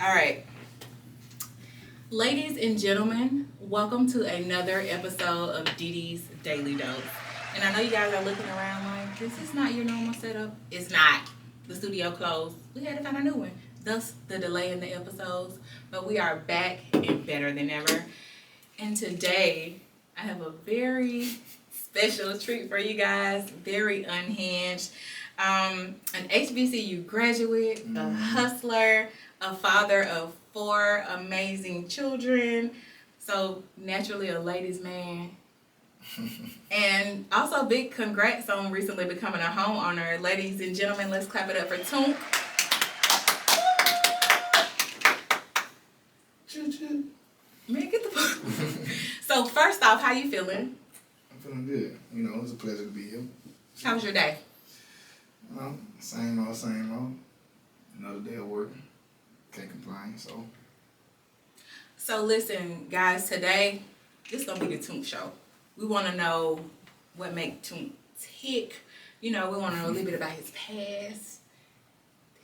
All right. Ladies and gentlemen, welcome to another episode of Dee Dee's Daily Dose. And I know you guys are looking around like, this is not your normal setup. It's not. The studio closed. We had to find a new one. Thus, the delay in the episodes. But we are back and better than ever. And today, I have a very special treat for you guys. Very unhinged. An HBCU graduate, a hustler, a father of 4 amazing children. So naturally a ladies' man. And also big congrats on recently becoming a homeowner. Ladies and gentlemen, let's clap it up for Tunk. Man, get the fuck. So first off, how you feeling? I'm feeling good. You know, it's a pleasure to be here. How was your day? Same old. Another day of work. Can't complain, so. So listen, guys, today, this is going to be the Tunk Show. We want to know what makes Tunk tick. You know, we want to know a little bit about his past,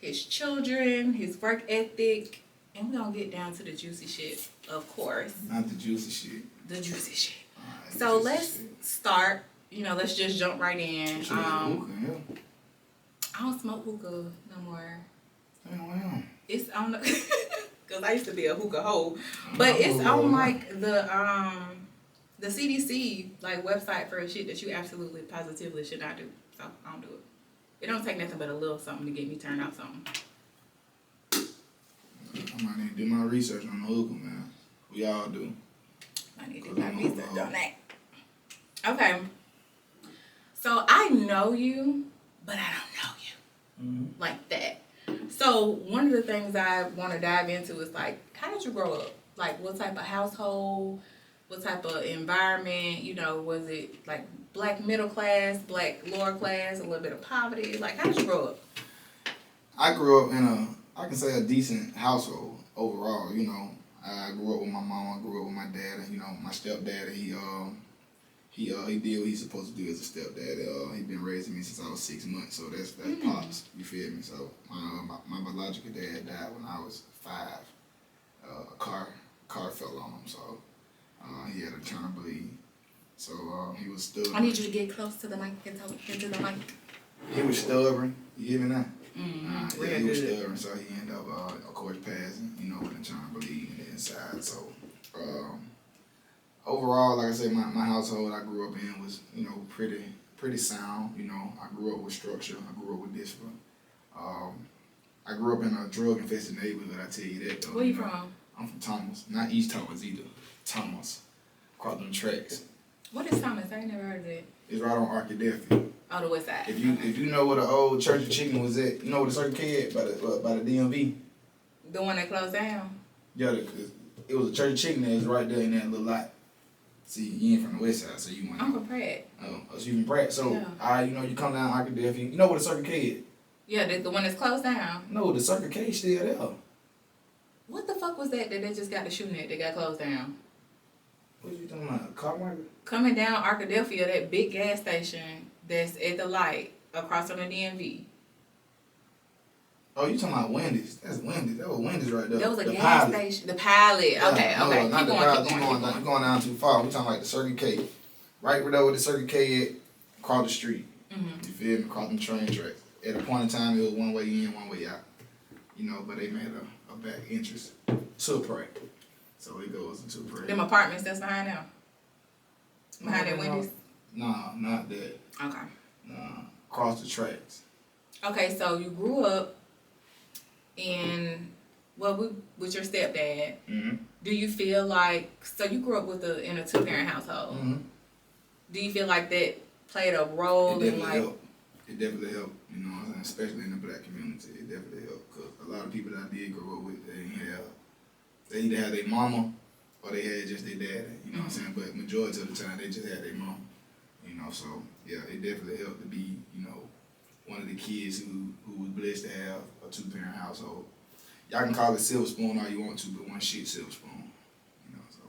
his children, his work ethic, and we're going to get down to the juicy shit, of course. Not the juicy shit. The juicy shit. Right, So let's start. You know, let's just jump right in. I don't smoke hookah no more. Damn. It's on the, because I used to be a hookah hoe, but it's on like the CDC like website for shit that you absolutely positively should not do. So I don't do it. It don't take nothing but a little something to get me turned off something. I might need to do my research on the hookah, man. We all do. I need to do my research on that. Okay. So I know you, but I don't know you like that. So one of the things I want to dive into is like, how did you grow up? Like, what type of household? What type of environment? You know, was it like black middle class, black lower class, a little bit of poverty? Like, how did you grow up? I grew up in I can say a decent household overall. You know, I grew up with my mom. I grew up with my dad. And, you know, my stepdad. He did what he's supposed to do as a stepdad. He been raising me since I was 6 months, so that's pops. You feel me? So my biological dad died when I was 5. A car fell on him, so he had a turn bleed. So he was stubborn. I need you to get close to the mic. Get to the mic. He was stubborn. You hear me now? Yeah, he was stubborn, so he ended up, of course, passing. You know, with a turn bleed in the inside. So. Overall, like I said, my household I grew up in was, you know, pretty sound. You know, I grew up with structure. I grew up with discipline. I grew up in a drug-infested neighborhood, I tell you that. Though. Where you from? I'm from Thomas. Not East Thomas either. Thomas. Across them tracks. What is Thomas? I ain't never heard of it. It's right on Arkadelphia. Oh, the west side. If you know where the old Church of Chicken was at, you know where the Circle K at by the DMV? The one that closed down? Yeah, it was a Church of Chicken that was right there in that little lot. See, you ain't from the west side, so you want. I'm from Pratt. Oh, so you from Pratt. So, yeah. You know, you come down Arkadelphia. You know where the Circle K is? Yeah, the one that's closed down. No, the Circle K is still there. What the fuck was that they just got the shooting at that got closed down? What you talking about? Car market? Coming down Arkadelphia, that big gas station that's at the light across from the DMV. Oh, you talking about Wendy's? That's Wendy's. That was Wendy's right there. That was a gas station. The Pilot. Yeah, Okay. Not the Pilot. You're going down too far. We're talking like the Circle K. Right there where the Circle K at, across the street. You feel me? Across them train tracks. At a point in time, it was one way in, one way out. You know, but they made a back entrance to Pratt. So it goes into Pratt. Them apartments that's behind them? Behind that Wendy's? Nah, not that. Okay. Nah, across the tracks. Okay, so you grew up in, with your stepdad. Do you feel like, so you grew up in a 2-parent household. Do you feel like that played a role in like? It definitely helped, you know what I'm saying? Especially in the black community. It definitely helped because a lot of people that I did grow up with, they either had their mama or they had just their daddy, you know what I'm saying? But majority of the time, they just had their mama, you know? So, yeah, it definitely helped to be, you know, one of the kids who was blessed to have a 2-parent household. Y'all can call it silver spoon all you want to, but one shit silver spoon, you know, so.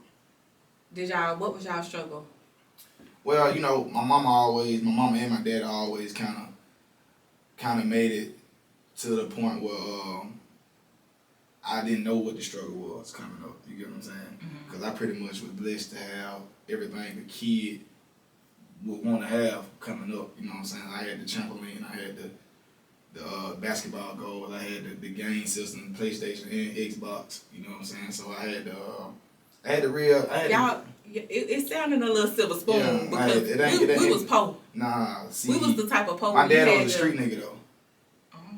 What was y'all struggle? Well, you know, my mama and my dad always kind of made it to the point where I didn't know what the struggle was coming up. You get what I'm saying? Because I pretty much was blessed to have everything a kid would want to have coming up. You know what I'm saying? I had the trampoline, I had the basketball goals, I had the game system, PlayStation and Xbox. You know what I'm saying? So I had Y'all, it sounded a little silver spoon because we was poor. Nah, see, we was the type of poor. My dad was a street nigga though.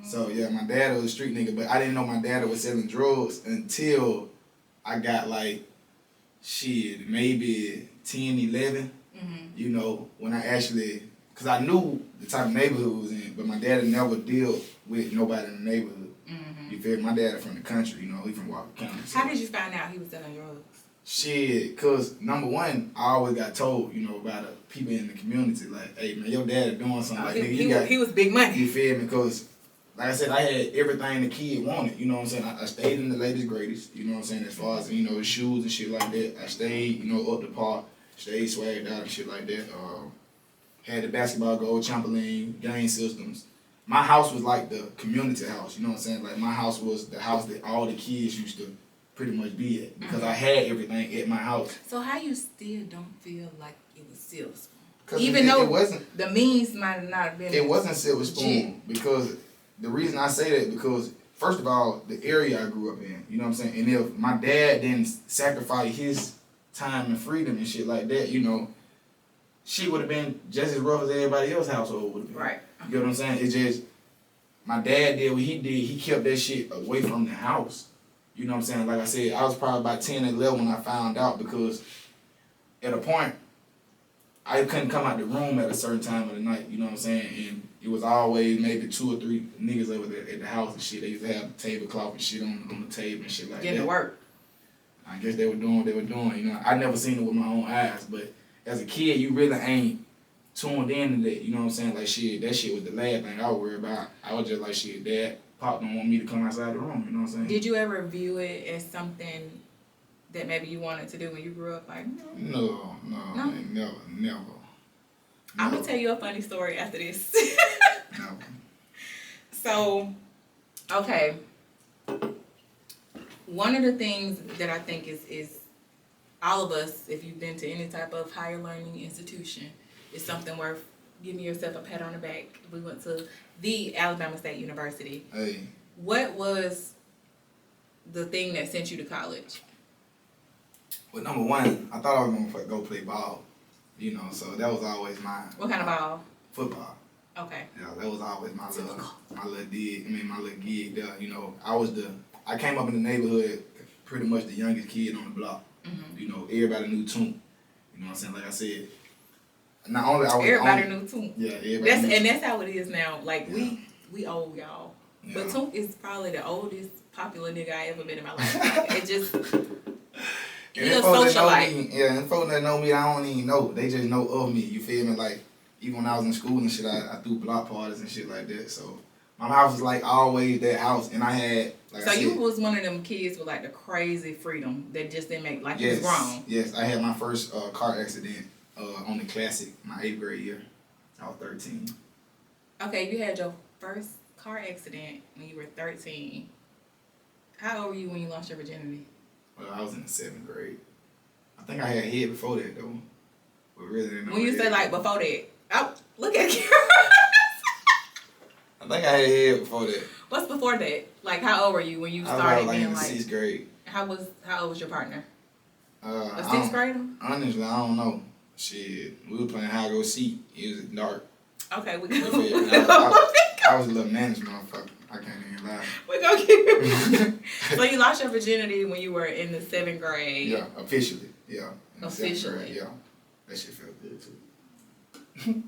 So yeah, my dad was a street nigga, but I didn't know my dad was selling drugs until I got like, shit, maybe 10, 11. You know, when I actually, because I knew the type of neighborhood it was in, but my dad had never dealt with nobody in the neighborhood. You feel me? My dad is from the country, you know, he from Walker County. So. How did you find out he was selling drugs? Shit, because number one, I always got told, you know, by the people in the community, like, hey man, your dad is doing something. Like, nigga, he was big money. You feel me? Because, like I said, I had everything the kid wanted, you know what I'm saying? I stayed in the latest greatest, you know what I'm saying, as far as, you know, shoes and shit like that. I stayed, you know, up the park, stayed swagged out and shit like that. Had the basketball goal, trampoline, game systems. My house was like the community house, you know what I'm saying? Like, my house was the house that all the kids used to pretty much be at, because I had everything at my house. So how you still don't feel like it was silver spoon? Even though it wasn't, the means might not have been. It wasn't silver spoon because the reason I say that because first of all, the area I grew up in, you know what I'm saying? And if my dad didn't sacrifice his time and freedom and shit like that, you know, shit would have been just as rough as everybody else's household would have been. Right. You know what I'm saying? It's just, my dad did what he did. He kept that shit away from the house. You know what I'm saying? Like I said, I was probably about 10 and 11 when I found out because at a point, I couldn't come out the room at a certain time of the night, you know what I'm saying? And it was always maybe 2 or 3 niggas over there at the house and shit. They used to have tablecloth and shit on the table and shit like that. Getting to work. I guess they were doing what they were doing, you know. I never seen it with my own eyes, but as a kid, you really ain't tuned into that, you know what I'm saying? Like, shit, that shit was the last thing I was worried about. I was just like, shit, Dad, Pop don't want me to come outside the room, you know what I'm saying? Did you ever view it as something that maybe you wanted to do when you grew up? Like, no, never. I'm going to tell you a funny story after this. No. So, okay. One of the things that I think is all of us, if you've been to any type of higher learning institution, is something worth giving yourself a pat on the back. We went to the Alabama State University. Hey. What was the thing that sent you to college? Well, number one, I thought I was going to go play ball, you know, so that was always my... What kind of ball? Football. Okay. Yeah, that was always my little gig there, you know. I came up in the neighborhood pretty much the youngest kid on the block. You know, everybody knew Tunk. You know what I'm saying? Like I said, not only I was everybody knew Tunk. Yeah, everybody knew and that's how it is now. Like, yeah. we old, y'all. Yeah. But Tunk is probably the oldest popular nigga I ever met in my life. It just... He's a socialite. And folks that know me, I don't even know. They just know of me. You feel me? Like, even when I was in school and shit, I threw block parties and shit like that. So, my house was like always that house. And I had, like so I said, you was one of them kids with like the crazy freedom that just didn't make, like, you was grown. Yes, I had my first car accident on the Classic, my 8th grade year. I was 13. Okay, you had your first car accident when you were 13. How old were you when you lost your virginity? Well, I was in the 7th grade. I think I had head before that, though. But really didn't know when you say, like, before that, oh, look at you. I think I had head before that. What's before that? Like, how old were you when you started being in the 6th grade. How old was your partner? A 6th grader? Honestly, I don't know. Shit, we were playing hide go seek. It was dark. Okay, we I was a little managed motherfucker. I can't even lie. We're gonna keep So you lost your virginity when you were in the 7th grade. Yeah, officially. Yeah. Officially. Grade, yeah. That shit felt good too.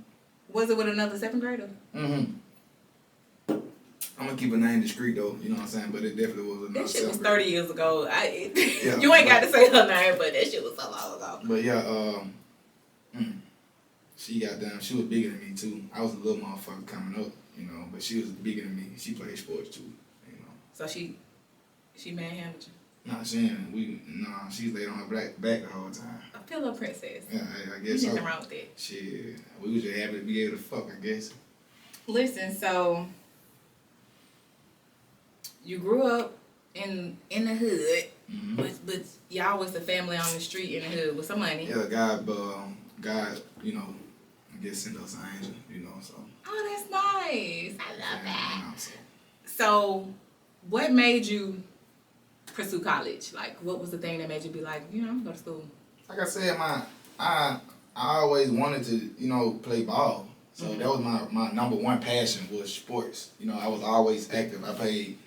Was it with another 7th grader? Mm-hmm. I'm gonna keep a name discreet though, you know what I'm saying? But it definitely was another. That shit was 30 years ago. Yeah, you ain't got to say her name, but that shit was so long ago. But yeah, she was bigger than me too. I was a little motherfucker coming up, you know, but she was bigger than me. She played sports too, you know. So she manhandled you? Nah, she laid on her back the whole time. A pillow princess. Yeah, I guess so. Nothing wrong with that. Shit, we was just happy to be able to fuck, I guess. Listen, so you grew up in the hood, but y'all was the family on the street in the hood with some money. Yeah, God, you know, I guess sent us an angel, you know, so. Oh, that's nice. I love that. You know, so. So, what made you pursue college? Like, what was the thing that made you be like, you know, I'm going to go to school? Like I said, I always wanted to, you know, play ball. So that was my number one passion was sports. You know, I was always active. I played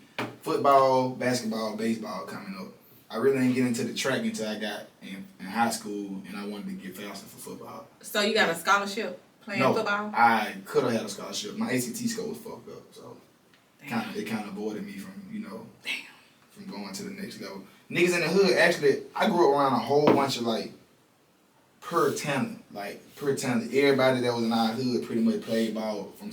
football, basketball, baseball coming up. I really didn't get into the track until I got in high school, and I wanted to get faster for football. So you got a scholarship playing football? I could have had a scholarship. My ACT score was fucked up, so it kind of avoided me from, you know, from going to the next level. Niggas in the hood, actually, I grew up around a whole bunch of, like, pure talent. Everybody that was in our hood pretty much played ball from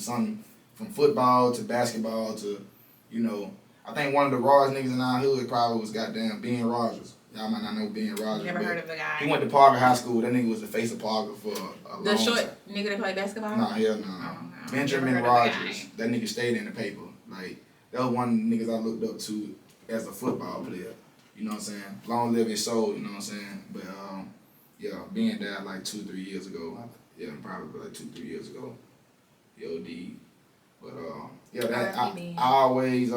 football to basketball to, you know, I think one of the rawest niggas in our hood probably was goddamn Ben Rogers. Y'all might not know Ben Rogers. Never heard of the guy. He went to Parker High School. That nigga was the face of Parker for a long time. The short nigga that played basketball? Nah, hell no. No. Benjamin Rogers. That nigga stayed in the paper. Like, that was one of the niggas I looked up to as a football player. You know what I'm saying? Long live his soul, you know what I'm saying? But, yeah, Ben died like 2-3 years ago. Yeah, probably like 2-3 years ago. He OD'd. But, yeah, that, I always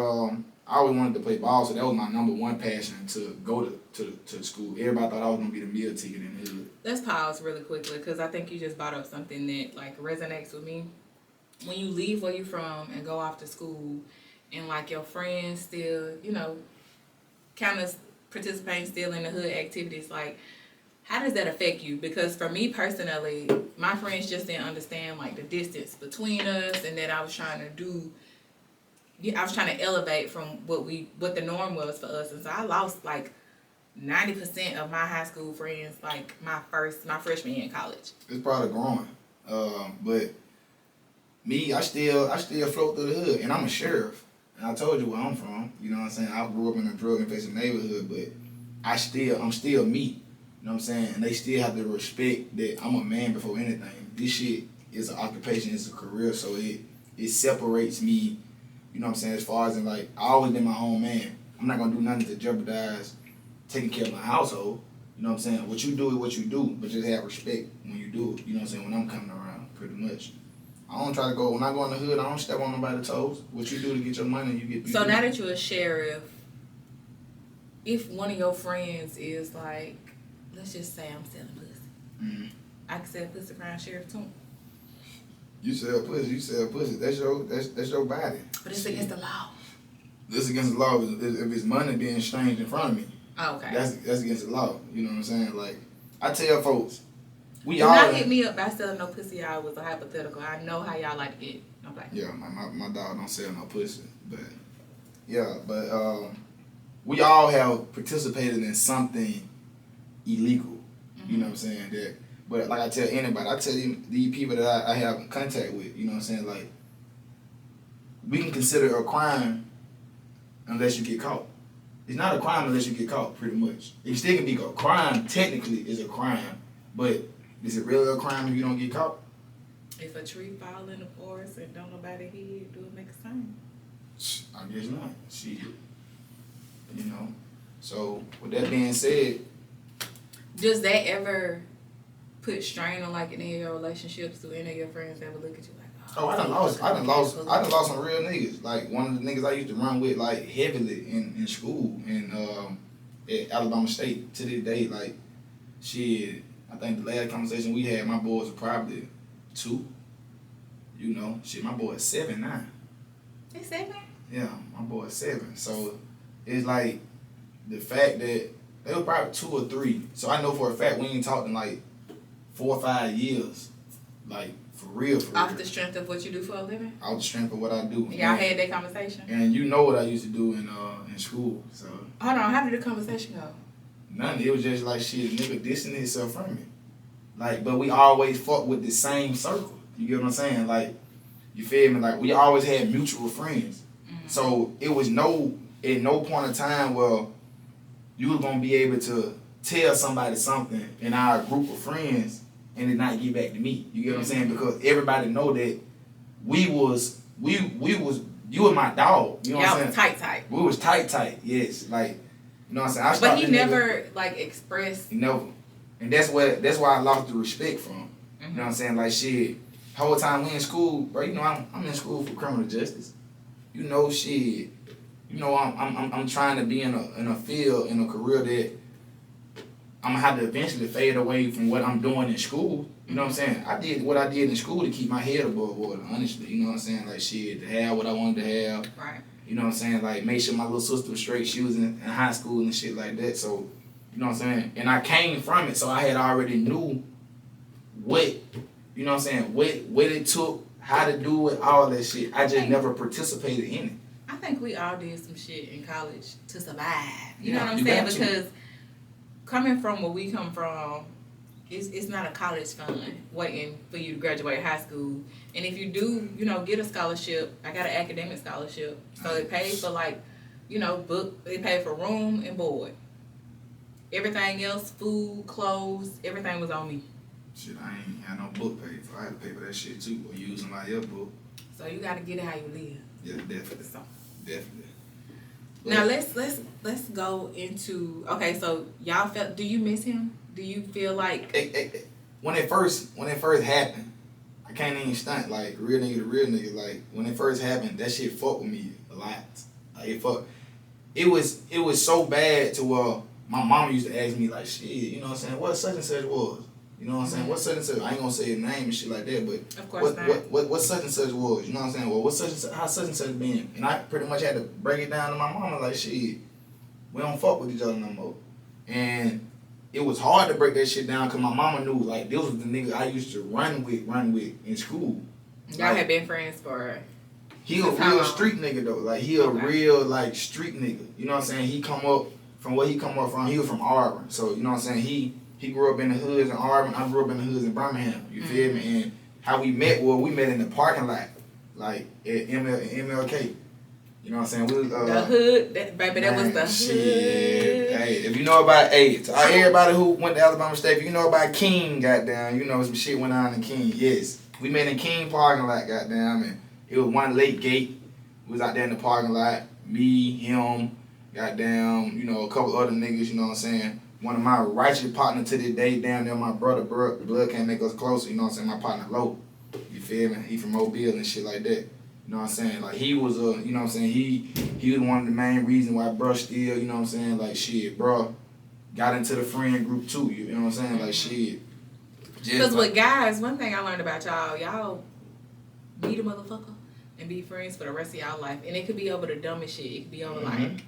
wanted to play ball, so that was my number one passion, to go to school. Everybody thought I was going to be the meal ticket in the hood. Let's pause really quickly, because I think you just brought up something that, like, resonates with me. When you leave where you're from and go off to school, and, like, your friends still, you know, kind of participating still in the hood activities, like, how does that affect you? Because for me personally, my friends just didn't understand, like, the distance between us, and that I was trying to elevate from what the norm was for us. And so I lost, like, 90% of my high school friends, like, my freshman year in college. It's probably growing. But me, I still float through the hood, and I'm a sheriff. And I told you where I'm from. You know what I'm saying? I grew up in a drug-infested neighborhood, but I'm still me. You know what I'm saying? And they still have to respect that I'm a man before anything. This shit is an occupation, it's a career, so it separates me, you know what I'm saying, as far as in, like, I always been my own man. I'm not gonna do nothing to jeopardize taking care of my household. You know what I'm saying? What you do is what you do, but just have respect when you do it. You know what I'm saying? When I'm coming around, pretty much. I don't try to go, when I go in the hood, I don't step on nobody's toes. What you do to get your money, you get. So now that you're a sheriff, if one of your friends is like, let's just say I'm selling pussy. I can sell pussy around Sheriff Tunk. You sell pussy. That's your body. But it's against the law. This against the law if it's money being exchanged in front of me. Oh, okay. That's against the law. You know what I'm saying? Like, I tell folks, Do not hit me up by selling no pussy. Y'all was a hypothetical. I know how y'all like to get. Okay. Yeah, my dog don't sell no pussy, but we all have participated in something illegal. You know what I'm saying? But like I tell anybody, I tell these people that I have contact with, you know what I'm saying? Like, we can consider it a crime unless you get caught. It's not a crime unless you get caught, pretty much. It still can be a crime, technically, is a crime, but is it really a crime if you don't get caught? If a tree fall in the forest and don't nobody hear it, do it make a sound? I guess not. Shit. You know? So, with that being said... Does that ever put strain on, like, any of your relationships? Do any of your friends ever look at you like, I done lost some real niggas. Like, one of the niggas I used to run with, like, heavily in school and at Alabama State to this day, like, shit, I think the last conversation we had, my boys were probably 2. You know, shit, my boy is 7 now. He's 7? Yeah, my boy is 7. So, it's like, the fact that they were probably 2 or 3. So, I know for a fact we ain't talked in, like, 4 or 5 years. Like, for real. Off the strength of what you do for a living? Off the strength of what I do. Y'all had that conversation? And you know what I used to do in school, so. Hold on, how did the conversation go? Nothing, it was just like, shit, nigga dissing himself from me. Like, but we always fought with the same circle. You get what I'm saying? Like, you feel me? Like, we always had mutual friends. So, it was at no point in time where you were going to be able to tell somebody something in our group of friends and it not get back to me. You get what I'm saying? Because everybody know that we was You was my dog. You know what I'm saying? Tight. We was tight. Yes, like you know what I'm saying. But he never like expressed. He never, and that's why I lost the respect from him. You know what I'm saying? Like shit, whole time we in school, bro. You know I'm in school for criminal justice. You know shit. You know I'm trying to be in a field, in a career that I'm gonna have to eventually fade away from what I'm doing in school. You know what I'm saying? I did what I did in school to keep my head above water, honestly. You know what I'm saying? Like shit, to have what I wanted to have. Right. You know what I'm saying? Like make sure my little sister was straight. She was in high school and shit like that. So, you know what I'm saying? And I came from it, so I had already knew what, you know what I'm saying, what it took, how to do it, all that shit. I just never participated in it. I think we all did some shit in college to survive. You know what I'm saying? Because coming from where we come from, it's not a college fund waiting for you to graduate high school. And if you do, you know, get a scholarship, I got an academic scholarship. So it pays for like, you know, it paid for room and board. Everything else, food, clothes, everything was on me. Shit, I ain't had no book paid for. I had to pay for that shit too, or use somebody else's book. So you gotta get it how you live. Yeah, definitely. So. Definitely. Now let's go into so y'all felt. Do you miss him? Do you feel like when it first happened, I can't even stunt like real nigga to real nigga. Like when it first happened, that shit fucked with me a lot. Like it was so bad to where my mama used to ask me like shit, you know what I'm saying, what such and such was. You know what I'm saying? What such and such, I ain't gonna say his name and shit like that, but of course what such and such was, you know what I'm saying? Well, what such and such, how such and such been? And I pretty much had to break it down to my mama like shit, we don't fuck with each other no more. And it was hard to break that shit down because my mama knew like this was the nigga I used to run with in school. Y'all had been friends for he a real street nigga though. Like he a real like street nigga. You know what I'm saying? He come up from where he come up from, he was from Auburn. So you know what I'm saying? He grew up in the hoods in Auburn. I grew up in the hoods in Birmingham. You feel me? And how we met? Well, we met in the parking lot, like at MLK. You know what I'm saying? We was, the hood, baby. That was the shit. Hood. Hey, if you know about to everybody who went to Alabama State, if you know about King, goddamn, you know some shit went on in King. Yes, we met in King parking lot, goddamn, and it was one late gate. We was out there in the parking lot. Me, him, goddamn, you know, a couple other niggas. You know what I'm saying? One of my righteous partner to this day, down there, my brother, blood can't make us closer, you know what I'm saying? My partner, Lo, you feel me? He from Mobile and shit like that, you know what I'm saying? Like, he was, you know what I'm saying? He was one of the main reasons why bro still, you know what I'm saying? Like, shit, bro got into the friend group too, you know what I'm saying? Like, shit. Because with guys, one thing I learned about y'all meet a motherfucker and be friends for the rest of y'all life. And it could be over the dumbest shit. It could be over, like,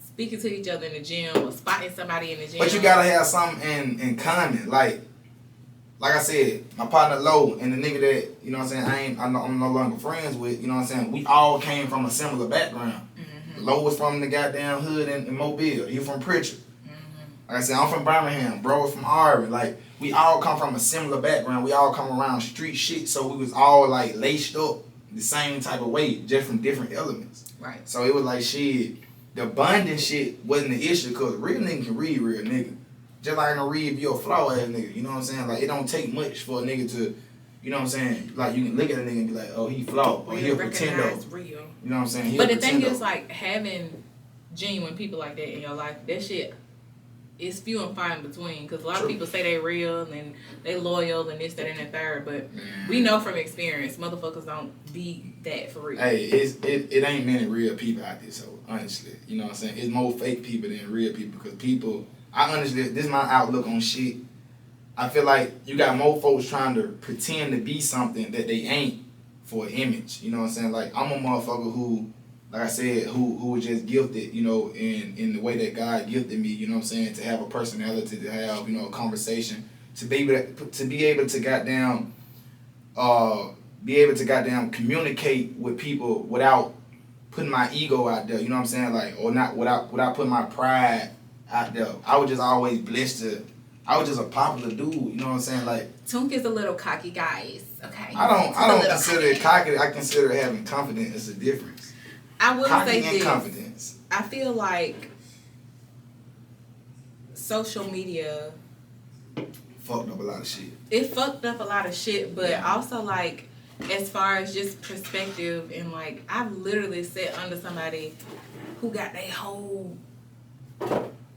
speaking to each other in the gym or spotting somebody in the gym. But you gotta have something in common. Like I said, my partner Lo and the nigga that, you know what I'm saying, I'm no longer friends with, you know what I'm saying, we all came from a similar background. Lo was from the goddamn hood in Mobile. He from Pritchard. Like I said, I'm from Birmingham. Bro was from Auburn. Like, we all come from a similar background. We all come around street shit, so we was all like laced up the same type of way, just from different elements. Right. So it was like shit. The bonding shit wasn't the issue because real nigga can read real nigga. Just like I can read if you're a flaw ass nigga. You know what I'm saying? Like, it don't take much for a nigga to, you know what I'm saying? Like, you can look at a nigga and be like, oh, he flawed. Or he a pretender. Real. You know what I'm saying? But the thing is, like, having genuine people like that in your life, that shit is few and far in between. Because a lot of people say they real and they loyal and this, that, and the third. But we know from experience, motherfuckers don't be that for real. Hey, it ain't many real people out there, so honestly. You know what I'm saying? It's more fake people than real people because people, this is my outlook on shit. I feel like you got more folks trying to pretend to be something that they ain't for an image. You know what I'm saying? Like, I'm a motherfucker who, like I said, who was just gifted, you know, in the way that God gifted me, you know what I'm saying, to have a personality, to have, you know, a conversation, to be able to goddamn communicate with people without putting my ego out there, you know what I'm saying? Like, or not without putting my pride out there. I was just always blessed I was just a popular dude, you know what I'm saying? Like, Tunk is a little cocky, guys. Okay. I don't consider it cocky. I consider having confidence is a difference. I will cocky say and this. Confidence. I feel like social media fucked up a lot of shit. It fucked up a lot of shit, but also like as far as just perspective and like I've literally sat under somebody who got their whole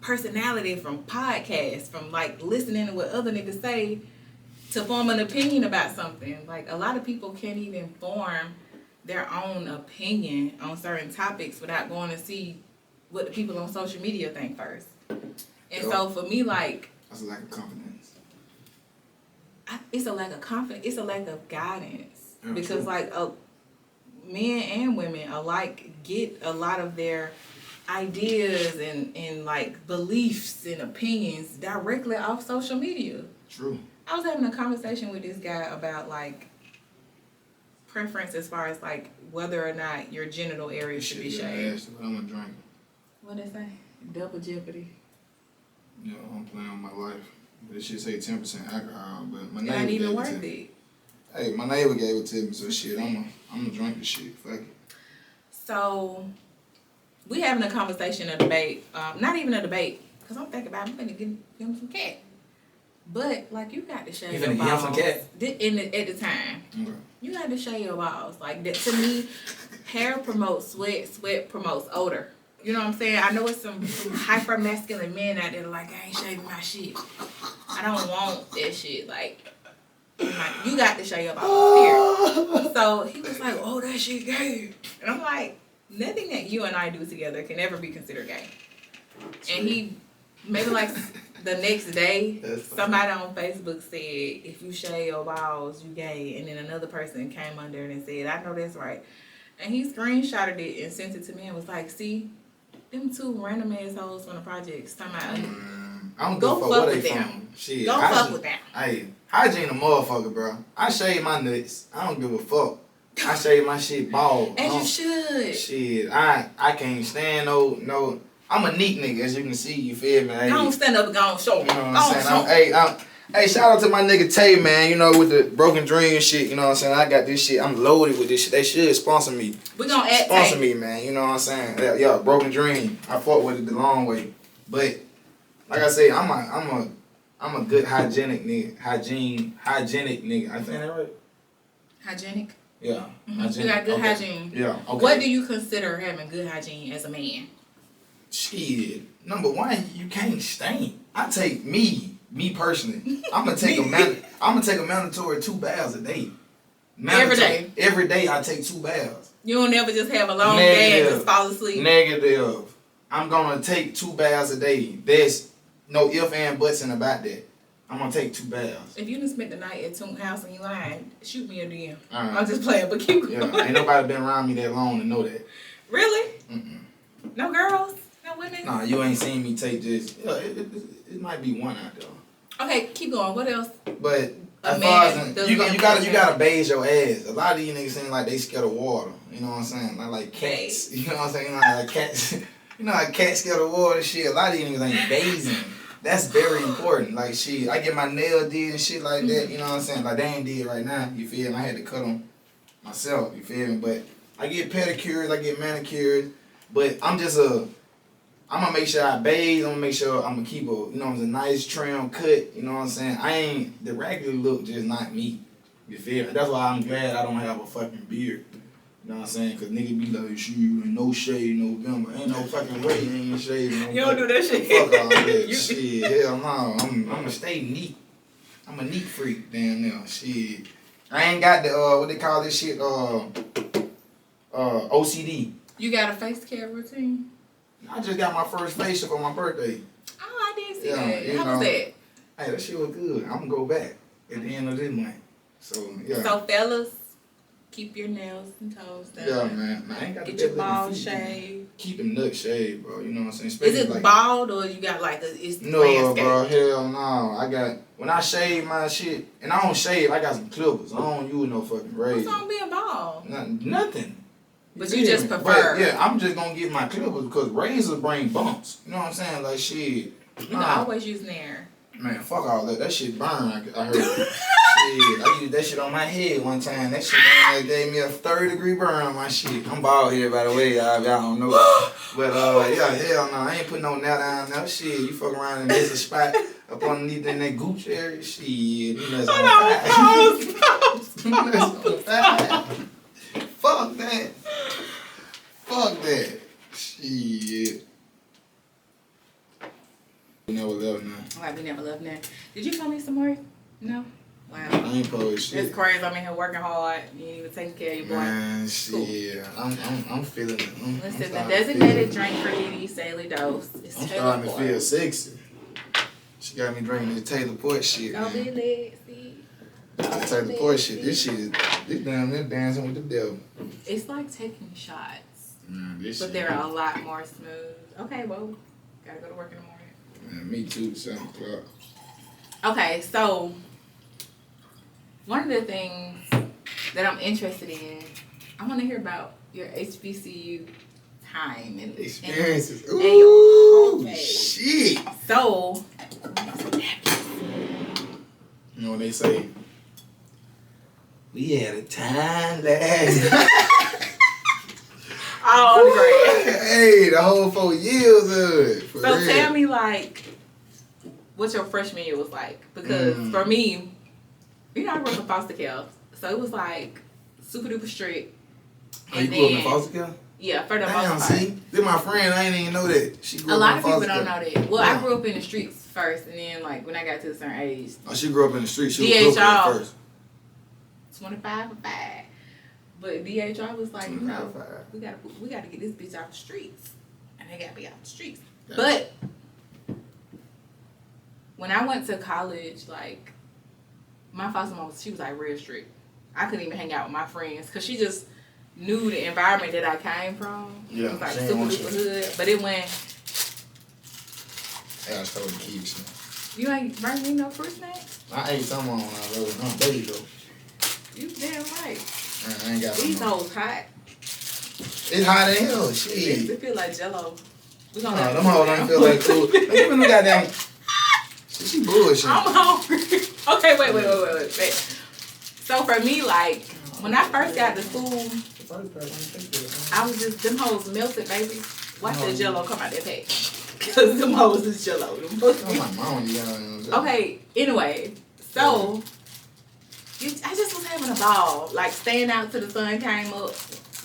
personality from podcasts, from like listening to what other niggas say to form an opinion about something. Like a lot of people can't even form their own opinion on certain topics without going to see what the people on social media think first. And so for me, like, that's a lack of confidence. It's a lack of confidence. It's a lack of guidance. Yeah, because true. like men and women alike get a lot of their ideas and like beliefs and opinions directly off social media. True. I was having a conversation with this guy about like preference as far as like whether or not your genital area should be shaved. But I'm gonna drink. What they say? Double jeopardy. You know, I'm playing with my life. But it should say 10% alcohol, but my It neighbor ain't even gave worth it to me. it. Hey, my neighbor gave it to me, so shit, I'm gonna drink the shit. Fuck it. So we having a conversation, a debate. Not even a debate, because I'm thinking about I'm finna give him some cat. But like you got to shave You your finna give him balls. some cat? At the time. Okay. You got to shave your balls. Like that, to me, hair promotes sweat, sweat promotes odor. You know what I'm saying? I know it's some hyper masculine men out there like, I ain't shaving my shit. I don't want that shit. Like you got to shave your balls, period. So he was like, oh, that shit gay. And I'm like, nothing that you and I do together can ever be considered gay. And he, maybe like the next day, somebody on Facebook said, if you shave your balls, you gay. And then another person came under it and said, I know that's right. And he screenshotted it and sent it to me and was like, see, them two random assholes from the projects talking about, I don't go give a fuck fuck where with they them. from. Shit, Go fuck with them. Hey, hygiene a motherfucker, bro. I shave my nuts. I don't give a fuck. I shave my shit bald. As you should. Shit, I can't stand no. I'm a neat nigga, as you can see. You feel me? Hey, Don't stand up and go on show. you know what I'm saying? Hey, shout out to my nigga Tay, man. You know, with the Broken Dream shit. You know what I'm saying? I got this shit. I'm loaded with this shit. They should sponsor me. We're going to add Sponsor Tay. me, man. You know what I'm saying? Yeah, Broken Dream. I fought with it the long way. But, like I say, I'm a good hygienic nigga. Hygienic nigga. I think that right? Hygienic? Yeah. Mm-hmm. You got good hygiene. Yeah, okay. What do you consider having good hygiene as a man? Shit. Number one, you can't stink. I take me personally. I'm gonna take a mandatory 2 baths a day. Every day. Every day I take 2 baths. You don't ever just have a long day and just fall asleep. Negative. I'm gonna take 2 baths a day. There's no ifs and buts in about that. I'm gonna take 2 baths. If you done spent the night at Tunk House and you lying, shoot me a DM. Alright. I'm just playing, but keep going. Yeah, ain't nobody been around me that long to know that. Really? Mm-mm. No girls? No women? Nah, you ain't seen me take this. Yeah, it might be one out there. Okay, keep going. What else? But A as man far as doesn't you have gotta bathe your ass. A lot of these niggas seem like they scared of water. You know what I'm saying? Like cats. You know what I'm saying? Like cats. You know how cats scared of water shit. A lot of these niggas ain't bathing. That's very important. Like shit, I get my nail did and shit like that. You know what I'm saying? Like they ain't did right now. You feel me? I had to cut them myself. You feel me? But I get pedicures, I get manicures. But I'm gonna make sure I bathe. I'm gonna make sure I'm gonna keep a nice trim cut. You know what I'm saying? I ain't the regular look, just not me. You feel me? That's why I'm glad I don't have a fucking beard. You know what I'm saying? Cause nigga be like, shit, no shade November. Ain't no fucking way you ain't shaving. No You don't do that shit. Fuck all that shit. Hell no. I'm gonna stay neat. I'm a neat freak, damn now. Shit. I ain't got the what they call this shit, OCD. You got a face care routine? I just got my first facial for my birthday. Oh, I did see Yeah, that. you How was know. that? Hey, that shit was good. I'm gonna go back at the end of this month. So yeah. So fellas, keep your nails and toes done. Yeah, man. I ain't got Get the your best looking balls feet. shaved. Keep them nuts shaved, bro. You know what I'm saying? Is Especially it like, bald or you got like it's no, landscape? bro. Hell no. When I shave my shit, and I don't shave, I got some clippers. I don't use no fucking razor. What's wrong being bald? Nothing. But you just prefer. But yeah, I'm just gonna get my clippers because razors bring bumps. You know what I'm saying? Like shit. You can always use Nair. Man, fuck all that. That shit burn. I heard. Shit, I used that shit on my head one time. That shit gave me a 30-degree burn on my shit. I'm bald here, by the way, y'all don't know. But yeah, hell no, I ain't putting no nail down now. Shit, you fuck around and miss a spot up underneath in that gooch area. Shit, you know Hold on, pause. Fuck that. Fuck that. Shit. We never left now. Alright, we never left now. Did you call me some more? No? Wow. I ain't post shit. It's crazy. I'm in here working hard. You ain't even taking care of your boy. Man, shit. I'm feeling it. Listen, the designated drink for Dee Daily Dose is I'm Taylor starting to Port. feel sexy. She got me drinking this Taylor Port shit, Don't be man. lazy. This Taylor Port shit. This shit is damn near dancing with the devil. It's like taking shots, Man, this but shit. they're a lot more smooth. Okay, well, gotta go to work in the morning. Man, me too. 7 o'clock. Okay, so one of the things that I'm interested in, I want to hear about your HBCU time and Experiences. and your home phase. Shit. So, You know what they say? We had a time last. oh, great. Hey, the whole 4 years of it. For So real. tell me, like, what your freshman year was like. Because for me, you know, I grew up in foster care. So it was like super duper strict. Oh, you grew up in foster care? Yeah, for the Damn, most part. see? This my friend, I didn't even know that. She grew A up lot in of people foster don't care. know that. Well, I Yeah. grew up in the streets first, and then, like, when I got to a certain age, Oh, she grew up in the street. She was DHR. Brooklyn first. 25 or 5. But DHR was like, you know, 25. we gotta get this bitch out the streets. And they gotta be out the streets. Yeah. But when I went to college, like, my foster mom, she was like real strict. I couldn't even hang out with my friends because she just knew the environment that I came from. Yeah, It was like she ain't super want duper you. hood. But it went, I gotta stole the keys. Man. you ain't bring me no fruit snacks? I ate some on when I rode. There you go. You damn right. Man, I ain't got These no more. hoes hot. It's hot as hell. They Shit. feel like Jello. We No, gonna let them hoes don't feel like cool. Like, even them goddamn. She bullshit. I'm hungry. Okay, wait. So for me, like, when I first got to school, I was just, them hoes melted, baby. Watch that Jello come out that pack. Because them hoes is Jello. Them hoes- Oh, my mom, you know. Okay, anyway, so I just was having a ball. Like, staying out till the sun came up,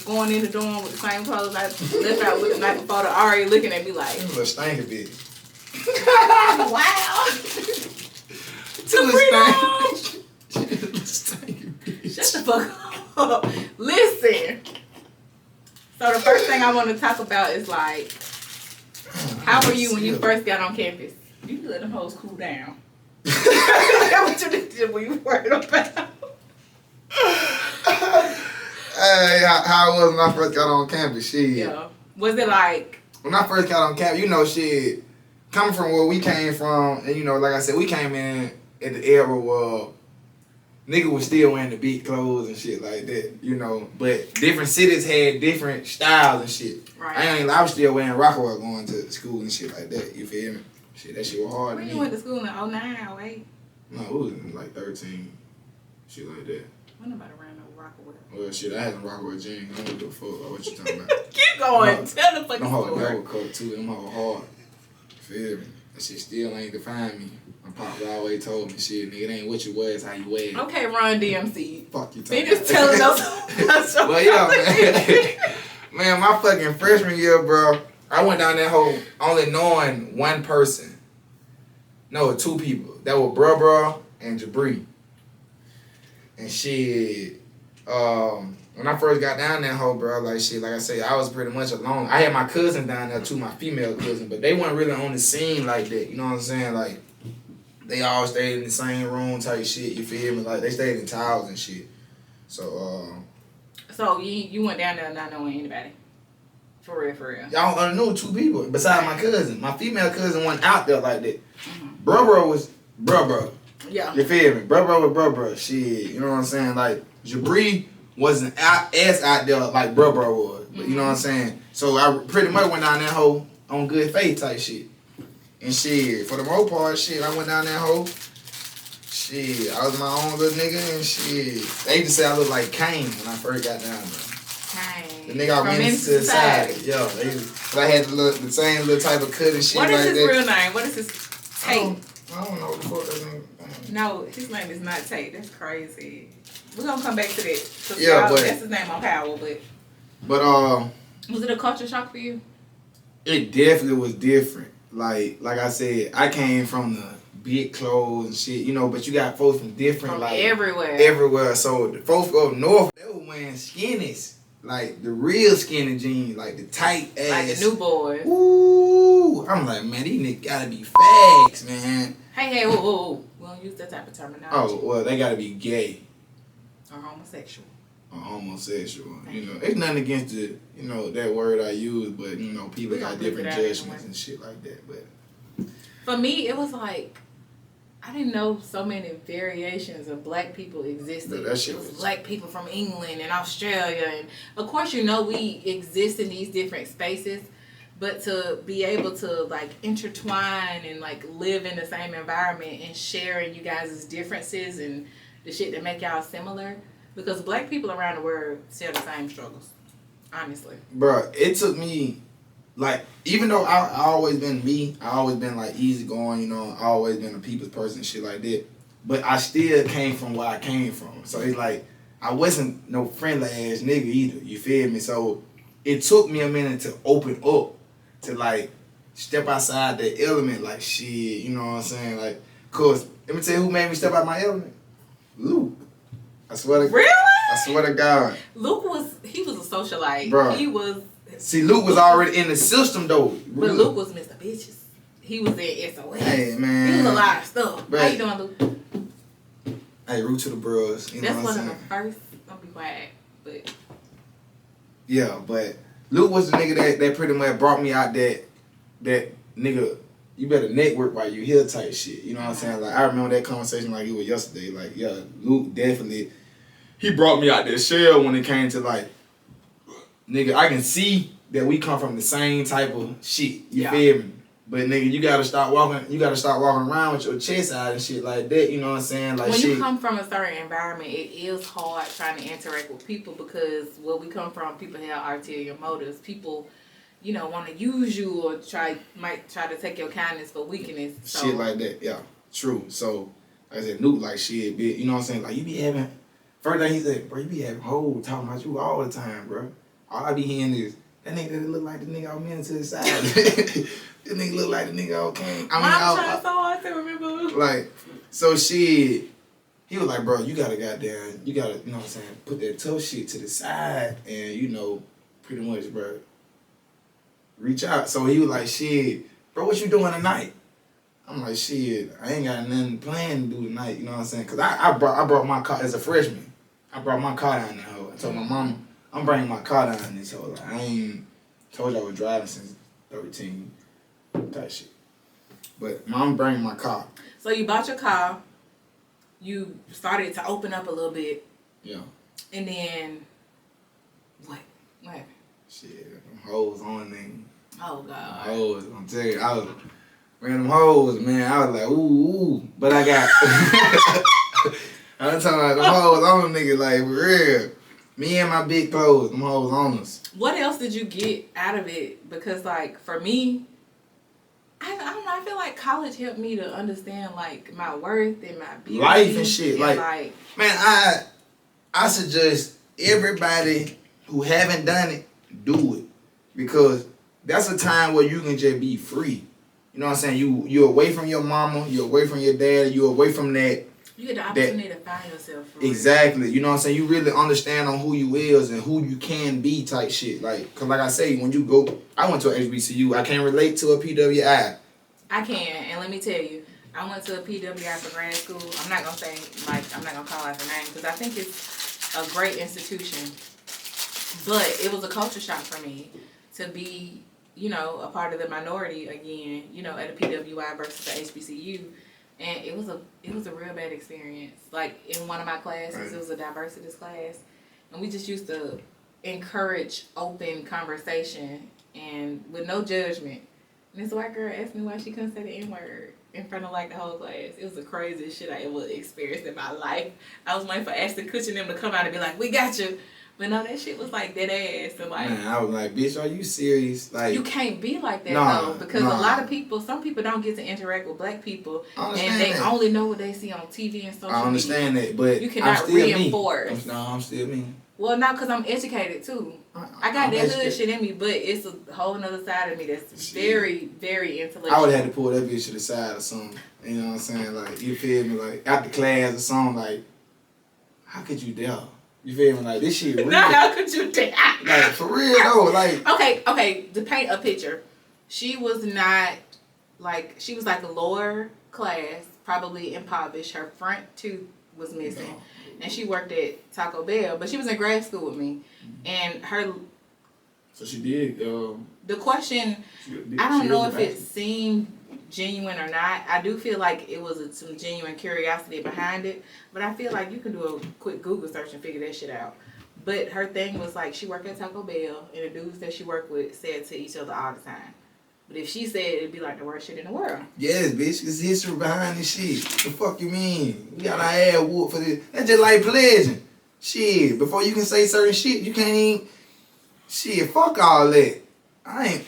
going in the dorm with the same clothes I left out with the night before, the already looking at me like, You little stinky bitch. wow. Too Shut the fuck up. Listen. So the first thing I want to talk about is like, how were you when you first got on campus? You let them hoes cool down. That's what you did when you worried about. Hey, how it was when I first got on campus, shit. Yeah. Was it like, When I first got on campus, you know, shit, coming from where we came from, and you know, like I said, we came in at the era where nigga was still wearing the beat clothes and shit like that, you know. But different cities had different styles and shit. right? I was still wearing Rockwell going to school and shit like that, you feel me? Shit, that shit was hard When to you me. went to school in 09, 08? No, it was in like 13, shit like that. When nobody ran no Rockaway. Well, shit, I had some Rockwell jeans. I don't give a fuck about what you talking about. Keep going. No. Tell the fucking Them hoes story. double coat too. Them hoes hard. Feel me? That shit still ain't define me. My pop always told me, shit, nigga, it ain't what you wear, it's how you wear it. Okay, Ron DMC. Fuck you talking Finish telling us. Well, yeah, man. Man, my fucking freshman year, bro, I went down that hole only knowing one person. No, 2 people. That were Bruh and Jabri. And shit, when I first got down that hole, bro, like shit, like I say, I was pretty much alone. I had my cousin down there too, my female cousin, but they weren't really on the scene like that. You know what I'm saying? Like, they all stayed in the same room type shit. You feel me? Like, they stayed in towels and shit. So, So you went down there not knowing anybody? For real? y'all only knew 2 people besides my cousin. My female cousin wasn't out there like that. Bruh was bruh. Yeah. You feel me? Bruh was bruh. Shit, you know what I'm saying? Like, Jabri wasn't out there like bruh was. But you know what I'm saying? So I pretty much went down that hole on good faith type shit. And shit, for the most part, shit, I went down that hole. Shit, I was my own little nigga and shit. They used to say I looked like Kane when I first got down there. Kane. The nigga I ran into the side. Yo, but I had the same little type of cut and shit What is like his that. real name? What is his tape? I don't know what the fuck that nigga. No, his name is not Tate. That's crazy. We're gonna come back to that. Yeah, but that's his name on Power. But was it a culture shock for you? It definitely was different. Like I said, I came from the big clothes and shit, you know. But you got folks from different, from like everywhere. So the folks up north, they were wearing skinnies, like the real skinny jeans, like the tight ass, like the new boys. Ooh, I'm like, man, these niggas gotta be fags, man. Hey, whoa. We don't use that type of terminology. Oh, well, they gotta be gay. Or homosexual. You know, it's nothing against the, you know, that word I use, but, you know, people got different judgments and shit like that. But for me, it was like, I didn't know so many variations of black people existed. That shit it was black people from England and Australia. And, of course, you know, we exist in these different spaces. But to be able to, like, intertwine and, like, live in the same environment and sharing you guys' differences and the shit that make y'all similar. Because black people around the world share the same struggles. Honestly. Bruh, it took me, like, even though I always been me, I always been, like, easygoing, you know, I always been a people's person and shit like that. But I still came from where I came from. So it's like, I wasn't no friendly ass nigga either. You feel me? So it took me a minute to open up. To, like, step outside the element, like, shit, you know what I'm saying? Like, cause, let me tell you who made me step out my element. Luke. I swear to Really? I swear to God. Luke was a socialite. Bro. He was. See, Luke was already in the system, though. But Luke was Mr. Bitches. He was in SOS. Hey, man. He was a lot of stuff. Right. How you doing, Luke? Hey, root to the bros. You That's know what I'm one saying? of the first. I'll be quiet. But. Yeah, but Luke was the nigga that pretty much brought me out that nigga, you better network while you here type shit. You know what I'm saying? Like, I remember that conversation like it was yesterday. Like, yeah, Luke definitely, he brought me out that shell when it came to, like, nigga, I can see that we come from the same type of shit. You feel me? But nigga, you gotta start walking around with your chest out and shit like that, you know what I'm saying? Like, when shit. you come from a certain environment, it is hard trying to interact with people because where we come from, people have ulterior motives. People, you know, want to use you or might try to take your kindness for weakness. So. Shit like that, yeah. True. So, like I said, Nuke like shit, bitch. You know what I'm saying? Like, you be having, first thing he said, bro, you be having hoes talking about you all the time, bro. All I be hearing is, that nigga that look like the nigga I was meant to the side. That nigga look like the nigga I came. I'm trying so hard to remember. Like, so shit, he was like, bro, you gotta, you know what I'm saying, put that tough shit to the side and, you know, pretty much, bro, reach out. So he was like, shit, bro, what you doing tonight? I'm like, shit, I ain't got nothing planned to do tonight, you know what I'm saying? Because I brought my car as a freshman. I brought my car down there. I told my mama, I'm bringing my car down this whole. Like, I ain't told you I was driving since 13 type shit. But mom bringing my car. So you bought your car. You started to open up a little bit. Yeah. And then, what? What happened? Shit, them hoes on them. Oh, God. Hoes, I'm telling you, I was, man, them hoes, man, I was like, ooh. But I got, I'm talking about them hoes on them niggas, like, for real. Me and my big clothes, them hoes on us. What else did you get out of it? Because, like, for me, I don't know, I feel like college helped me to understand, like, my worth and my beauty. Life and shit. And like, man, I suggest everybody who haven't done it, do it. Because that's a time where you can just be free. You know what I'm saying? You're away from your mama, you're away from your dad, you're away from that. You get the opportunity to find yourself. Exactly. You know what I'm saying? You really understand on who you is and who you can be type shit. Like, cause like I say, when you go, I went to an HBCU. I can't relate to a PWI. I can, and let me tell you, I went to a PWI for grad school. I'm not gonna say, like, I'm not gonna call out the name because I think it's a great institution. But it was a culture shock for me to be, you know, a part of the minority again, you know, at a PWI versus the HBCU. And it was a real bad experience. Like, in one of my classes, right. It was a diversities class. And we just used to encourage open conversation and with no judgment. And this white girl asked me why she couldn't say the N-word in front of like the whole class. It was the craziest shit I ever experienced in my life. I was waiting for Ashton Kutcher and them to come out and be like, "We got you." But no, that shit was like dead ass. So like, man, I was like, bitch, are you serious? Like, you can't be like that though, because a lot of people, some people don't get to interact with black people, and they only know what they see on TV and social media. I understand that, but you cannot reinforce. No, I'm still me. Well, not because I'm educated too. I got that hood shit in me, but it's a whole nother side of me that's very, very intellectual. I would have had to pull that bitch to the side or something. You know what I'm saying? Like, you feel me? Like, after class or something, like, how could you dare? You feel me? Like, this shit real. Now, how could you dare? Like, for real though, like. Okay, to paint a picture, she was not, like, she was like a lower class, probably impoverished. Her front tooth was missing. No. And she worked at Taco Bell, but she was in grad school with me. And her... So she did... the question, I don't know if it seemed genuine or not. I do feel like it was some genuine curiosity behind it. But I feel like you can do a quick Google search and figure that shit out. But her thing was like, she worked at Taco Bell, and the dudes that she worked with said to each other all the time. But if she said, it'd be like the worst shit in the world. Yes, bitch. There's history behind this shit. The fuck you mean? We got our ass whooped for this. That's just like pledging. Shit. Before you can say certain shit, you can't even... Shit, fuck all that. I ain't...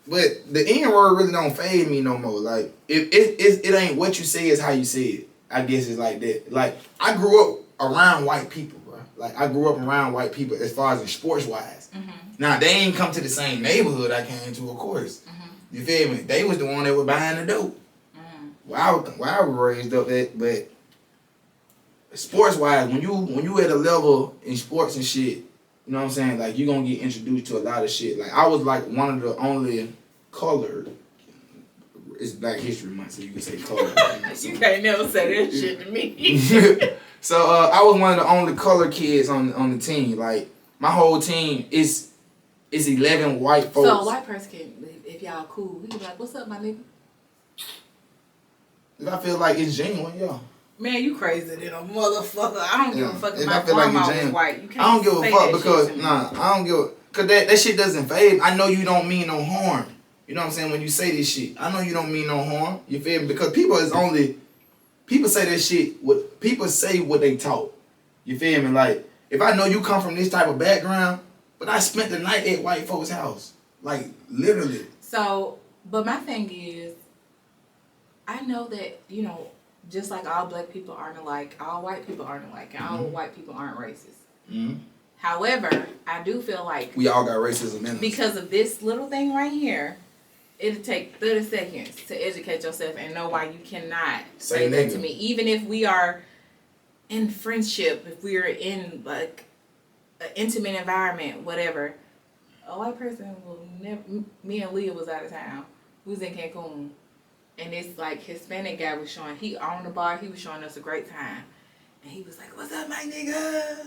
But the N-word really don't fade me no more. Like, it ain't what you say, is how you say it. I guess it's like that. Like, I grew up around white people, bro. Like, I grew up around white people as far as in sports-wise. Mm-hmm. Now, they ain't come to the same neighborhood I came to, of course. Mm-hmm. You feel me? They was the one that was buying the dope. Mm. Well, I was raised up that, but sports wise, when you at a level in sports and shit, you know what I'm saying? Like, you gonna get introduced to a lot of shit. Like, I was like one of the only colored. It's Black History Month, so you can say colored. You can't never say that shit to me. So I was one of the only colored kids on the team. Like, my whole team is 11 white folks. So a white person can, if y'all cool, we can be like, "What's up, my nigga?" If I feel like it's genuine, yeah. Man, you crazy than a motherfucker. I don't give a fuck if my grandma was white. You can't I don't give a fuck because I don't give a, cause that shit doesn't fade. I know you don't mean no harm. You know what I'm saying? When you say this shit, I know you don't mean no harm. You feel me? Because people say that shit. People say what they taught. You feel me? Like, if I know you come from this type of background, but I spent the night at white folks' house, like literally. So, but my thing is, I know that, you know, just like all black people aren't alike, all white people aren't alike, and all white people aren't racist. Mm-hmm. However, I do feel like we all got racism in us. Because of this little thing right here, it'll take 30 seconds to educate yourself and know why you cannot say that to me. Even if we are in friendship, if we are in like an intimate environment, whatever, a white person will never... Me and Leah was out of town. We was in Cancun. And this like Hispanic guy was showing... He owned the bar. He was showing us a great time. And he was like, "What's up, my nigga?"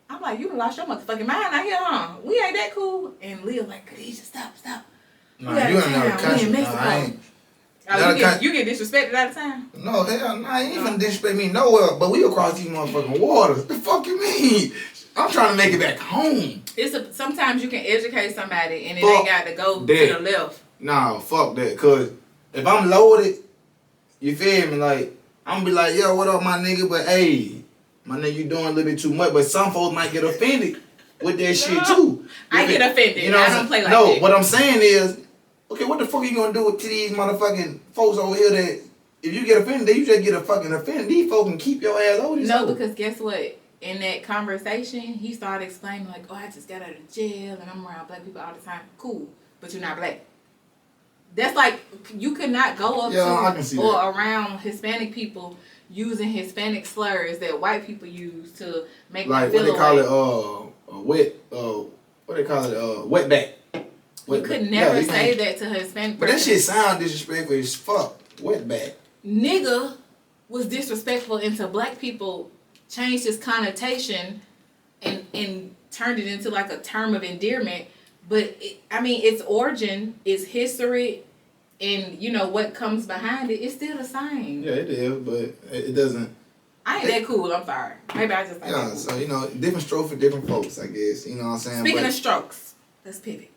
I'm like, "You done lost your motherfucking mind out here, huh? We ain't that cool." And Leah like, "Khadijah, stop. No, you ain't another country. No, I ain't. You get disrespected out of town? No, hell no. You ain't finna disrespect me nowhere. But we across these motherfucking waters. The fuck you mean? I'm trying to make it back home. Sometimes you can educate somebody and it ain't got to go to the left. Nah, fuck that. Cause if I'm loaded, you feel me? Like, I'm gonna be like, "Yo, what up, my nigga?" But hey, my nigga, you doing a little bit too much. But some folks might get offended with that shit too. I get offended. You know, I don't play like that. No, what I'm saying is, okay, what the fuck are you gonna do with these motherfucking folks over here that if you get offended, you just get a fucking offended. These folks can keep your ass over. No, because guess what? In that conversation, he started explaining like, "Oh, I just got out of jail and I'm around black people all the time." Cool, but you're not black. That's like, you could not go up to or around Hispanic people using Hispanic slurs that white people use to make like them feel what they call it wetback. You could never say that to a Hispanic person. But that shit sound disrespectful as fuck. Wetback. Nigga was disrespectful until black people changed its connotation and turned it into like a term of endearment. But its origin, its history, and you know what comes behind it, it's still the same. Yeah, it is, but it doesn't. I ain't that cool. I'm sorry. Maybe I just. Yeah, cool. So you know, different stroke for different folks, I guess. You know what I'm saying? Speaking of strokes, let's pivot.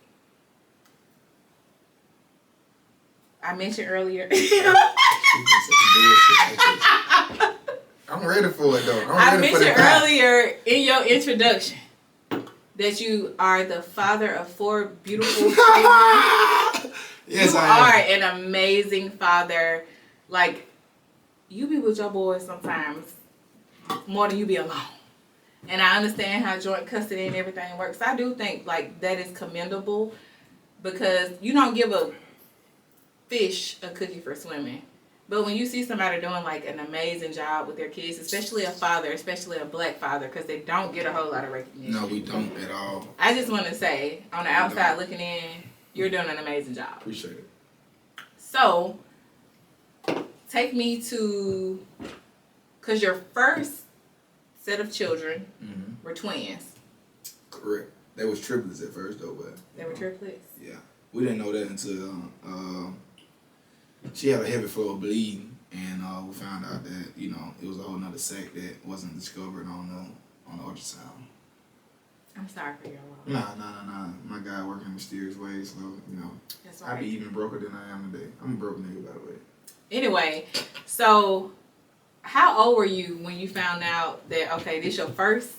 I mentioned earlier. I'm ready for it though. I mentioned earlier in your introduction that you are the father of 4 beautiful children. Yes, you I are an amazing father. Like, you be with your boys sometimes more than you be alone. And I understand how joint custody and everything works. I do think like that is commendable because you don't give a fish a cookie for swimming. But when you see somebody doing like an amazing job with their kids, especially a father, especially a black father, because they don't get a whole lot of recognition. No, we don't at all. I just want to say, on the outside looking in, you're doing an amazing job. Appreciate it. So, take me to, because your first set of children were twins. Correct. They was triplets at first though, but They were triplets? yeah. We didn't know that until she had a heavy flow of bleeding, and we found out that, you know, it was a whole nother sac that wasn't discovered on the ultrasound. I'm sorry for your loss. Nah. My guy working in mysterious ways, so, you know, That's right. I be even broker than I am today. I'm a broke nigga, by the way. Anyway, so how old were you when you found out that, okay, this your first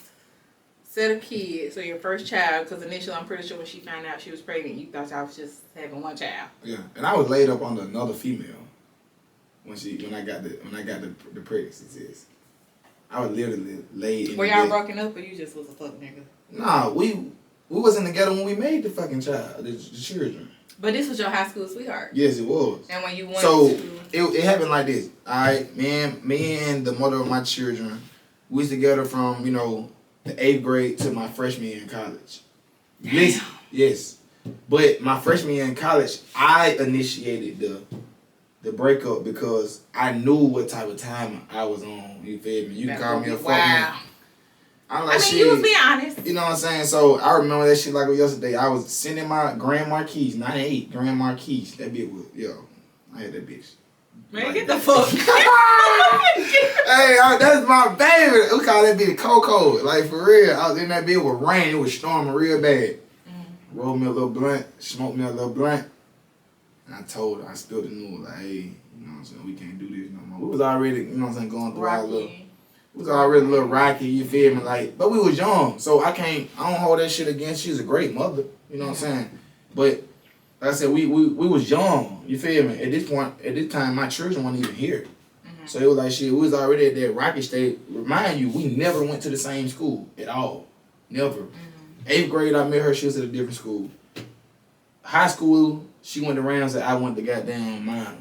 set of kids, or your first child? Because initially, I'm pretty sure when she found out she was pregnant, you thought y'all was just having one child. Yeah, and I was laid up under another female when I got the pregnancy test. I was literally laid in Were the y'all bed. broken up, or you just was a fuck nigga? Nah, we wasn't together when we made the fucking child, the children. But this was your high school sweetheart. Yes, it was. And when you went it happened like this. Alright, me and the mother of my children, we was together from, you know, the 8th grade to my freshman year in college. Listen, yes. But my freshman year in college, I initiated the breakup because I knew what type of time I was on. You feel me? You can call me a fuck man. I'm like, shit. you was being honest. You know what I'm saying? So I remember that shit like it was yesterday. I was sending my Grand Marquis, 98 Grand Marquis. That bitch was, I had that bitch. Man, like get the fuck. Hey, that's my baby. We call that bitch Coco. Like, for real. I was in that bitch with rain. It was storming real bad. Rolled me a little blunt, smoked me a little blunt. And I told her, I spilled the news, like, hey, you know what I'm saying, we can't do this no more. We was already, you know what I'm saying, going through our little, it was already a little rocky, you feel me? Like, but we was young, so I don't hold that shit against. She's a great mother, you know what I'm saying? But, like I said, we was young, you feel me? At this time, my children weren't even here. So it was like, shit, we was already at that rocky state. Remind you, we never went to the same school at all. Never. 8th grade, I met her, she was at a different school. High school, she went to Ramsey, I went to goddamn Minor.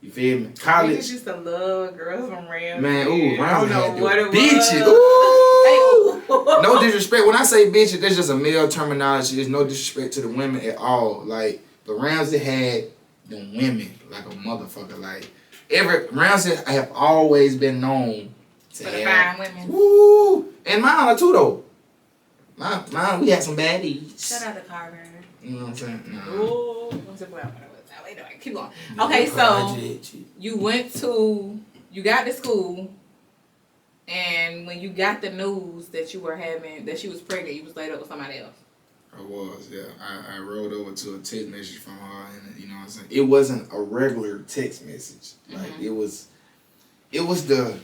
You feel me? College. Niggas used to love girls from Ramsey. Man, ooh, Ramsey had what it bitches. was. Ooh. No disrespect. When I say bitches, that's just a male terminology. There's no disrespect to the women at all. Like, but Ramsey had the women like a motherfucker. Like, Ramsey have always been known to have fine women. Woo! And Minor too, though. Mine, we had some baddies. Shout out to Carver. You know what I'm saying? Nah. Ooh, anyway, keep going. Okay, so you got to school, and when you got the news that she was pregnant, you was laid up with somebody else. I was, yeah. I rolled over to a text message from her, and you know what I'm saying? It wasn't a regular text message. Like, it was the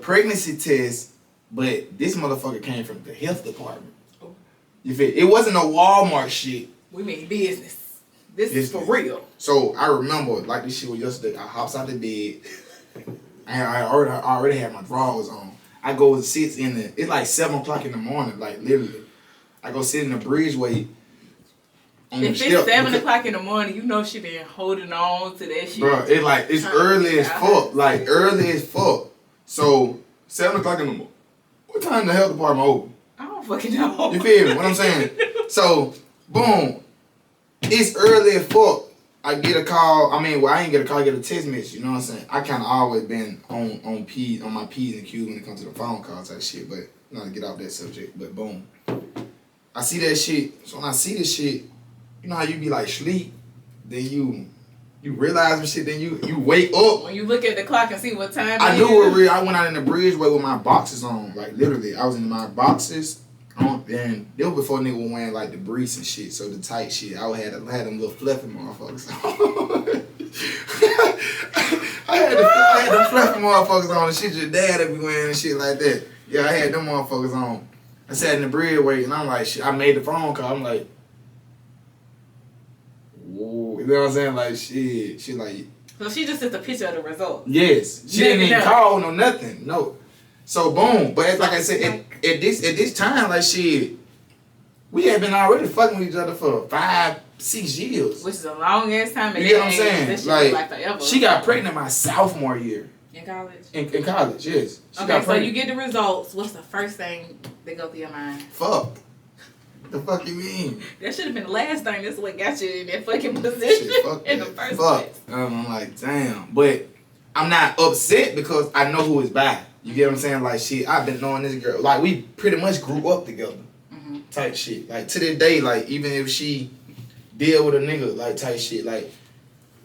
pregnancy test. But this motherfucker came from the health department. Oh. You feel? It wasn't no Walmart shit. We mean business. This is for real. So I remember, like this shit was yesterday. I hops out the bed. I already had my drawers on. I go and sit it's like 7 o'clock in the morning, like literally. I go sit in the breezeway. If it's 7 o'clock in the morning, you know she been holding on to that shit. Bro, it's early as fuck. Like early as fuck. So 7 o'clock in the morning. What time the health department open? I don't fucking know. You feel me? What I'm saying? So, boom. It's early as fuck. I get a call. I ain't get a call, I get a text message. You know what I'm saying? I kind of always been on my P's and Q's when it comes to the phone calls type shit. But, not to get off that subject. But, boom. I see that shit. So, when I see this shit, you know how you be like sleep? Then you realize some shit, then you wake up. When you look at the clock and see what time I knew it real. I went out in the breezeway with my boxes on. Like, literally, I was in my boxes. And it was before nigga was wearing, like, the briefs and shit. So, the tight shit. I had them little fluffy motherfuckers. I had them fluffy motherfuckers on and shit your dad would be wearing and shit like that. Yeah, I had them motherfuckers on. I sat in the bread wait and I'm like, shit, I made the phone call. I'm like, whoa. You know what I'm saying? Like, shit. She like. So she just sent a picture of the result. Yes. She didn't even call, no nothing. No. So, boom. But like I said, at this time, like, shit, we had been already fucking with each other for 5-6 years. Which is a long ass time. You get what I'm saying? Like forever. She got pregnant my sophomore year. In college? In college, yes. She Okay, so you get the results. What's the first thing that go through your mind? Fuck. The fuck you mean? That should have been the last thing. That's what got you in that fucking position in the first place. I'm like, damn. But I'm not upset because I know who is by. You get what I'm saying? Like, shit, I've been knowing this girl. Like, we pretty much grew up together. Mm-hmm. Type shit. Like, to this day, like, even if she deal with a nigga, like, type shit. Like,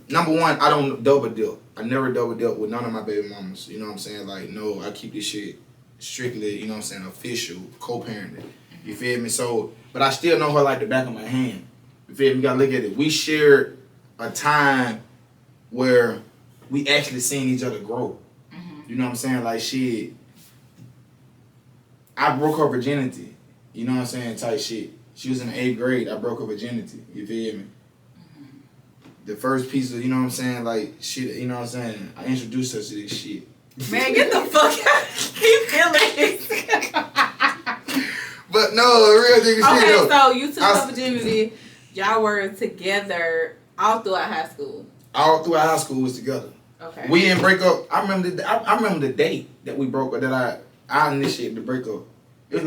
number one, I don't double dip. I never double dip with none of my baby mamas. You know what I'm saying? Like, no, I keep this shit strictly, you know what I'm saying, official, co-parenting. You feel me? So, but I still know her like the back of my hand. You feel me? You gotta look at it. We shared a time where we actually seen each other grow. Mm-hmm. You know what I'm saying? Like, shit, I broke her virginity. You know what I'm saying? Type shit. She was in the 8th grade. I broke her virginity. You feel me? The first piece of, you know what I'm saying, like, shit, you know what I'm saying, I introduced her to this shit. Man, get the fuck out. Keep feeling it. But no, real nigga shit. Okay, so you took her virginity. Y'all were together all throughout high school. All throughout high school was together. Okay. We didn't break up. I remember the date that we broke up, that I initiated the breakup. It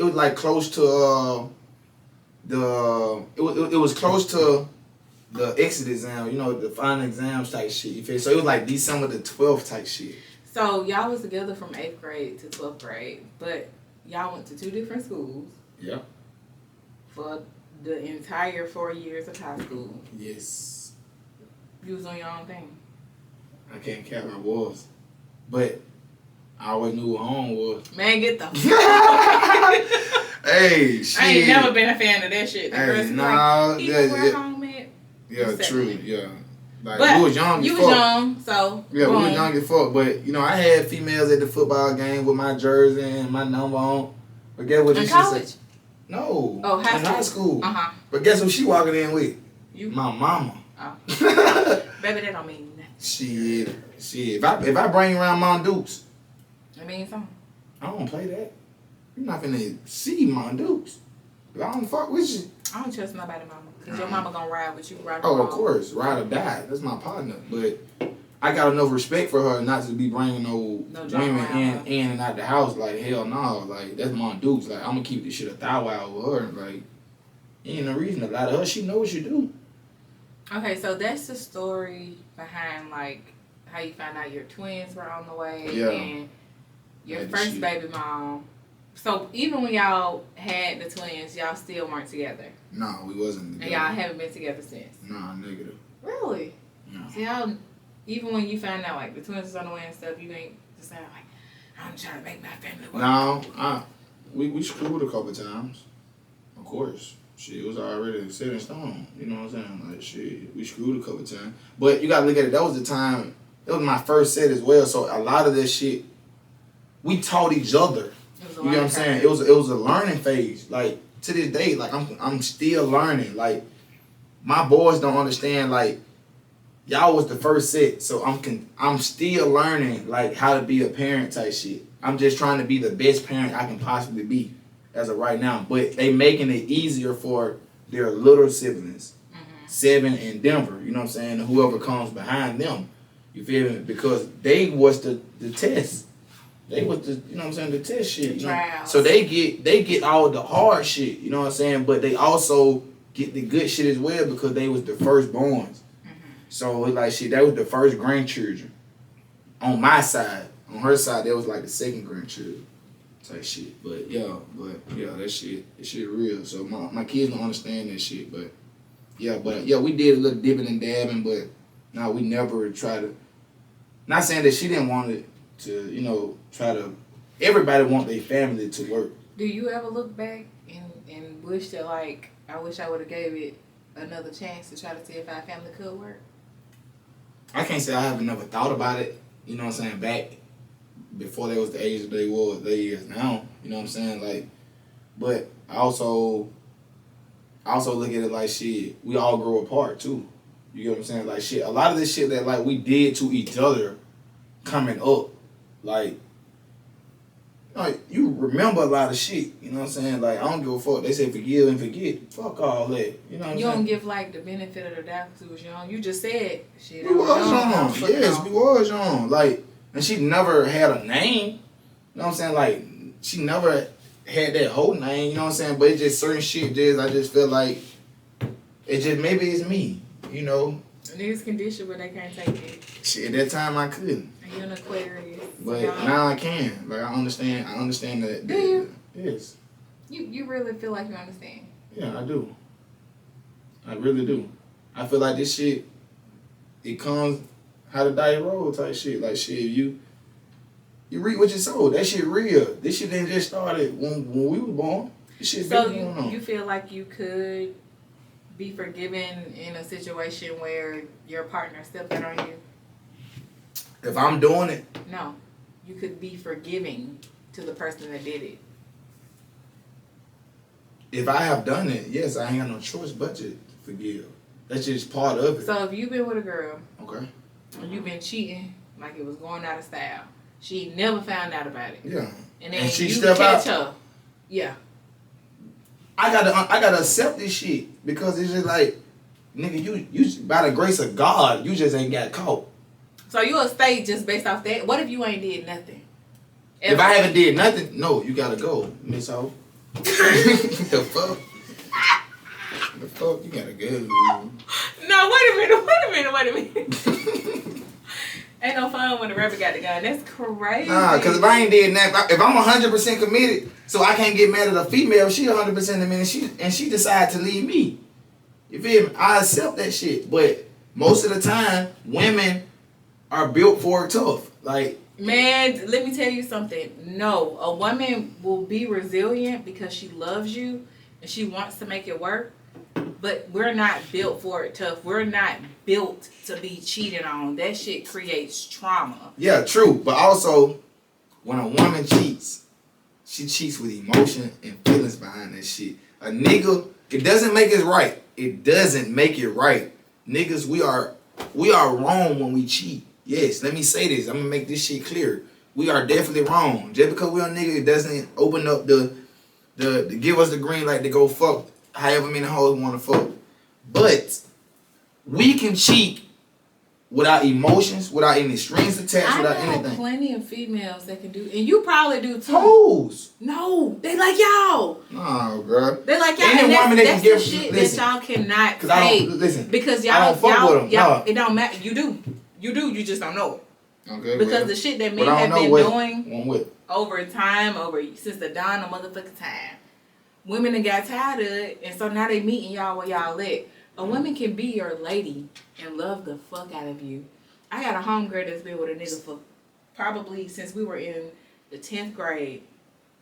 was like close to it was close to the exit exam, you know, the final exams type shit. You feel? So it was like December the 12th type shit. So y'all was together from 8th grade to 12th grade, but y'all went to 2 different schools. Yeah. For the entire 4 years of high school. Yes. You was on your own thing. I can't count my was, but I always knew what home was. Man, get the. Hey, shit. I ain't never been a fan of that shit. Hey, nah, like, even where home at. Yeah, true. Yeah. Like, but we was young as fuck. You was young, so. Yeah, we was young as fuck. But, you know, I had females at the football game with my jersey and my number on. But guess what? In college? Said? No. Oh, high school. Uh-huh. But guess who she walking in with? You? My mama. Oh. Baby, that don't mean nothing. Shit. If I bring you around Mount Dukes. It means something. I don't play that. You're not finna see Mount Dukes. I don't fuck with you. I don't trust nobody, mama. Because your mama gonna ride with you, right? Oh, of course. Ride or die. That's my partner. But I got enough respect for her not to be bringing no women in and out the house. Like, hell no. Like, that's my dudes. Like, I'm gonna keep this shit 1,000 hours with her. Like, ain't no reason to lie to her. She know what she do. Okay, so that's the story behind, like, how you found out your twins were on the way. Yeah. And your first baby mom. So even when y'all had the twins, y'all still weren't together? No, we wasn't together. And y'all haven't been together since? Nah, negative. Really? No. So y'all, even when you found out, like, the twins was on the way and stuff, you ain't just saying, like, I'm trying to make my family work? No, we screwed a couple times. Of course. Shit, it was already set in stone. You know what I'm saying? Like, shit, we screwed a couple times. But you gotta look at it. That was the time, it was my first set as well. So a lot of this shit, we taught each other. You know what I'm saying? It was a learning phase. Like, to this day, like, I'm still learning. Like, my boys don't understand, like, y'all was the first set, so I'm still learning, like, how to be a parent type shit. I'm just trying to be the best parent I can possibly be as of right now. But they making it easier for their little siblings, 7 in Denver, you know what I'm saying, and whoever comes behind them. You feel me? Because they was the test. They was the, you know what I'm saying, the test shit. You know? So they get all the hard shit, you know what I'm saying, but they also get the good shit as well because they was the firstborns. So it's like shit, that was the first grandchildren. On my side. On her side, that was like the second grandchildren type shit. But yeah, that shit real. So my kids don't understand that shit, but we did a little dipping and dabbing, but no, we never tried to. Not saying that she didn't want it to, you know, try to. Everybody want their family to work. Do you ever look back and wish that, like, I wish I would have gave it another chance to try to see if our family could work? I can't say I haven't never thought about it. You know what I'm saying? Back before they was the age that they is now. You know what I'm saying? Like, but I also look at it like shit. We all grow apart too. You get what I'm saying? Like shit. A lot of this shit that like we did to each other coming up, like you remember a lot of shit. You know what I'm saying? Like I don't give a fuck. They say forgive and forget. Fuck all that. You know what I'm saying? You don't give like the benefit of the doubt because it was young. You just said shit. We was young. Yes, we was young. Like, and she never had a name. You know what I'm saying? Like she never had that whole name. You know what I'm saying? But it's just certain shit. I just feel like it just maybe it's me. You know. Niggas conditioned where they can't take it. Shit, at that time I couldn't. You're an Aquarius. But now I can. Like I understand that. Do you? Yes. You really feel like you understand? Yeah, I do. I really do. I feel like this shit, it comes how to die roll type shit. Like shit, you reap what you sow. That shit real. This shit didn't just started when we was born. This shit been going on. You feel like you could be forgiven in a situation where your partner stepped out on you? If I'm doing it? No. You could be forgiving to the person that did it. If I have done it, yes, I ain't got no choice but to forgive. That's just part of it. So if you've been with a girl, okay, and you've been cheating like it was going out of style, she never found out about it. Yeah. And then she you catch her. Yeah. I gotta accept this shit because it's just like, nigga, you by the grace of God, you just ain't got caught. So you'll stay just based off that? What if you ain't did nothing? If I haven't did nothing, no, you gotta go, Miss O. The fuck? The fuck? You gotta go. No, wait a minute. Ain't no fun when the rapper got the gun. That's crazy. Nah, because if I ain't did that, if I'm 100% committed, so I can't get mad at a female if she 100% committed and she decide to leave me. You feel me? I accept that shit. But most of the time, women are built for it tough. Like, man, let me tell you something. No, a woman will be resilient because she loves you and she wants to make it work. But we're not built for it tough. We're not built to be cheated on. That shit creates trauma. Yeah, true. But also, when a woman cheats, she cheats with emotion and feelings behind that shit. A nigga, it doesn't make it right. It doesn't make it right. Niggas, we are wrong when we cheat. Yes, let me say this. I'm gonna make this shit clear. We are definitely wrong. Just because we're a nigga, it doesn't open up the give us the green light to go fuck however many hoes we want to fuck. But we can cheat without emotions, without any strings attached, without anything. I know plenty of females that can do, and you probably do too. Hoes. No, they like y'all. No, girl. They like y'all. Any woman that can give shit listen, that y'all cannot take. I don't listen. Because y'all, I don't fuck with them. Y'all, it don't matter. You do. You just don't know it. Okay. Because the shit that men have been doing over time, since the dawn of motherfucking time, women that got tired of it, and so now they meeting y'all where y'all at. A woman can be your lady and love the fuck out of you. I got a homegirl that's been with a nigga for probably since we were in the 10th grade.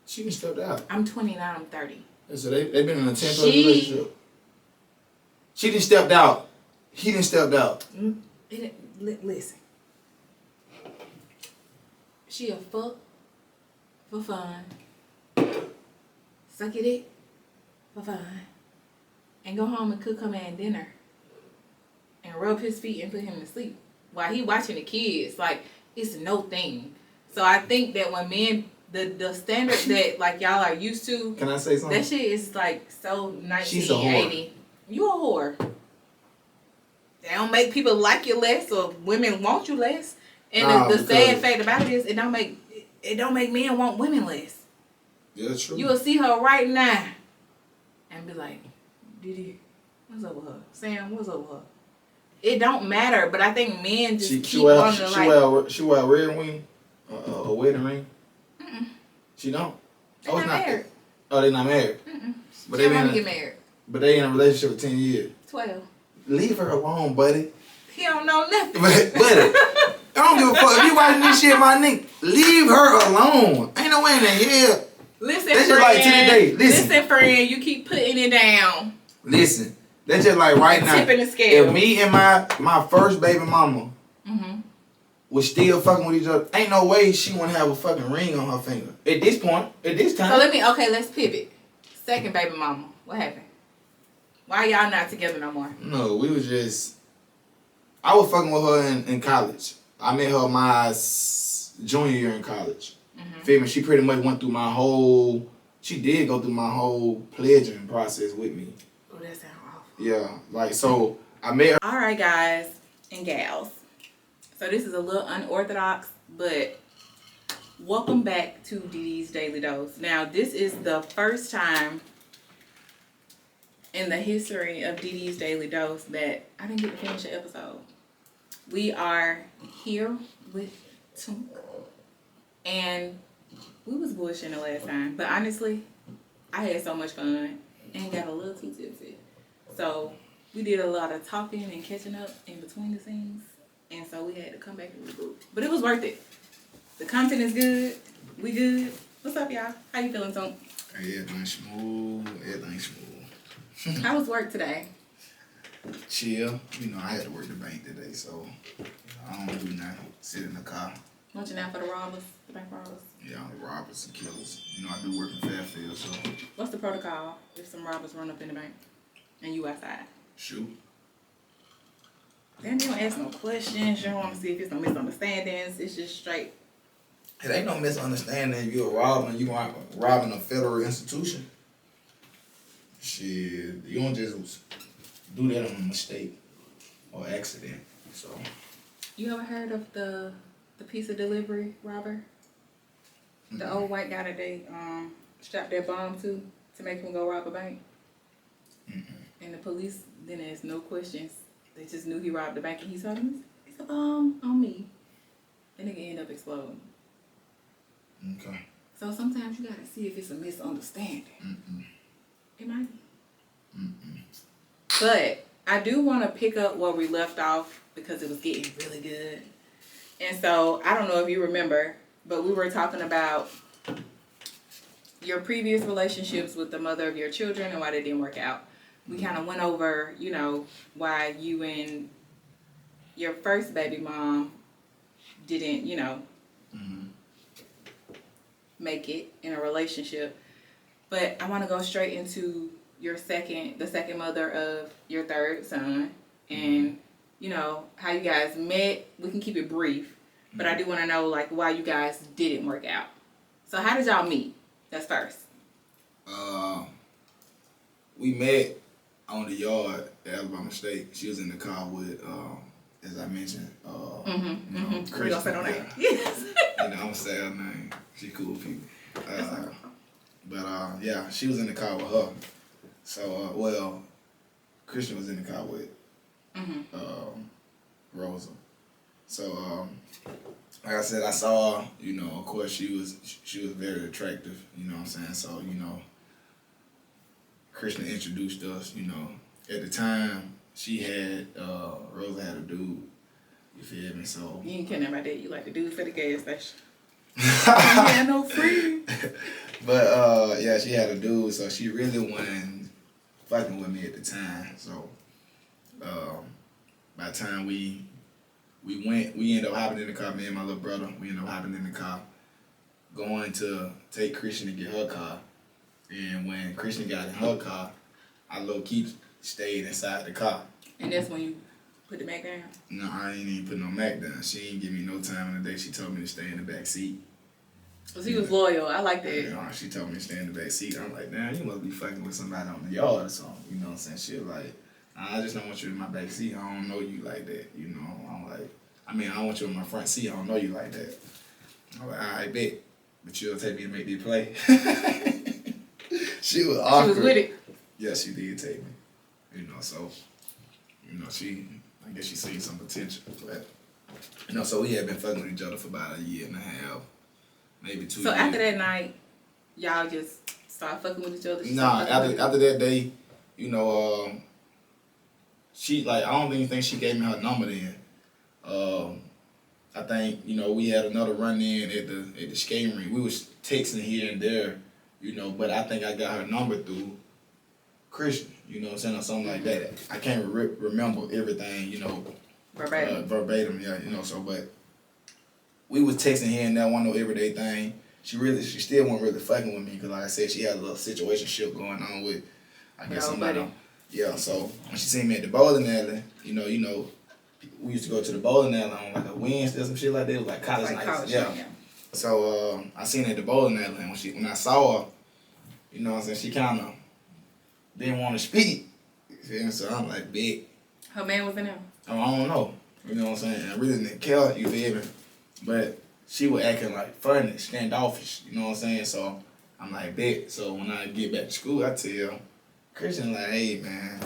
She done stepped out. I'm 29, I'm 30. So they been in a 10th grade relationship. She done stepped out. He done stepped out. Listen. She a fuck for fun. Suck your dick for fun. And go home and cook her man dinner. And rub his feet and put him to sleep. While he watching the kids. Like, it's no thing. So I think that when men, the standard that like y'all are used to. Can I say something? That shit is like so 1980. She's a whore. You a whore. They don't make people like you less or women want you less. And the sad fact about it is it don't make men want women less. Yeah, that's true. You will see her right now and be like, Didi, what's up with her? Sam, what's up with her? It don't matter, but I think men just keep on the like. She wear a red ring, a wedding ring. She don't. They're not married. Oh, they're not married. But they want to get married. But they in a relationship for 10 years. 12. Leave her alone, buddy. He don't know nothing. Buddy, I don't give a fuck. If you watching this shit, my nigga, leave her alone. Ain't no way in the hell. Listen, that's friend. Just like to the day. Listen, friend. You keep putting it down. Listen. That's just like right now. Tipping the scale. If me and my first baby mama was still fucking with each other, ain't no way she wouldn't have a fucking ring on her finger. At this point, at this time. So let's pivot. Second baby mama, what happened? Why y'all not together no more? No, we was just, I was fucking with her in college. I met her my junior year in college. Feel me? She pretty much went through my whole, she did go through my whole pledging process with me. Oh, that sounds awful. Yeah, like, so I met her. All right, guys and gals. So this is a little unorthodox, but welcome back to DD's Daily Dose. Now, this is the first time in the history of DD's Daily Dose that I didn't get to finish an episode. We are here with Tunk, and we was bullshitting the last time, but honestly, I had so much fun and got a little too tipsy. So we did a lot of talking and catching up in between the scenes. And so we had to come back and regroup. But it was worth it. The content is good. We good. What's up, y'all? How you feeling, Tunk? Everything smooth. Everything smooth. How was work today? Chill. You know, I had to work the bank today, so I don't do nothing. Sit in the car. Watching out for the robbers, the bank robbers? Yeah, the robbers and killers. You know, I do work in Fairfield, so. What's the protocol if some robbers run up in the bank and you outside? Shoot. Then you don't ask no questions. You don't want to see if it's no misunderstandings. It's just straight. It ain't no misunderstanding. If you're robbing, you are robbing a federal institution. Shit, you don't just do that on a mistake or accident. So. You ever heard of the pizza delivery robber? The old white guy that they strapped their bomb to make him go rob a bank. And the police didn't ask no questions. They just knew he robbed the bank, and he told them, "It's a bomb on me." And nigga ended up exploding. Okay. So sometimes you gotta see if it's a misunderstanding. It might be. But I do want to pick up where we left off because it was getting really good. And so I don't know if you remember, but we were talking about your previous relationships with the mother of your children and why they didn't work out. We kind of went over, you know, why you and your first baby mom didn't, you know, make it in a relationship. But I want to go straight into the second mother of your third son, and, you know, how you guys met. We can keep it brief, but I do want to know, like, why you guys didn't work out. So how did y'all meet? That's first. We met on the yard at Alabama State. She was in the car with, as I mentioned, Christian. Yes. You know, I'm gonna say her name. She cool people. But yeah, she was in the car with her. So, Christian was in the car with Rosa. So, like I said, I saw her. You know, of course, she was very attractive. You know what I'm saying? So, you know, Christian introduced us. You know, at the time, she had Rosa had a dude. You feel me? So you ain't kidding about that. You like the dude for the gas station. You had no free. But yeah, she had a dude, so she really wasn't fucking with me at the time. So by the time we ended up hopping in the car, me and my little brother, we ended up hopping in the car, going to take Christian to get her car. And when Christian got in her car, I low-key stayed inside the car. And that's when you put the Mac down? No, I ain't even put no Mac down. She ain't give me no time in the day. She told me to stay in the back seat. Because he was loyal. I like that. You know, she told me to stay in the back seat. I'm like, damn, you must be fucking with somebody on the yard or something. You know what I'm saying? She was like, I just don't want you in my back seat. I don't know you like that. You know, I'm like, I don't want you in my front seat. I don't know you like that. I'm like, all right, bet. But you'll take me and make me play. She was awkward. She was with it. Yeah, she did take me. You know, so, you know, I guess she seen some potential. But, you know, so we had been fucking with each other for about a year and a half, maybe 2 years. So after that night, y'all just started fucking with each other? Nah, after that day, you know, she, like, I don't even think she gave me her number then. I think, you know, we had another run-in at the skating rink. We was texting here and there, you know, but I think I got her number through Christian, you know what I'm saying, or something like that. I can't remember everything, you know, Verbatim, yeah, you know. So, but we was texting here and that, one no everyday thing. She still wasn't really fucking with me because, like I said, she had a little situationship going on with, I guess, somebody. Yeah, so when she seen me at the bowling alley, you know, we used to go to the bowling alley on like a Wednesday or some shit like that. It was like college nights. Yeah. So I seen her at the bowling alley, and when I saw her, you know what I'm saying, she kind of didn't want to speak. You feel me? So I'm like, big. Her man was in there? Oh, I don't know. You know what I'm saying? I really didn't care, you feel me? But she was acting like funny, standoffish, you know what I'm saying? So I'm like, bet. So when I get back to school, I tell Christian, like, hey, man,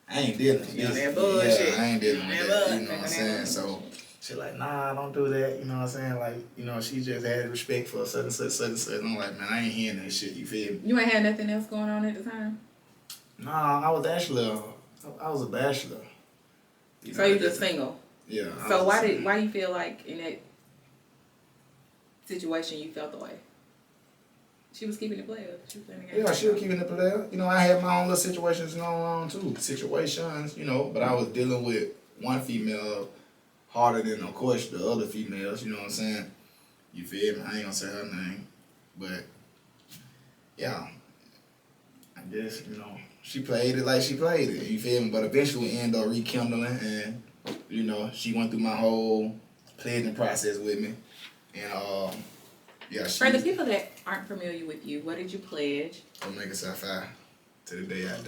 I ain't dealing with this. Yeah, I ain't dealing with that, you know what I'm saying? So she like, nah, don't do that, you know what I'm saying? Like, you know, she just had respect for such and such. I'm like, man, I ain't hearing that shit, you feel me? You ain't had nothing else going on at the time? Nah, I was a bachelor. So you just single? Yeah. So why you feel like in that situation you felt the way? She was keeping it player. Yeah, she was keeping it player. You know, I had my own little situations going on too. Situations, you know, but I was dealing with one female harder than, of course, the other females, you know what I'm saying? You feel me? I ain't gonna say her name. But, yeah, I guess, you know, she played it like she played it, you feel me? But eventually we ended up rekindling, and, you know, she went through my whole pledging process with me. And, yeah, for the people that aren't familiar with you, what did you pledge? Omega Psi Phi to the day I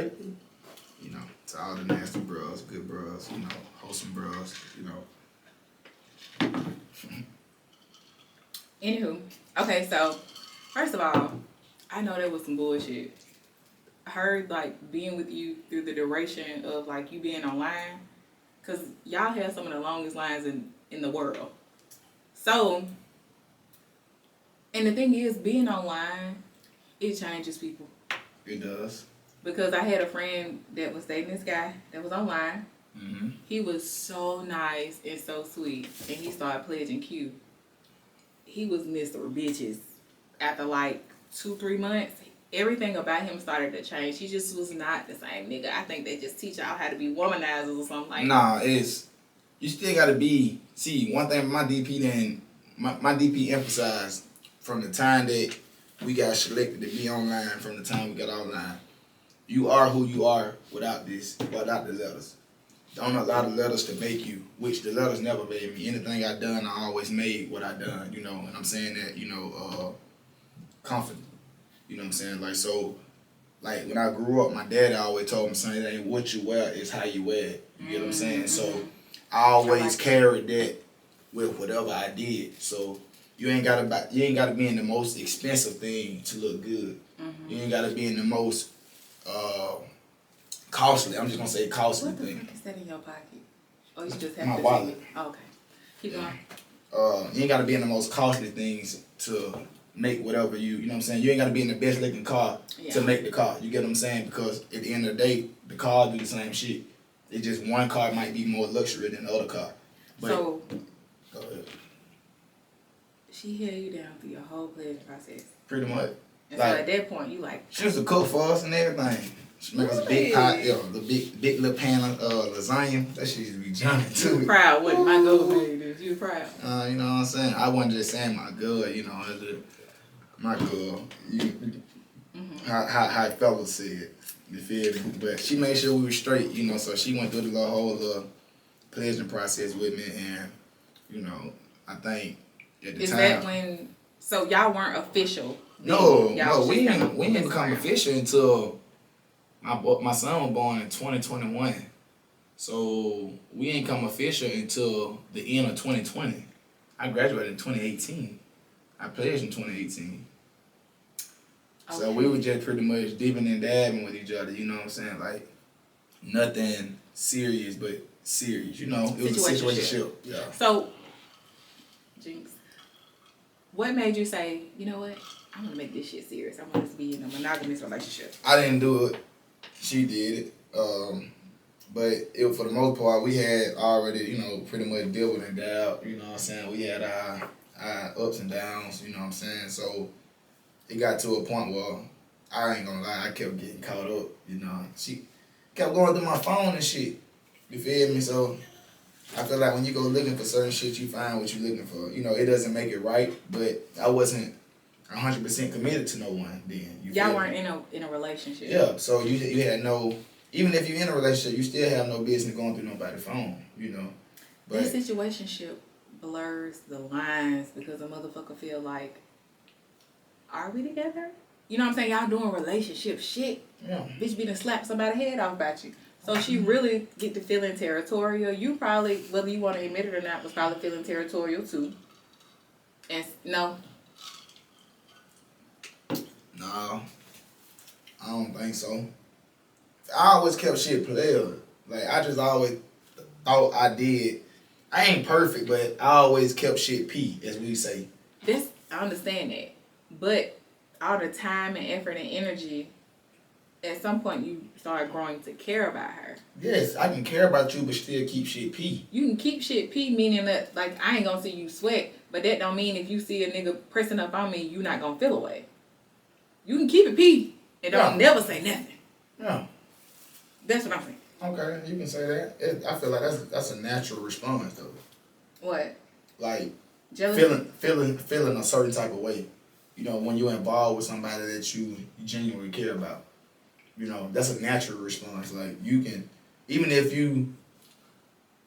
die. You know, to all the nasty bros, good bros, you know, wholesome bros, you know. Anywho, okay, so first of all, I know there was some bullshit. I heard like being with you through the duration of like you being online, cause y'all have some of the longest lines in the world. So, and the thing is, being online, it changes people. It does. Because I had a friend that was dating this guy that was online. Mm-hmm. He was so nice and so sweet, and he started pledging Q. He was Mr. Bitches. After like 2-3 months, everything about him started to change. He just was not the same nigga. I think they just teach y'all how to be womanizers or something like that. Nah, you still gotta be. See, one thing my DP emphasized from the time that we got selected to be online, from the time we got online. You are who you are without the letters. Don't allow the letters to make you, which the letters never made me. Anything I done, I always made what I done, you know, and I'm saying that, you know, confident. You know what I'm saying? Like, so, like, when I grew up, my dad always told me, son, it ain't what you wear, it's how you wear it. You get what I'm saying? So, I always carried that with whatever I did. So, you ain't gotta be in the most expensive thing to look good. Mm-hmm. You ain't gotta be in the most costly. I'm just gonna say costly thing. What the fuck is that in your pocket? Oh, you just have my wallet. Oh, okay. Keep going. You ain't gotta be in the most costly things to make whatever you know what I'm saying? You ain't gotta be in the best looking car to make the car. You get what I'm saying? Because at the end of the day, the car do the same shit. It's just one car might be more luxury than the other car. But, so, go ahead. She held you down through your whole pledge process. Pretty much. And like, so at that point, you like... She used to cook for us and everything. She make us a big pot, the big little pan of lasagna. That shit used to be jumping too. You were proud, wasn't my girl made this. You were proud. You know what I'm saying? I wasn't just saying my girl, you know, my girl. How fellas said. You feel me? But she made sure we were straight, you know, so she went through the whole pledging process with me, and, you know, I think at the time... Is that when... So y'all weren't official? No, we didn't become official until my son was born in 2021. So we ain't come official until the end of 2020. I graduated in 2018. I pledged in 2018. Okay. So we were just pretty much dipping and dabbing with each other, you know what I'm saying? Like, nothing serious, but serious, you know? It was a situationship. Yeah. So, Jinx, what made you say, you know what? I'm going to make this shit serious. I want us to be in a monogamous relationship. I didn't do it. She did it. But for the most part, we had already, you know, pretty much dabbled and dabbed, you know what I'm saying? We had our ups and downs, you know what I'm saying? So it got to a point where, I ain't gonna lie, I kept getting caught up, you know. She kept going through my phone and shit. You feel me? So I feel like when you go looking for certain shit, you find what you're looking for. You know, it doesn't make it right, but I wasn't 100% committed to no one then. Y'all weren't in a relationship. Yeah, so you had no, even if you're in a relationship, you still have no business going through nobody's phone, you know. But that situationship blurs the lines because a motherfucker feel like, are we together? You know what I'm saying? Y'all doing relationship shit. yeah. Bitch be done slap somebody's head off about you. So she really get to feeling territorial. You probably, whether you want to admit it or not, was probably feeling territorial too. And no. No, I don't think so. I always kept shit player. Like, I just always thought I did. I ain't perfect, but I always kept shit P, as we say. I understand that. But all the time and effort and energy, at some point you start growing to care about her. Yes, I can care about you, but still keep shit P. You can keep shit P, meaning that, like, I ain't gonna see you sweat, but that don't mean if you see a nigga pressing up on me, you not gonna feel away. You can keep it P and don't never say nothing. Yeah. That's what I'm saying. Okay, you can say that. I feel like that's a natural response, though. What? Like, jealousy? feeling a certain type of way. You know, when you're involved with somebody that you genuinely care about. You know, that's a natural response. Like, you can, even if you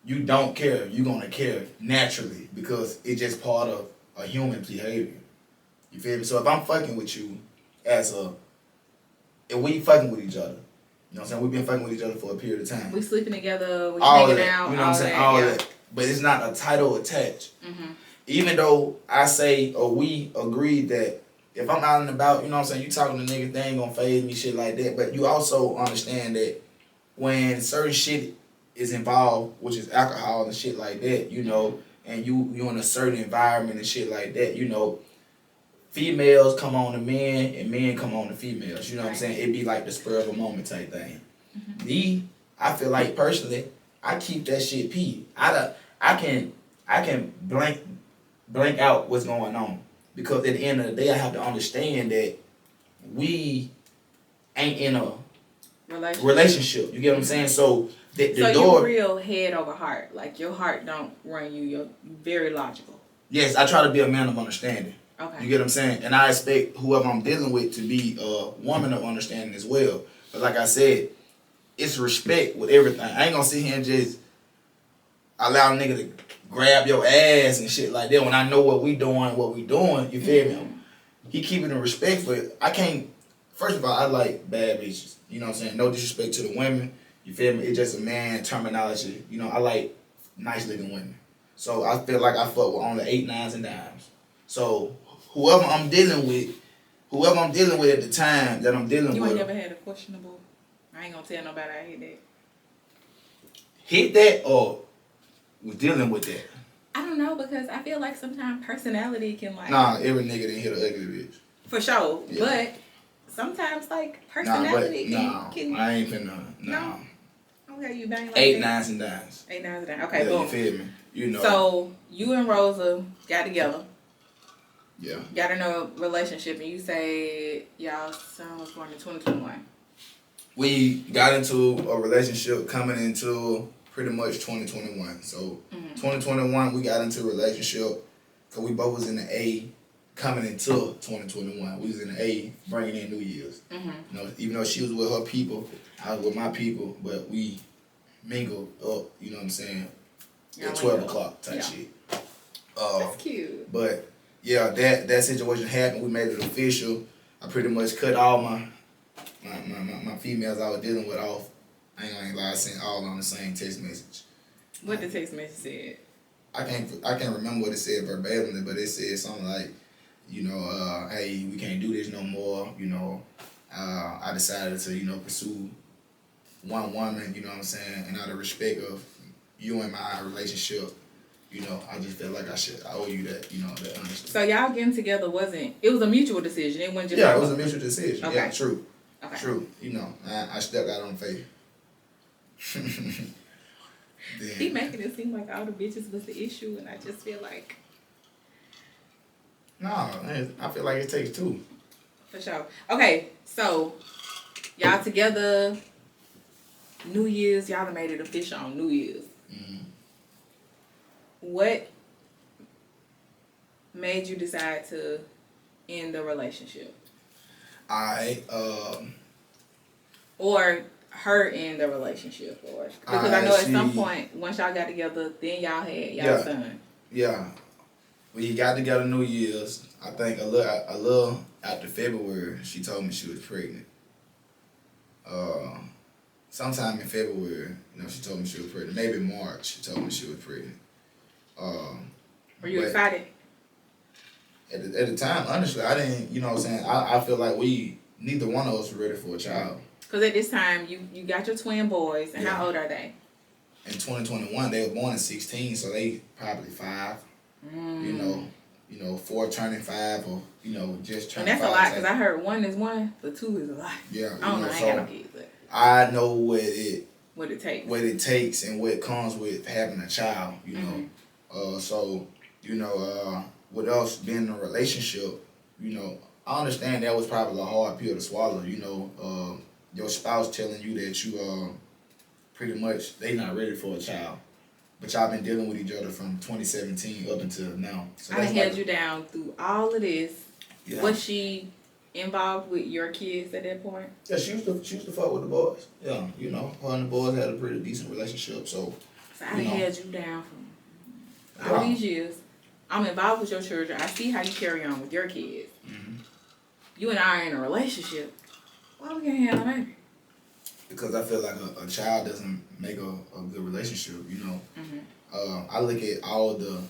don't care, you're going to care naturally because it's just part of a human behavior. You feel me? So if I'm fucking with you if we fucking with each other, you know what I'm saying? We've been fucking with each other for a period of time. We sleeping together, we all hanging that, out, you know what I'm saying? All yeah. that. But it's not a title attached. Mm-hmm. Even though I say, or we agreed that if I'm out and about, you know what I'm saying, you talking to niggas, they ain't gonna phase me, shit like that. But you also understand that when certain shit is involved, which is alcohol and shit like that, you know, and you in a certain environment and shit like that, you know, females come on to men and men come on to females. You know what I'm saying? It'd be like the spur of a moment type thing. Mm-hmm. Me, I feel like personally, I keep that shit P. I can blank out what's going on. Because at the end of the day, I have to understand that we ain't in a relationship. You get what I'm saying? So the door. So you real head over heart. Like, your heart don't run you. You're very logical. Yes, I try to be a man of understanding. Okay. You get what I'm saying? And I expect whoever I'm dealing with to be a woman of understanding as well. But like I said, it's respect with everything. I ain't gonna sit here and just allow a nigga to grab your ass and shit like that when I know what we doing, you feel me? He keeping the respect, but I can't, first of all, I like bad bitches. You know what I'm saying? No disrespect to the women, you feel me? It's just a man terminology. You know, I like nice looking women. So I feel like I fuck with only 8, 9s, and dimes. So whoever I'm dealing with at the time that I'm dealing with. You ain't never had a questionable, I ain't gonna tell nobody I hit that. Hit that or was dealing with that? I don't know, because I feel like sometimes personality can, like... Nah, every nigga didn't hit an ugly bitch. For sure. Yeah. But sometimes, like, personality can... I ain't finna... No. Okay, you bang like 8, that? 9s, and dimes. 8, 9s, and dimes. Okay, yeah, boom. You feel me? You know. So, you and Rosa got together. Yeah. Got in a relationship, and you say y'all son was born in 2021. We got into a relationship coming into pretty much 2021. So 2021 we got into a relationship because we both was in the A coming into 2021. We was in the A bringing in New Year's. Mm-hmm. You know, even though she was with her people, I was with my people, but we mingled up, you know what I'm saying, at 12 o'clock type shit. That's cute. But yeah, that situation happened. We made it official. I pretty much cut all my females I was dealing with off. I ain't gonna lie, I sent all on the same text message. What the text message said? I can't remember what it said verbatimly, but it said something like, you know, hey, we can't do this no more. You know, I decided to, you know, pursue one woman, you know what I'm saying, and out of respect of you and my relationship, you know, I just felt like I owe you that, you know, that honesty. So y'all getting together it was a mutual decision. It wasn't just... Yeah, it was a mutual decision. Okay. Yeah, true. Okay. True. You know, I stepped out on faith. He making it seem like all the bitches was the issue, and I just feel like... No, I feel like it takes two. For sure. Okay, so y'all together, New Year's, y'all done made it official on New Year's. Mm-hmm. What made you decide to end the relationship? Or her in the relationship, or because I know at some point once y'all got together, then y'all had y'all son. Yeah, we got together New Year's. I think a little after February, she told me she was pregnant. Sometime in February, she told me she was pregnant. Maybe March, she told me she was pregnant. Were you excited? At the time, honestly, I didn't. You know what I'm saying? I feel like neither one of us were ready for a child. Because at this time, you got your twin boys, and how old are they? In 2021, they were born in 16, so they probably 5. You know, 4 turning 5, or just turning 5. And that's a lot, because I heard 1 is 1, but 2 is a lot. Yeah, I don't know. I ain't got no kids, but I know what it takes, and what comes with having a child. So with us being in a relationship, I understand that was probably a hard pill to swallow. Your spouse telling you that you pretty much they not ready for a child, but y'all been dealing with each other from 2017 up until now. So I held you down through all of this. Yeah. Was she involved with your kids at that point? Yeah, she used to fuck with the boys. Yeah, her and the boys had a pretty decent relationship. So I held you down from all these years. I'm involved with your children. I see how you carry on with your kids. Mm-hmm. You and I are in a relationship. Why we can't have a baby? Because I feel like a child doesn't make a good relationship. Mm-hmm. I look at all the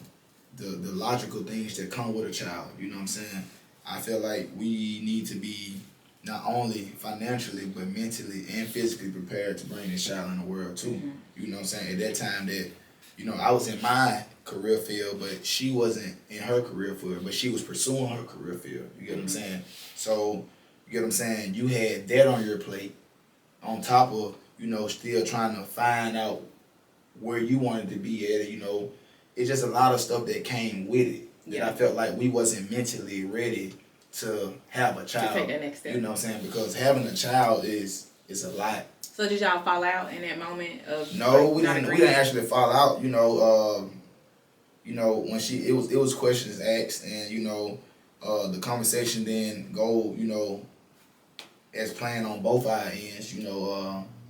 logical things that come with a child. You know what I'm saying? I feel like we need to be not only financially but mentally and physically prepared to bring this child in the world too. Mm-hmm. You know what I'm saying? At that time that, I was in my career field, but she wasn't in her career field, but she was pursuing her career field. You get what I'm saying? So, you get what I'm saying? You had that on your plate on top of, still trying to find out where you wanted to be at. It's just a lot of stuff that came with it. That I felt like we wasn't mentally ready to have a child. To take that next step. You know what I'm saying? Because having a child is a lot. So did y'all fall out in that moment of No, we didn't actually fall out. When it was questions asked, and the conversation then go as planned on both our ends.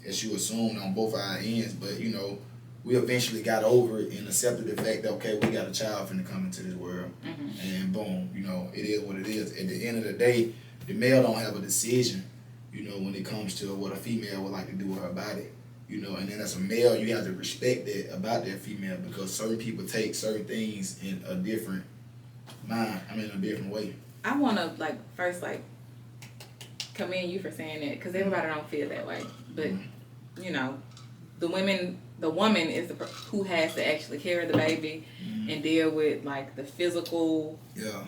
As you assumed on both our ends, but we eventually got over it and accepted the fact that, okay, we got a child finna come into this world. Mm-hmm. And boom, it is what it is. At the end of the day, the male don't have a decision, when it comes to what a female would like to do with her body. And then as a male, you have to respect that about that female, because certain people take certain things in a different a different way. I want to, first, commend you for saying that, because everybody don't feel that way. But, the woman is who has to actually carry the baby and deal with the physical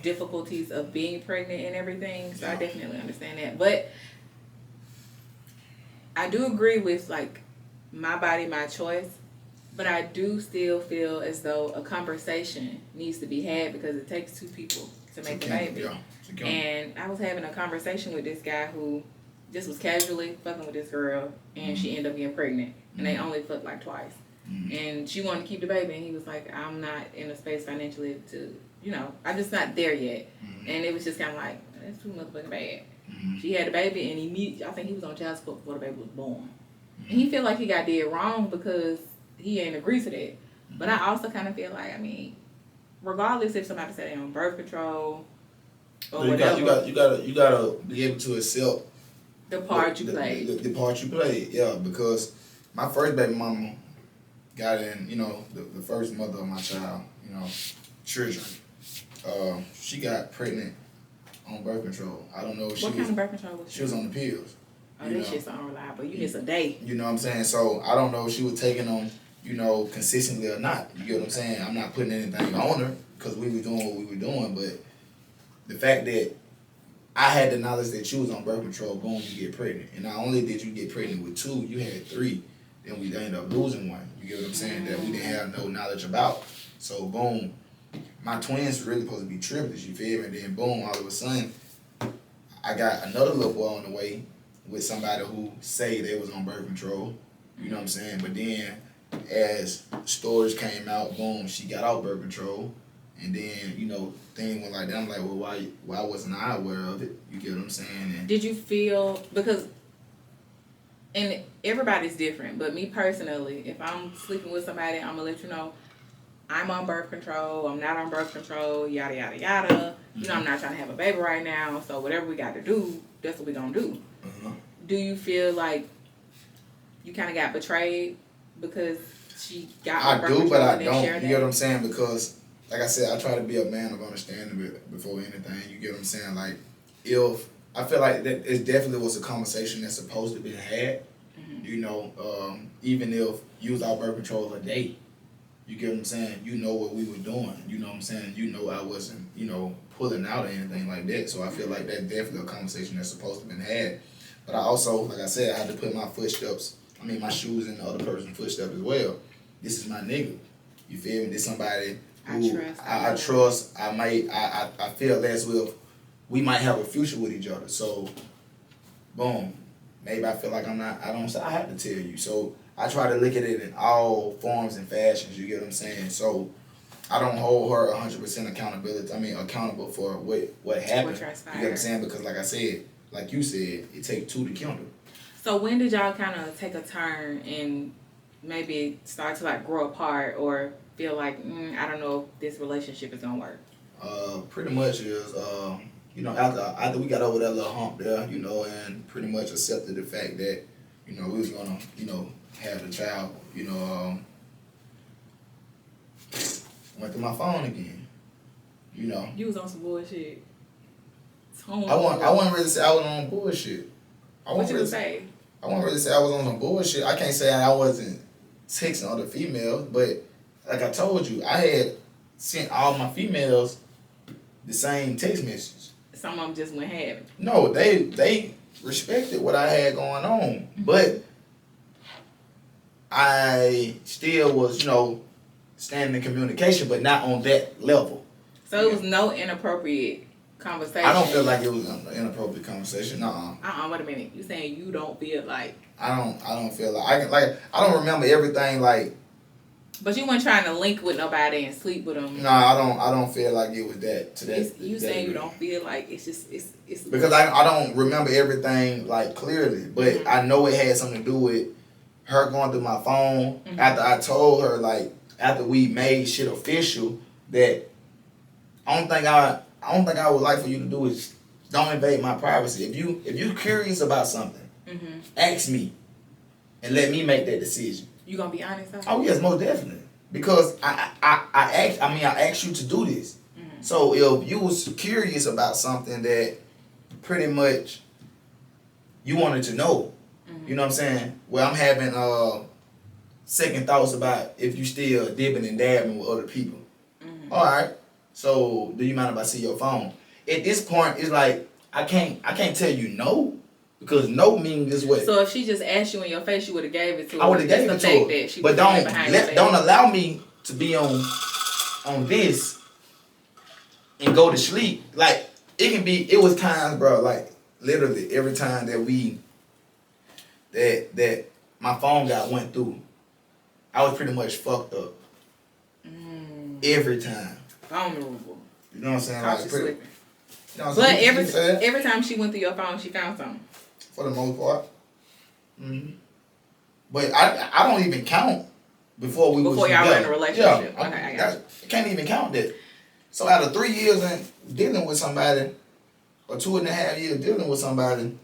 difficulties of being pregnant and everything. So I definitely understand that. But I do agree with my body, my choice. But I do still feel as though a conversation needs to be had, because it takes 2 people to make a baby. Yeah. And I was having a conversation with this guy who just was casually fucking with this girl, and she ended up getting pregnant. And they only fucked twice. And she wanted to keep the baby, and he was like, I'm not in a space financially to, I'm just not there yet. And it was just kind of that's too motherfucking bad. She had a baby, and immediately, I think he was on child support before the baby was born. And he felt like he got did wrong because he ain't agree to that. But I also kind of feel regardless if somebody said they're on birth control or whatever. You gotta be able to accept the part you played. The part you played, yeah. Because my first baby mama got in, the first mother of my child, children. She got pregnant on birth control. I don't know if what kind of birth control was she? She was on the pills. Oh, that shit's unreliable. You miss a day. You know what I'm saying? So I don't know if she was taking them, consistently or not. You get what I'm saying? I'm not putting anything on her, because we were doing what we were doing. But the fact that I had the knowledge that you was on birth control, boom, you get pregnant. And not only did you get pregnant with 2, you had 3. Then we ended up losing 1. You get what I'm saying? That we didn't have no knowledge about. So boom, my twins were really supposed to be triplets, you feel me? And then boom, all of a sudden, I got another little boy on the way with somebody who say they was on birth control. You know what I'm saying? But then as stories came out, boom, she got out birth control. And then, you know, thing went like that. I'm like, well, why wasn't I aware of it? You get what I'm saying? And did you feel, because, and everybody's different, but me personally, if I'm sleeping with somebody, I'm gonna let you know I'm on birth control, I'm not on birth control, yada yada yada. You know, I'm not trying to have a baby right now, so whatever we got to do, that's what we gonna do. Do you feel like you kind of got betrayed because she got on birth control? But I don't. You get what I'm saying? Because, like I said, I try to be a man of understanding before anything. You get what I'm saying? Like, if I feel like that it definitely was a conversation that's supposed to be had. You know, even if you was out birth control a day, you get what I'm saying? You know what we were doing. You know what I'm saying? You know I wasn't, you know, pulling out or anything like that. So I feel like that's definitely a conversation that's supposed to be had. But I also, like I said, I had to put my my shoes in the other person's footsteps as well. This is my nigga. You feel me? This somebody who I trust. I feel as if we might have a future with each other. So, boom. Maybe I feel like I have to tell you. So I try to look at it in all forms and fashions. You get what I'm saying? So I don't hold her 100% accountable for what happened. You get what I'm saying? Because like I said, like you said, it takes two to count. So when did y'all kind of take a turn and maybe start to like grow apart or feel like I don't know if this relationship is gonna work? Pretty much is you know, after we got over that little hump there, you know, and pretty much accepted the fact that, you know, we was gonna, you know, have the child, you know, went through my phone again. You know. You was on some bullshit. I wouldn't really say I was on bullshit. What you would say? I wouldn't really say I was on some bullshit. I can't say I wasn't texting other females, but like I told you, I had sent all my females the same text message. Some of them just went half. No, they respected what I had going on, but I still was, you know, standing in communication, but not on that level. So it was no inappropriate conversation. I don't feel like it was an inappropriate conversation. Nuh-uh. Wait a minute. You saying you don't feel like? I don't feel like I don't remember everything like. But you weren't trying to link with nobody and sleep with them. No, I don't feel like it was that to that. You saying you don't feel like it's because I don't remember everything like clearly, but I know it had something to do with her going through my phone after I told her, like, after we made shit official, that I don't think I would like for you to do is don't invade my privacy. If you curious about something, ask me and let me make that decision. You gonna be honest? Oh yes, most definitely. Because I asked you to do this. So if you was curious about something that pretty much you wanted to know, you know what I'm saying? Well, I'm having second thoughts about if you still dipping and dabbing with other people. All right. So do you mind if I see your phone? At this point, it's like I can't tell you no. Because no means this way. So if she just asked you in your face, you would have gave it to her. I would have gave it to her. But don't allow me to be on this and go to sleep. Like it was times, bro. Like literally every time that my phone went through, I was pretty much fucked up. Every time. Vulnerable. You know what I'm saying? Like pretty. You know what I'm saying? But every time she went through your phone, she found something. For the most part. But I don't even count before y'all were in a relationship. Yeah, okay, I got you. Can't even count that. So out of 3 years and dealing with somebody, or 2.5 years dealing with somebody,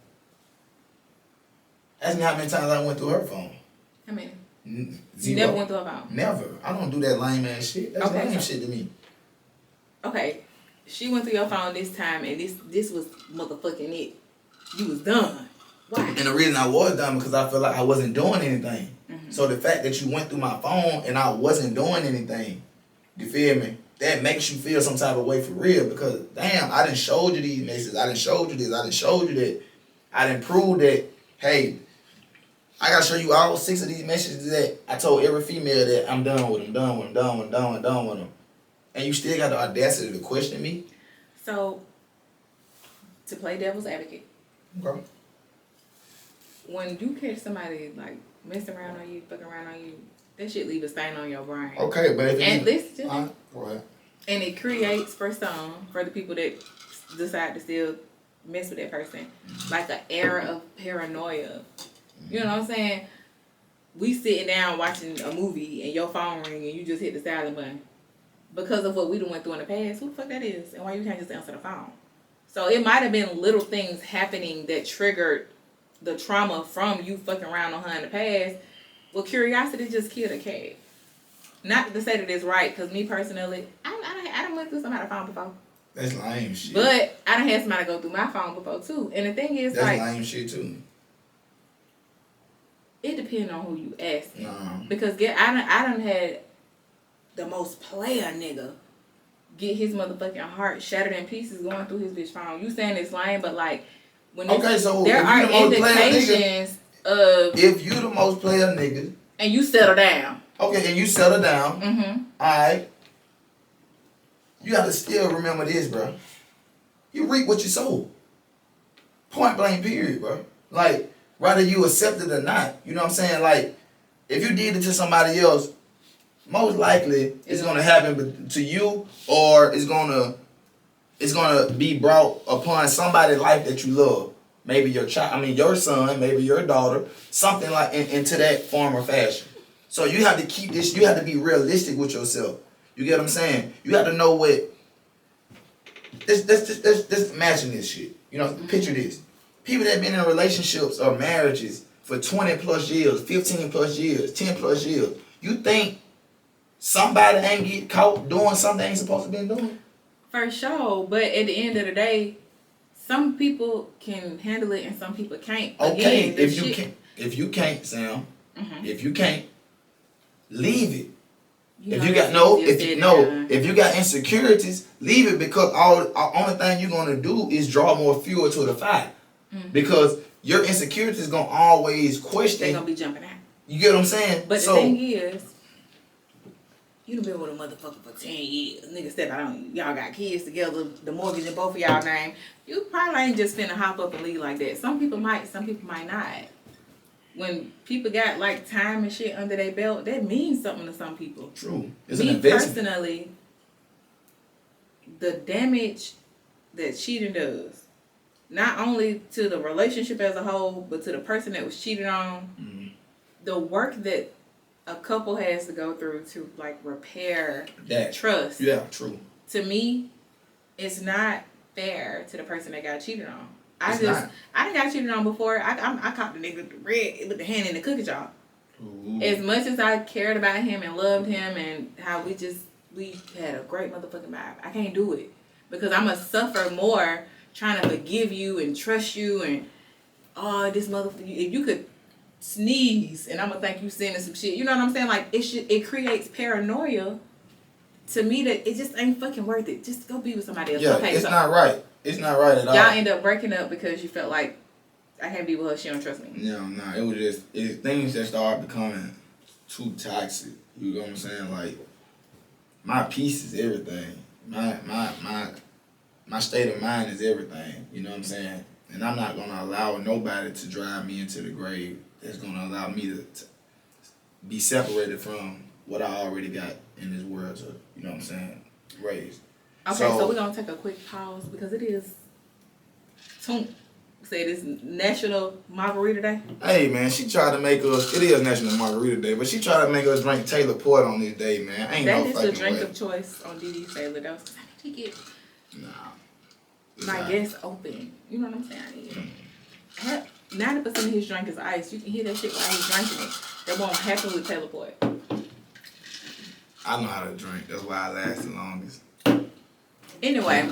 ask me how many times I went through her phone. How many? Zero. You never went through her phone? Never. I don't do that lame ass shit. That's lame shit to me. Okay. She went through your phone this time and this was motherfucking it. You was done. Why? And the reason I was done because I felt like I wasn't doing anything. So the fact that you went through my phone and I wasn't doing anything, you feel me? That makes you feel some type of way for real because damn, I done showed you these messages, I done showed you this, I done showed you that, I done proved that, hey, I gotta show you all 6 of these messages that I told every female that I'm done with them. And you still got the audacity to question me? So, to play devil's advocate. Okay. When you catch somebody like mess around on you, fuck around on you, that shit leave a stain on your brain. Okay, but if and listen, go ahead. And it creates for the people that decide to still mess with that person, like an era of paranoia. You know what I'm saying? We sitting down watching a movie and your phone ring and you just hit the silent button because of what we done went through in the past. Who the fuck that is? And why you can't just answer the phone? So it might have been little things happening that triggered the trauma from you fucking around on her in the past. Well, curiosity just killed a cat. Not to say that it's right, because me personally, I done went through somebody's phone before. That's lame shit. But I done had somebody go through my phone before too. And the thing is, that's lame shit too. It depends on who you ask. No. Because I done had the most player nigga get his motherfucking heart shattered in pieces going through his bitch phone. You saying it's lame, but like when so there are indications of if you the most player nigga and you settle down. Okay, and you settle down. Mm-hmm. Alright. You gotta still remember this, bro. You reap what you sow. Point blank period, bro. Like, whether you accept it or not, you know what I'm saying? Like, if you did it to somebody else, most likely it's gonna happen to you, or it's gonna be brought upon somebody's life that you love. Maybe your child, your son, maybe your daughter, something like into that form or fashion. So you have to keep this, you have to be realistic with yourself. You get what I'm saying? You have to know what, let's imagine this shit. You know, picture this. People that been in relationships or marriages for 20 plus years, 15 plus years, 10 plus years, you think somebody ain't get caught doing something they ain't supposed to be doing? For sure, but at the end of the day, some people can handle it and some people can't. Okay, again, if you can't, Sam, if you can't, leave it. If you got insecurities, leave it, because only thing you're gonna do is draw more fuel to the fire. Because your insecurities is gonna always question. They're gonna be jumping out. You get what I'm saying? But the thing is, you done been with a motherfucker for 10 years. Nigga step out on you. Y'all got kids together, the mortgage in both of y'all name. You probably ain't just finna hop up and leave like that. Some people might, some people might not. When people got like time and shit under their belt, that means something to some people. True. Me personally, the damage that cheating does, not only to the relationship as a whole, but to the person that was cheated on, the work that a couple has to go through to like repair that trust. Yeah, true. To me, it's not fair to the person that got cheated on. I done got cheated on before. I caught the nigga with the hand in the cookie jar. Ooh. As much as I cared about him and loved him and how we had a great motherfucking vibe, I can't do it because I'm gonna suffer more trying to forgive you and trust you and this motherfucker. If you could sneeze and I'm gonna think you sending some shit, you know what I'm saying? Like it creates paranoia. To me, that it just ain't fucking worth it. Just go be with somebody else. Yeah, okay, it's not right. It's not right at all. Y'all end up breaking up because you felt like I can't be with her. She don't trust me. No, it was just things that started becoming too toxic. You know what I'm saying? Like my peace is everything. My state of mind is everything. You know what I'm saying? And I'm not gonna allow nobody to drive me into the grave. That's gonna allow me to be separated from what I already got in this world to, you know what I'm saying, raised. Okay, so we're going to take a quick pause because it is, Tunk said it's National Margarita Day. Hey, man, she tried to make us, it is National Margarita Day, but she tried to make us drink Taylor Port on this day, man. Ain't that no is fucking the drink way. of choice on DD's Taylor Dose. I need to get my guest open. You know what I'm saying? 90% of his drink is ice. You can hear that shit while he's drinking it. That won't happen with Taylor Port. I know how to drink. That's why I last the longest. Anyway.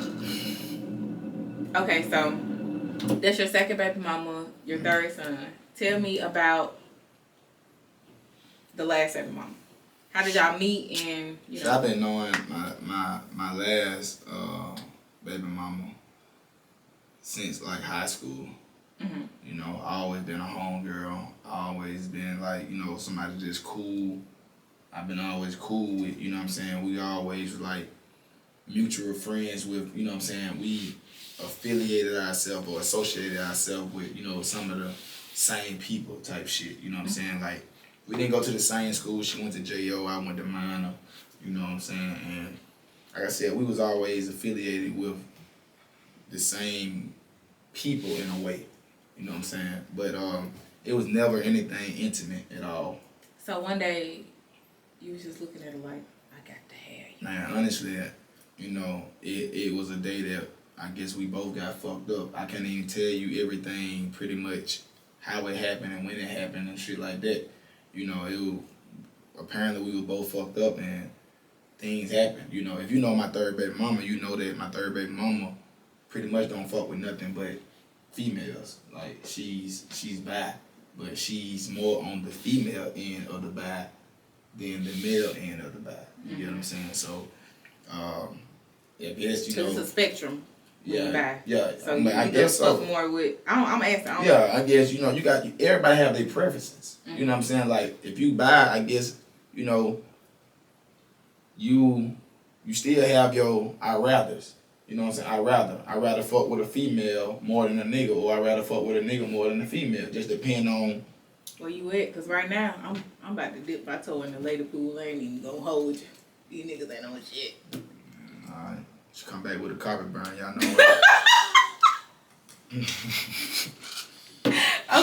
Okay, so that's your second baby mama, your third son. Tell me about the last baby mama. How did y'all meet and, you know? So I've been knowing my last baby mama since like high school. Mm-hmm. You know, I always been a homegirl. I always been like, you know, somebody just cool. I've been always cool with, you know what I'm saying? We always like mutual friends with, you know what I'm saying? We affiliated ourselves or associated ourselves with, you know, some of the same people type shit. You know what I'm saying? Like, we didn't go to the same school. She went to JO, I went to minor. You know what I'm saying? And like I said, we was always affiliated with the same people in a way. You know what I'm saying? But it was never anything intimate at all. So one day, you was just looking at her like, I got to have you. Man, honestly, you know, it was a day that I guess we both got fucked up. I can't even tell you everything pretty much how it happened and when it happened and shit like that. You know, apparently we were both fucked up and things happened. You know, if you know my third baby mama, you know that my third baby mama pretty much don't fuck with nothing but females. Like, she's bi, but she's more on the female end of the bi than the male end of the bi. You get what I'm saying? So, I guess, you know. It's a spectrum. Yeah, So I guess so. More with, I'm asking. I guess, you know, everybody have their preferences. Mm-hmm. You know what I'm saying? Like, if you buy, I guess, you know, you still have your I rathers. You know what I'm saying? I rather fuck with a female more than a nigga, or I rather fuck with a nigga more than a female. Just depend on where you at. Cause right now I'm about to dip my toe in the lady pool. I ain't even gonna hold you. These niggas ain't on shit. Alright. She come back with a carpet burn, y'all know what?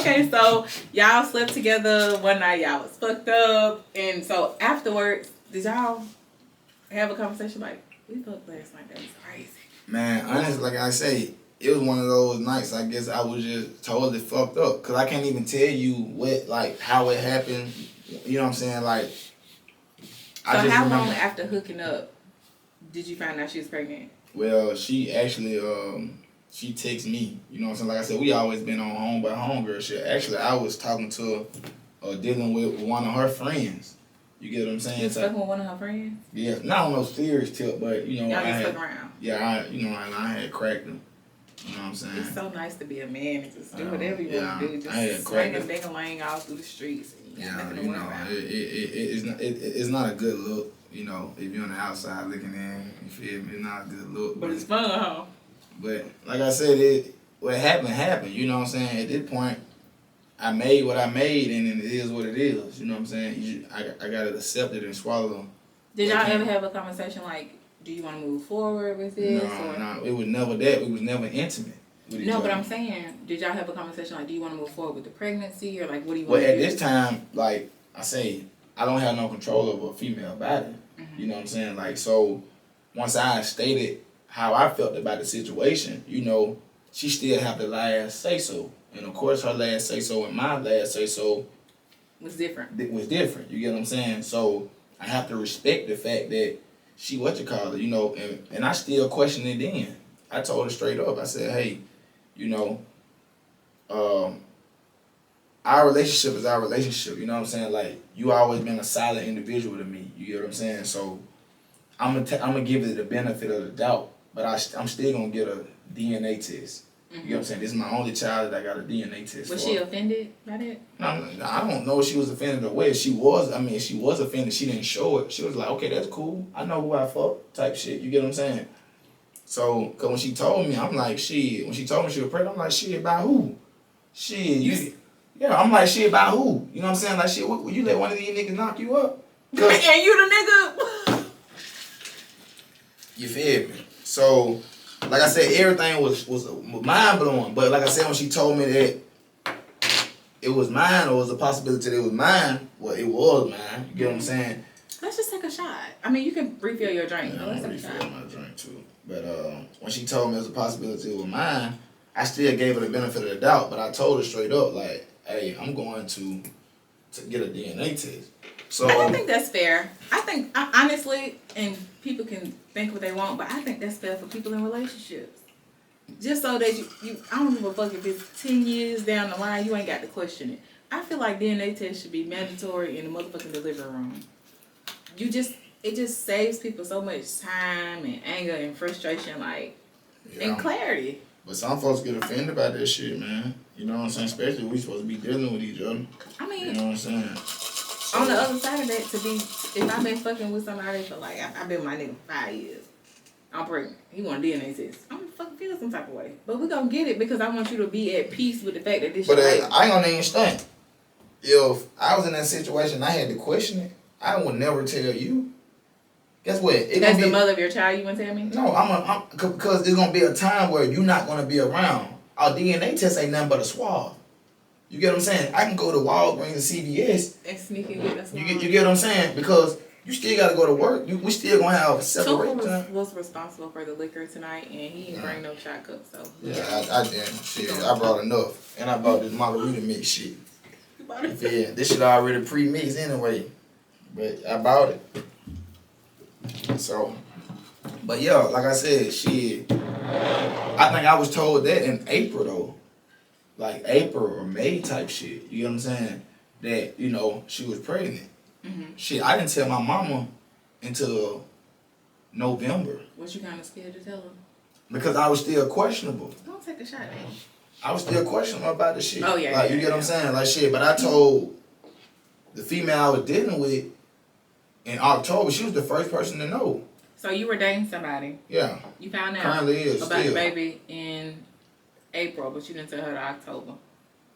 Okay, so y'all slept together one night, y'all was fucked up, and so afterwards, did y'all have a conversation like, we fucked last night, that was crazy? Man, honestly, like I say, it was one of those nights, I guess I was just totally fucked up, because I can't even tell you what, like, how it happened, you know what I'm saying, like, so how long after hooking up did you find out she was pregnant? Well, she actually, she texted me. You know what I'm saying? Like I said, we always been on home by homegirl shit. Actually, I was talking to her, dealing with one of her friends. You get what I'm saying? You was fucking with one of her friends? Yeah, not on no serious tip, but, you know, y'all just fuck around. Yeah, I had cracked them. You know what I'm saying? It's so nice to be a man and just do whatever you want to do. Just swing and ding-a-ling all through the streets. And you know, it's not a good look. You know, if you're on the outside looking in, you feel me? It's not a good look. But it's fun, huh? But like I said, what happened. You know what I'm saying? At this point, I made what I made, and it is what it is. You know what I'm saying? I got to accept it and swallow them. Did y'all ever have a conversation like, do you want to move forward with this? No, it was never that. It was never intimate. No, but I'm saying, did y'all have a conversation like, do you want to move forward with the pregnancy, or like, what do you want to do? Well, at this time, like I say, I don't have no control over a female body. Mm-hmm. You know what I'm saying? Like, so once I stated how I felt about the situation, you know, she still have the last say so. And of course, her last say so and my last say so was different. It was different. You get what I'm saying? So I have to respect the fact that she, you know, and I still question it then. I told her straight up. I said, hey, you know, our relationship is our relationship. You know what I'm saying? Like, you always been a solid individual to me. You get what I'm saying? So I'm gonna give it the benefit of the doubt, but I'm still gonna get a DNA test. You know what I'm saying? This is my only child that I got a DNA test for. Was she offended by that? No, I don't know if she was offended or what. She was offended. She didn't show it. She was like, okay, that's cool. I know who I fuck type shit. You get what I'm saying? So, because when she told me, I'm like, shit. When she told me she was pregnant, I'm like, shit, by who? Shit, yeah, I'm like, shit, by who? You know what I'm saying? Like, shit, what, you let one of these niggas knock you up? And you the nigga? You feel me? So, like I said, everything was mind blowing. But like I said, when she told me that it was mine, or was a possibility that it was mine, well, it was mine. You get what I'm saying? Let's just take a shot. I mean, you can refill your drink. Yeah, I'm gonna refill my drink too. But when she told me it was a possibility it was mine, I still gave her the benefit of the doubt. But I told her straight up, like, hey, I'm going to get a DNA test. So I don't think that's fair. I think, honestly, and people can think what they want, but I think that's fair for people in relationships. Just so that you I don't give a fuck if it's 10 years down the line, you ain't got to question it. I feel like DNA tests should be mandatory in the motherfucking delivery room. It just saves people so much time and anger and frustration, like, and clarity. But some folks get offended by that shit, man. You know what I'm saying? Especially we supposed to be dealing with each other. I mean, you know what I'm saying? On the other side of that, if I've been fucking with somebody for like, I've been with my nigga for 5 years, I'm pregnant. He want a DNA test. I'm gonna fucking fill feel some type of way. But we're going to get it because I want you to be at peace with the fact that this But shit. I ain't gonna even stunt. If I was in that situation and I had to question it, I would never tell you. Guess what? That's the mother of your child you want to tell me? No, because there's gonna be a time where you're not gonna be around. Our DNA test ain't nothing but a swab. You get what I'm saying? I can go to Walgreens and CVS and sneak and get us. You get what I'm saying? Because you still gotta go to work. We still gonna have separate time. Was responsible for the liquor tonight, and he didn't bring no shot cup. So yeah, I did. Shit, I brought enough, and I bought this margarita mix shit. Yeah, this shit already pre-mixed anyway, but I bought it. So, but yeah, like I said, shit. I think I was told that in April though, like April or May type shit. You know what I'm saying? That she was pregnant. Mm-hmm. Shit, I didn't tell my mama until November. Was you kind of scared to tell her? Because I was still questionable. Don't take a shot, man. I was still questionable about the shit. Oh yeah. Like you get what I'm saying? Like shit. But I told the female I was dealing with in October. She was the first person to know. So you were dating somebody. Yeah. You found out currently is about still. the baby in April, but you didn't tell her to October.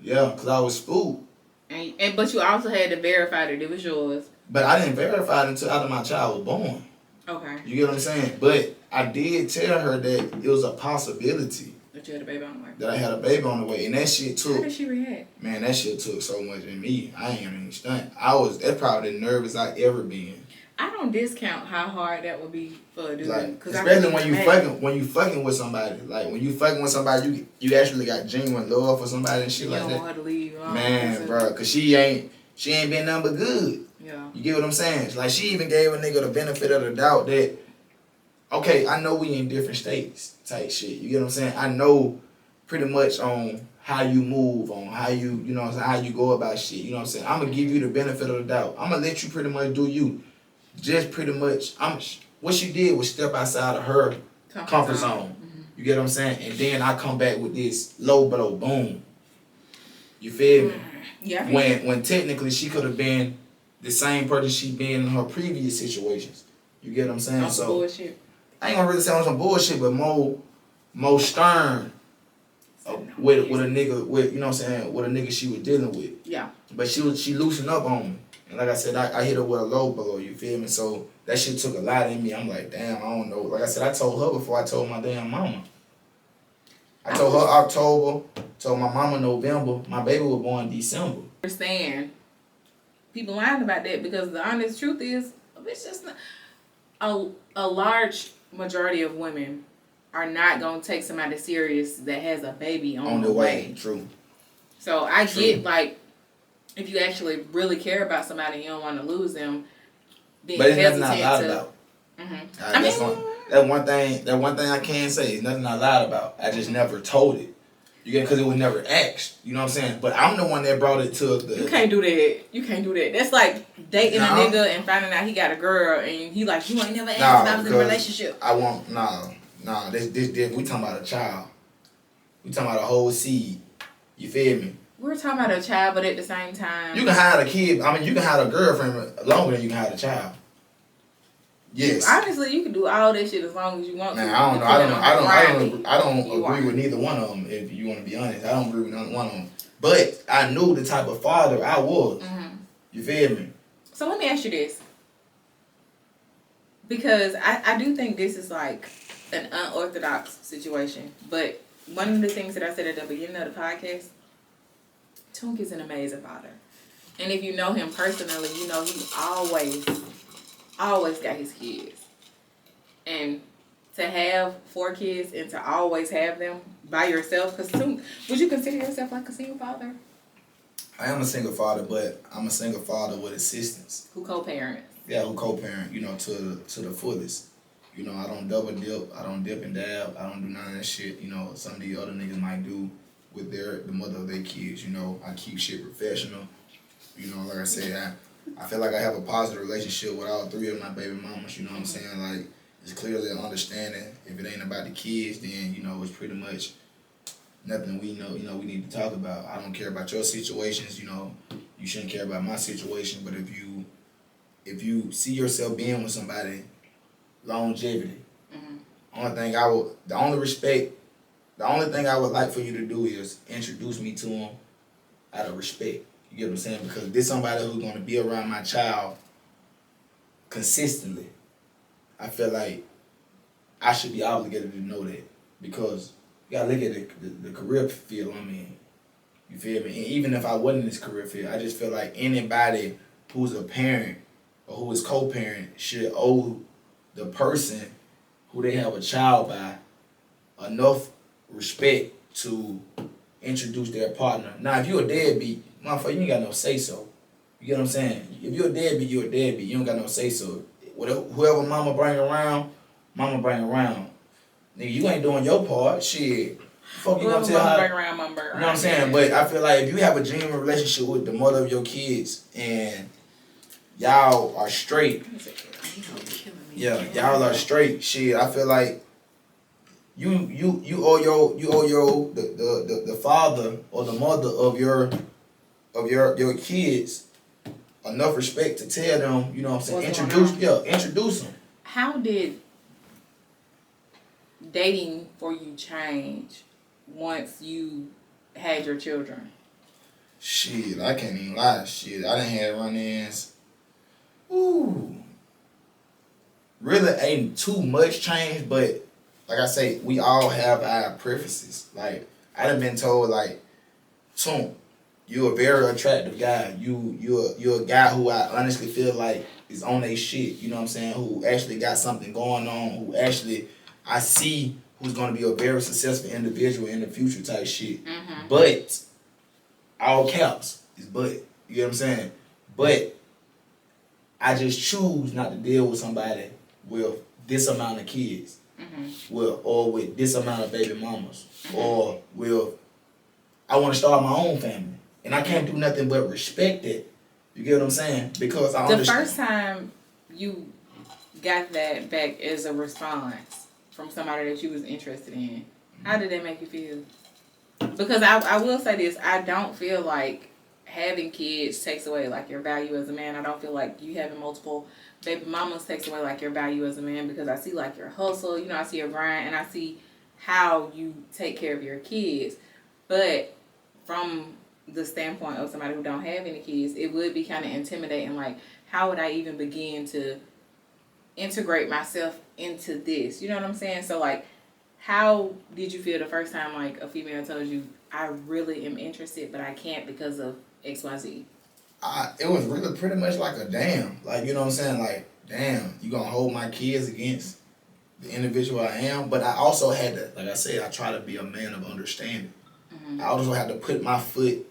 Yeah, because I was spooked. But you also had to verify that it was yours. But I didn't verify it until after my child was born. Okay. You get what I'm saying? But I did tell her that it was a possibility. That you had a baby on the way. That I had a baby on the way. And that shit took... How did she react? Man, that shit took so much in me. I ain't even stunt. That's probably the nervous I ever been. I don't discount how hard that would be for a dude. Like, especially when you fucking with somebody. Like when you fucking with somebody, you actually got genuine love for somebody and shit like that. You don't want her to leave. Man, bro, cause she ain't been nothing but good. Yeah. You get what I'm saying? Like she even gave a nigga the benefit of the doubt that, okay, I know we in different states type shit. You get what I'm saying? I know pretty much on how you move, on how you know what I'm saying, how you go about shit. You know what I'm saying? I'm gonna give you the benefit of the doubt. I'm gonna let you pretty much do you. Just pretty much, what she did was step outside of her comfort zone. Mm-hmm. You get what I'm saying? And then I come back with this low blow, boom. You feel me? Yeah. When technically she could have been the same person she been in her previous situations. You get what I'm saying? So bullshit. I ain't gonna really say on some bullshit, but more stern with a nigga, with you know what I'm saying, with a nigga she was dealing with. Yeah. But she loosened up on me. And like I said, I hit her with a low blow, you feel me? So that shit took a lot in me. I'm like, damn, I don't know. Like I said, I told her before I told my damn mama. I told her October, told my mama November. My baby was born December. I understand people lying about that because the honest truth is, it's just not, a large majority of women are not going to take somebody serious that has a baby on the way. True. So I get, like, if you actually really care about somebody and you don't want to lose them, being but it's hesitant nothing I lied about. Mm-hmm. That one thing I can say is nothing I lied about. I just never told it. You get, because it was never asked. You know what I'm saying? But I'm the one that brought it to the... You can't do that. That's like dating a nigga and finding out he got a girl and he like, you ain't never asked if I was in a relationship. I want... Nah. This we talking about a child. We talking about a whole seed. You feel me? We're talking about a child, but at the same time... You can hide a kid. I mean, you can hide a girlfriend longer than you can hide a child. Yes. Honestly, you can do all that shit as long as you want to. Man, I don't agree with neither one of them, if you want to be honest. I don't agree with none one of them. But I knew the type of father I was. Mm-hmm. You feel me? So let me ask you this. Because I do think this is like an unorthodox situation. But one of the things that I said at the beginning of the podcast, Tunk is an amazing father. And if you know him personally, you know he always got his kids. And to have 4 kids and to always have them by yourself, because Tunk, would you consider yourself like a single father? I am a single father, but I'm a single father with assistance. Who co-parent? Yeah, who co-parent, you know, to the fullest. You know, I don't double dip, I don't dip and dab, I don't do none of that shit, you know, some of the other niggas might do with the mother of their kids, you know. I keep shit professional. You know, like I said, I feel like I have a positive relationship with all 3 of my baby mamas, you know what I'm saying? Like, it's clearly an understanding. If it ain't about the kids, then, you know, it's pretty much nothing we know, we need to talk about. I don't care about your situations, you know. You shouldn't care about my situation, but if you see yourself being with somebody, longevity. Mm-hmm. The only respect The only thing I would like for you to do is introduce me to him out of respect. You get what I'm saying? Because this somebody who's gonna be around my child consistently. I feel like I should be obligated to know that because you gotta look at the career field I'm in. You feel me? And even if I wasn't in this career field, I just feel like anybody who's a parent or who is co-parent should owe the person who they have a child by enough respect to introduce their partner. Now, if you're a deadbeat, motherfucker, you ain't got no say so. You get what I'm saying? If you're a deadbeat, you're a deadbeat. You don't got no say so. Whoever mama bring around, mama bring around. Nigga, you ain't doing your part. Shit. Fuck you gonna tell her? Bring around, mama bring around. You know what I'm saying? But I feel like if you have a genuine relationship with the mother of your kids and y'all are straight, yeah, y'all are straight. Shit, I feel like you owe your the father or the mother of your kids enough respect to tell them, you know what I'm saying, introduce them. How did dating for you change once you had your children? Shit, I can't even lie. Shit, I done had run-ins. Ooh. Really ain't too much change, but like I say, we all have our preferences. Like, I done been told, like, Tunk, you're a very attractive guy. You're a guy who I honestly feel like is on their shit. You know what I'm saying? Who actually got something going on. Who actually I see who's gonna be a very successful individual in the future type shit. Mm-hmm. But all caps is but. You get what I'm saying? But I just choose not to deal with somebody with this amount of kids. Mm-hmm. Or with this amount of baby mamas. Mm-hmm. Or I want to start my own family. And I can't do nothing but respect it. You get what I'm saying? Because I understand. The first time you got that back as a response from somebody that you was interested in, how did that make you feel? Because I will say this, I don't feel like having kids takes away like your value as a man. I don't feel like you having multiple baby mamas takes away like your value as a man, because I see like your hustle, you know, I see your grind, and I see how you take care of your kids. But from the standpoint of somebody who don't have any kids, it would be kind of intimidating. Like, how would I even begin to integrate myself into this? You know what I'm saying? So, like, how did you feel the first time, like, a female told you, I really am interested, but I can't because of XYZ? It was really pretty much like a damn. Like, you know what I'm saying? Like, damn, you gonna hold my kids against the individual I am? But I also had to, like I said, I try to be a man of understanding. Mm-hmm. I also had to put my foot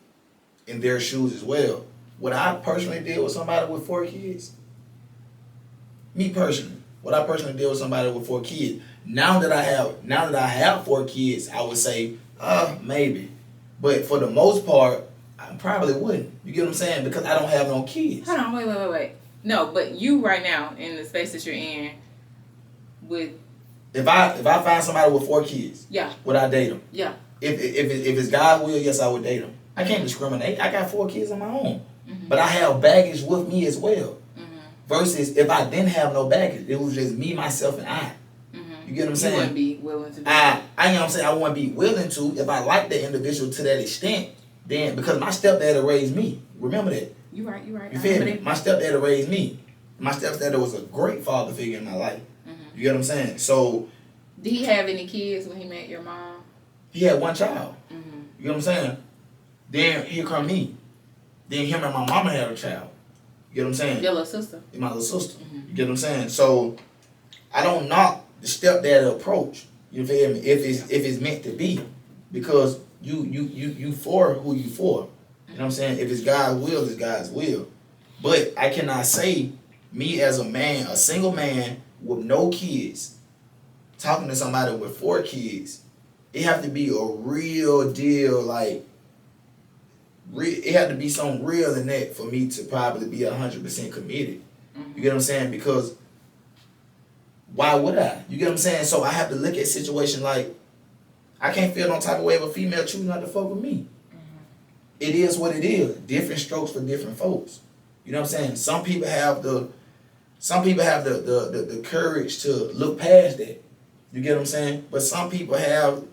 in their shoes as well. What I personally did with somebody with 4 kids, what I personally did with somebody with 4 kids, now that I have 4 kids, I would say, maybe. But for the most part, I probably wouldn't. You get what I'm saying? Because I don't have no kids. Hold on, wait. No, but you right now, in the space that you're in, with... If I find somebody with 4 kids, yeah, would I date them? Yeah. If it's God will, yes, I would date them. I can't discriminate. I got 4 kids of my own. Mm-hmm. But I have baggage with me as well. Mm-hmm. Versus if I didn't have no baggage, it was just me, myself, and I. Mm-hmm. You get what I'm saying? You wouldn't be willing to do that. You know what I'm saying? I wouldn't be willing to if I like the individual to that extent. Then, because my stepdad raised me. Remember that. You right. You feel me? My stepdad raised me. My stepdad was a great father figure in my life. Mm-hmm. You get what I'm saying? So... Did he have any kids when he met your mom? He had 1 child. Mm-hmm. You know what I'm saying? Then here come me. Then him and my mama had a child. You get what I'm saying? Your little sister. My little sister. Mm-hmm. You get what I'm saying? So I don't knock the stepdad approach. You feel me? If it's meant to be, because you for who you for. You know what I'm saying? If it's God's will, it's God's will. But I cannot say me as a man, a single man with no kids, talking to somebody with 4 kids. It have to be a real deal, like, it had to be something real in that for me to probably be 100% committed. Mm-hmm. You get what I'm saying? Because why would I? You get what I'm saying? So I have to look at situation like, I can't feel no type of way of a female choosing not to fuck with me. Mm-hmm. It is what it is. Different strokes for different folks. You know what I'm saying? Some people have the courage to look past that. You get what I'm saying? But some people have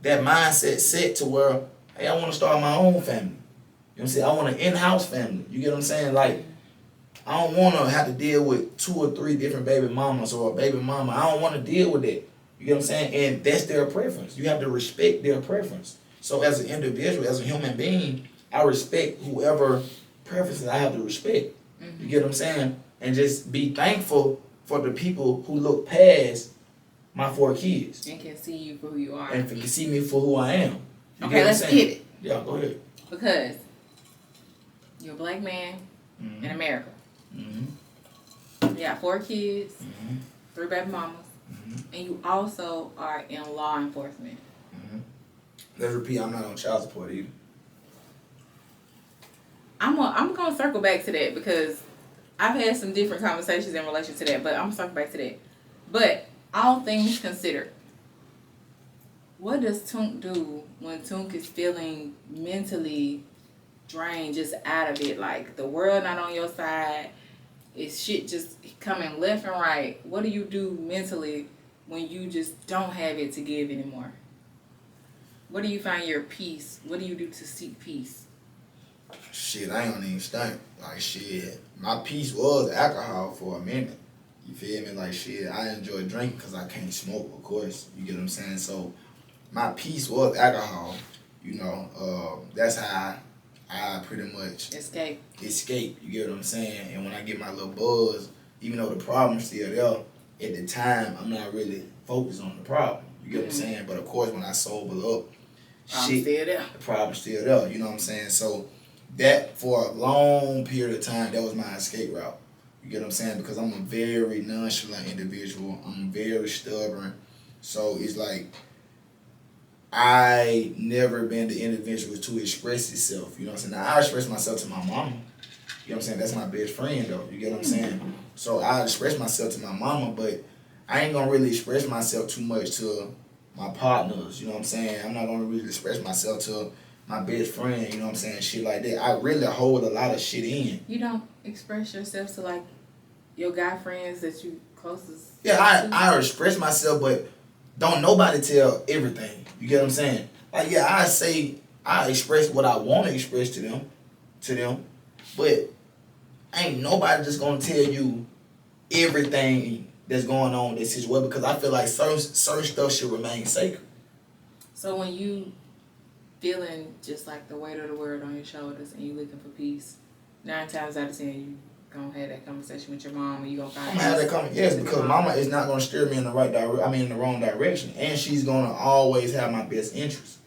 that mindset set to where, hey, I want to start my own family. You know what I'm saying? I want an in-house family. You get what I'm saying? Like, I don't want to have to deal with 2 or 3 different baby mamas or a baby mama. I don't want to deal with that. You get what I'm saying? And that's their preference. You have to respect their preference. So as an individual, as a human being, I respect whoever preferences I have to respect. You get what I'm saying? And just be thankful for the people who look past my 4 kids. And can see you for who you are. And can see me for who I am. You Okay, let's get it. Yeah, go ahead. Because you're a black man in America. You got 4 kids, 3 baby mamas, and you also are in law enforcement. Let's repeat, I'm not on child support either. I'm gonna circle back to that because I've had some different conversations in relation to that, but I'm gonna circle back to that. But all things considered, what does Tunk do when Tunk is feeling mentally drained, just out of it? Like the world not on your side, is shit just coming left and right. What do you do mentally when you just don't have it to give anymore? Where do you find your peace? What do you do to seek peace? Shit, I ain't gonna even stink. Like, shit, my peace was alcohol for a minute. You feel me? Like, shit, I enjoy drinking because I can't smoke, of course. You get what I'm saying? So, my peace was alcohol. You know, that's how I pretty much escape. You get what I'm saying? And when I get my little buzz, even though the problem's still there, at the time, I'm not really focused on the problem. You get what I'm saying? But, of course, when I sober up, Still there. the problem's still there. You know what I'm saying? So, that for a long period of time, that was my escape route. You get what I'm saying? Because I'm a very nonchalant individual. I'm very stubborn. So it's like I never been the individual to express itself. You know what I'm saying? Now I express myself to my mama. You know what I'm saying? That's my best friend though. You get what I'm saying? So I express myself to my mama, but I ain't gonna really express myself too much to my partners. You know what I'm saying? I'm not gonna really express myself to my best friend, you know what I'm saying, shit like that. I really hold a lot of shit in. You don't express yourself to like your guy friends that you closest. Yeah, I express myself, but don't nobody tell everything. You get what I'm saying? Like, yeah, I express what I want to express to them, but ain't nobody just gonna tell you everything that's going on in this situation because I feel like certain stuff should remain sacred. So when you feeling just like the weight of the world on your shoulders and you looking for peace, 9 times out of 10 you gonna have that conversation with your mom and you gonna find I'm gonna have that conversation, yes, because mama is not gonna steer me in the in the wrong direction, and she's gonna always have my best interest.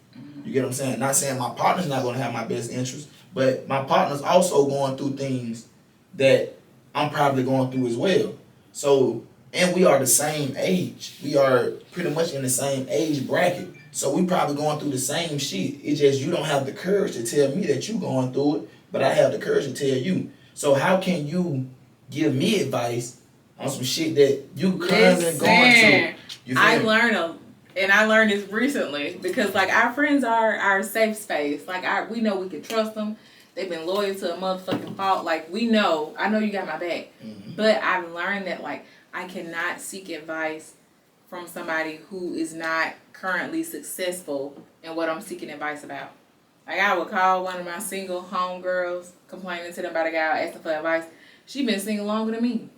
You get what I'm saying? Not saying my partner's not gonna have my best interest, but my partner's also going through things that I'm probably going through as well. So, and we are the same age. We are pretty much in the same age bracket. So we probably going through the same shit. It's just you don't have the courage to tell me that you going through it, but I have the courage to tell you. So how can you give me advice on some shit that you currently going through? I learned this recently because like our friends are our safe space. Like we know we can trust them. They've been loyal to a motherfucking fault. Like I know you got my back. But I've learned that like I cannot seek advice from somebody who is not currently successful in what I'm seeking advice about. Like I would call one of my single homegirls complaining to them about a guy asking for advice. She been single longer than me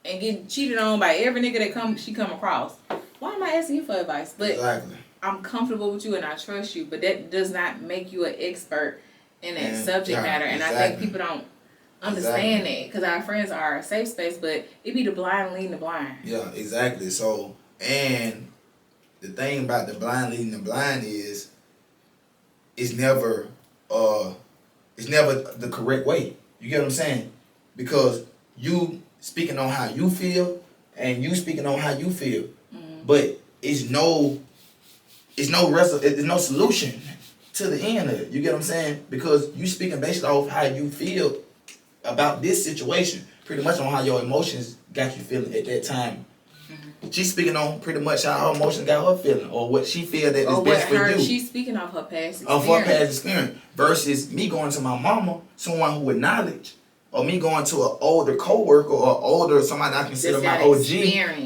and getting cheated on by every nigga that she come across. Why am I asking you for advice? But exactly. I'm comfortable with you and I trust you, but that does not make you an expert in that subject matter. And I think people don't understand that because our friends are a safe space, but it be the blind leading the blind. Yeah, exactly. So, and the thing about the blind leading the blind is it's never the correct way. You get what I'm saying? Because you speaking on how you feel and you speaking on how you feel, but it's no solution to the end of it. You get what I'm saying? Because you speaking based off how you feel about this situation, pretty much on how your emotions got you feeling at that time. She's speaking on pretty much how her emotions got her feeling, or what she feel that is best for you. She's speaking of her past experience. Of her past experience. Versus me going to my mama, someone who with knowledge, or me going to an older coworker or somebody I consider my OG,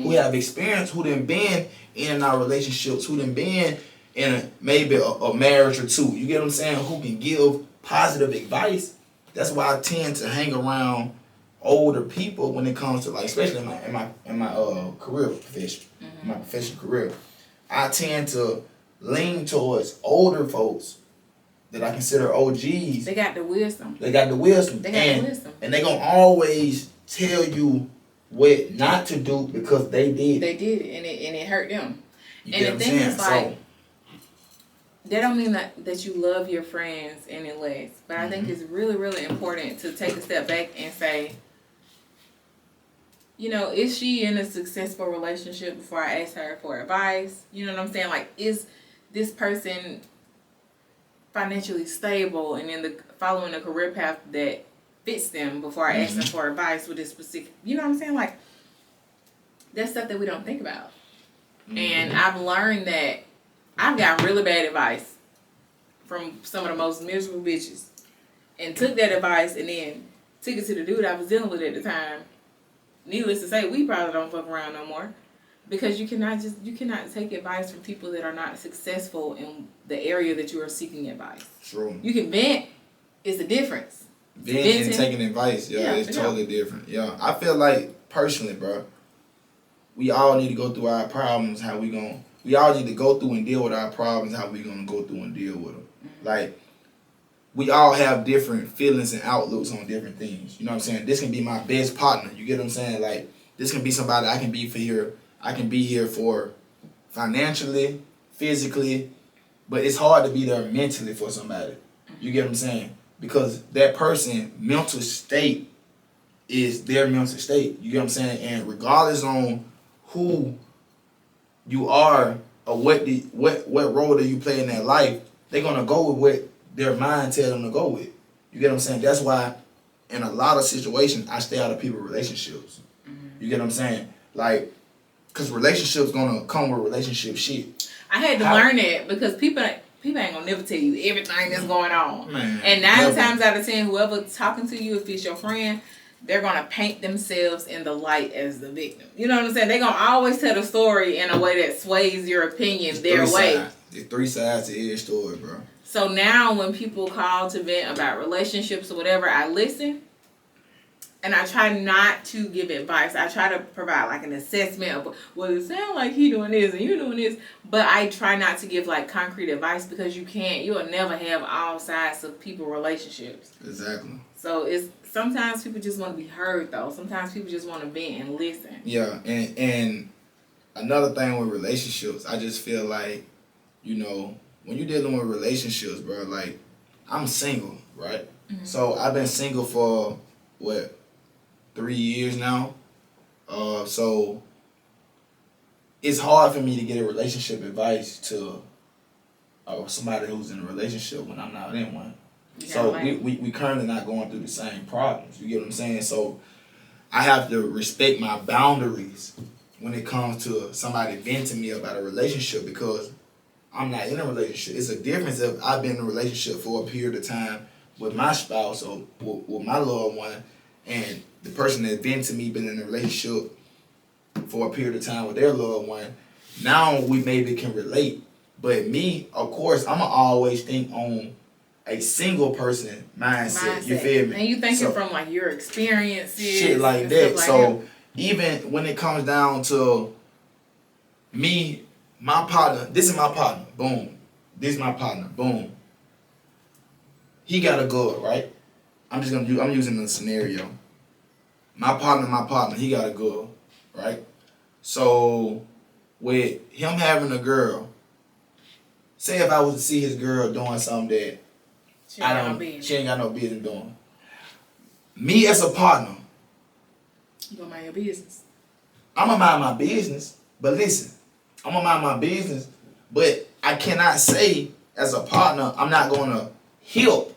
who have experience, who done been in our relationships, who done been in maybe a marriage or two. You get what I'm saying? Who can give positive advice. That's why I tend to hang around older people when it comes to, like, especially in my career profession, my professional career. I tend to lean towards older folks that I consider OGs. They got the wisdom. They got the wisdom. And they gonna always tell you what not to do because they did. They did it, and it hurt them. You and get the what I'm thing is, saying? like, that don't mean that you love your friends any less. But I think it's really, really important to take a step back and say, you know, is she in a successful relationship before I ask her for advice? You know what I'm saying? Like, is this person financially stable and following a career path that fits them before I ask them for advice with this specific, you know what I'm saying? Like, that's stuff that we don't think about. And I've learned that I've got really bad advice from some of the most miserable bitches, and took that advice and then took it to the dude I was dealing with at the time. Needless to say, we probably don't fuck around no more, because you cannot take advice from people that are not successful in the area that you are seeking advice. True. You can vent. It's a difference. Venting and taking advice, it's totally different. Yeah, I feel like personally, bro, we all need to go through our problems. We all need to go through and deal with our problems. How we gonna go through and deal with them? Like, we all have different feelings and outlooks on different things. You know what I'm saying? This can be my best partner. You get what I'm saying? Like, this can be somebody I can be here for financially, physically, but it's hard to be there mentally for somebody. You get what I'm saying? Because that person's mental state is their mental state. You get what I'm saying? And regardless on who you are or what role do you play in their life, they're gonna go with what their mind tell them to go with. You get what I'm saying? That's why in a lot of situations I stay out of people's relationships. You get what I'm saying? Like, cause relationships gonna come with relationship shit. I had to learn that, because people ain't gonna never tell you everything that's going on. Man, and 9 times out of 10, whoever's talking to you, if it's your friend, they're gonna paint themselves in the light as the victim. You know what I'm saying? They're gonna always tell the story in a way that sways your opinion their way. There's 3 sides to every story, bro. So now when people call to vent about relationships or whatever, I listen. And I try not to give advice. I try to provide like an assessment of, well, it sounds like he doing this and you doing this. But I try not to give like concrete advice, because you'll never have all sides of people relationships. Exactly. So sometimes people just want to be heard, though. Sometimes people just want to vent and listen. Yeah, and another thing with relationships, I just feel like, you know, when you're dealing with relationships, bro, like, I'm single, right? So I've been single for, 3 years now. So it's hard for me to get a relationship advice to somebody who's in a relationship when I'm not in one. So we currently not going through the same problems. You get what I'm saying? So I have to respect my boundaries when it comes to somebody venting me about a relationship, because I'm not in a relationship. It's a difference if I've been in a relationship for a period of time with my spouse or with my loved one, and the person that vented me been in a relationship for a period of time with their loved one. Now we maybe can relate. But me, of course, I'ma always think on a single person mindset. You feel me? And you thinking from like your experiences, shit like that. So even when it comes down to me, my partner, this is my partner, boom. This is my partner, boom. He got a girl, right? I'm using a scenario. My partner, he got a girl, right? So with him having a girl, say if I was to see his girl doing something that she ain't got no business doing. Me as a partner, you gonna mind your business. I'm gonna mind my business, but listen, I'm gonna mind my business, but I cannot say as a partner I'm not gonna help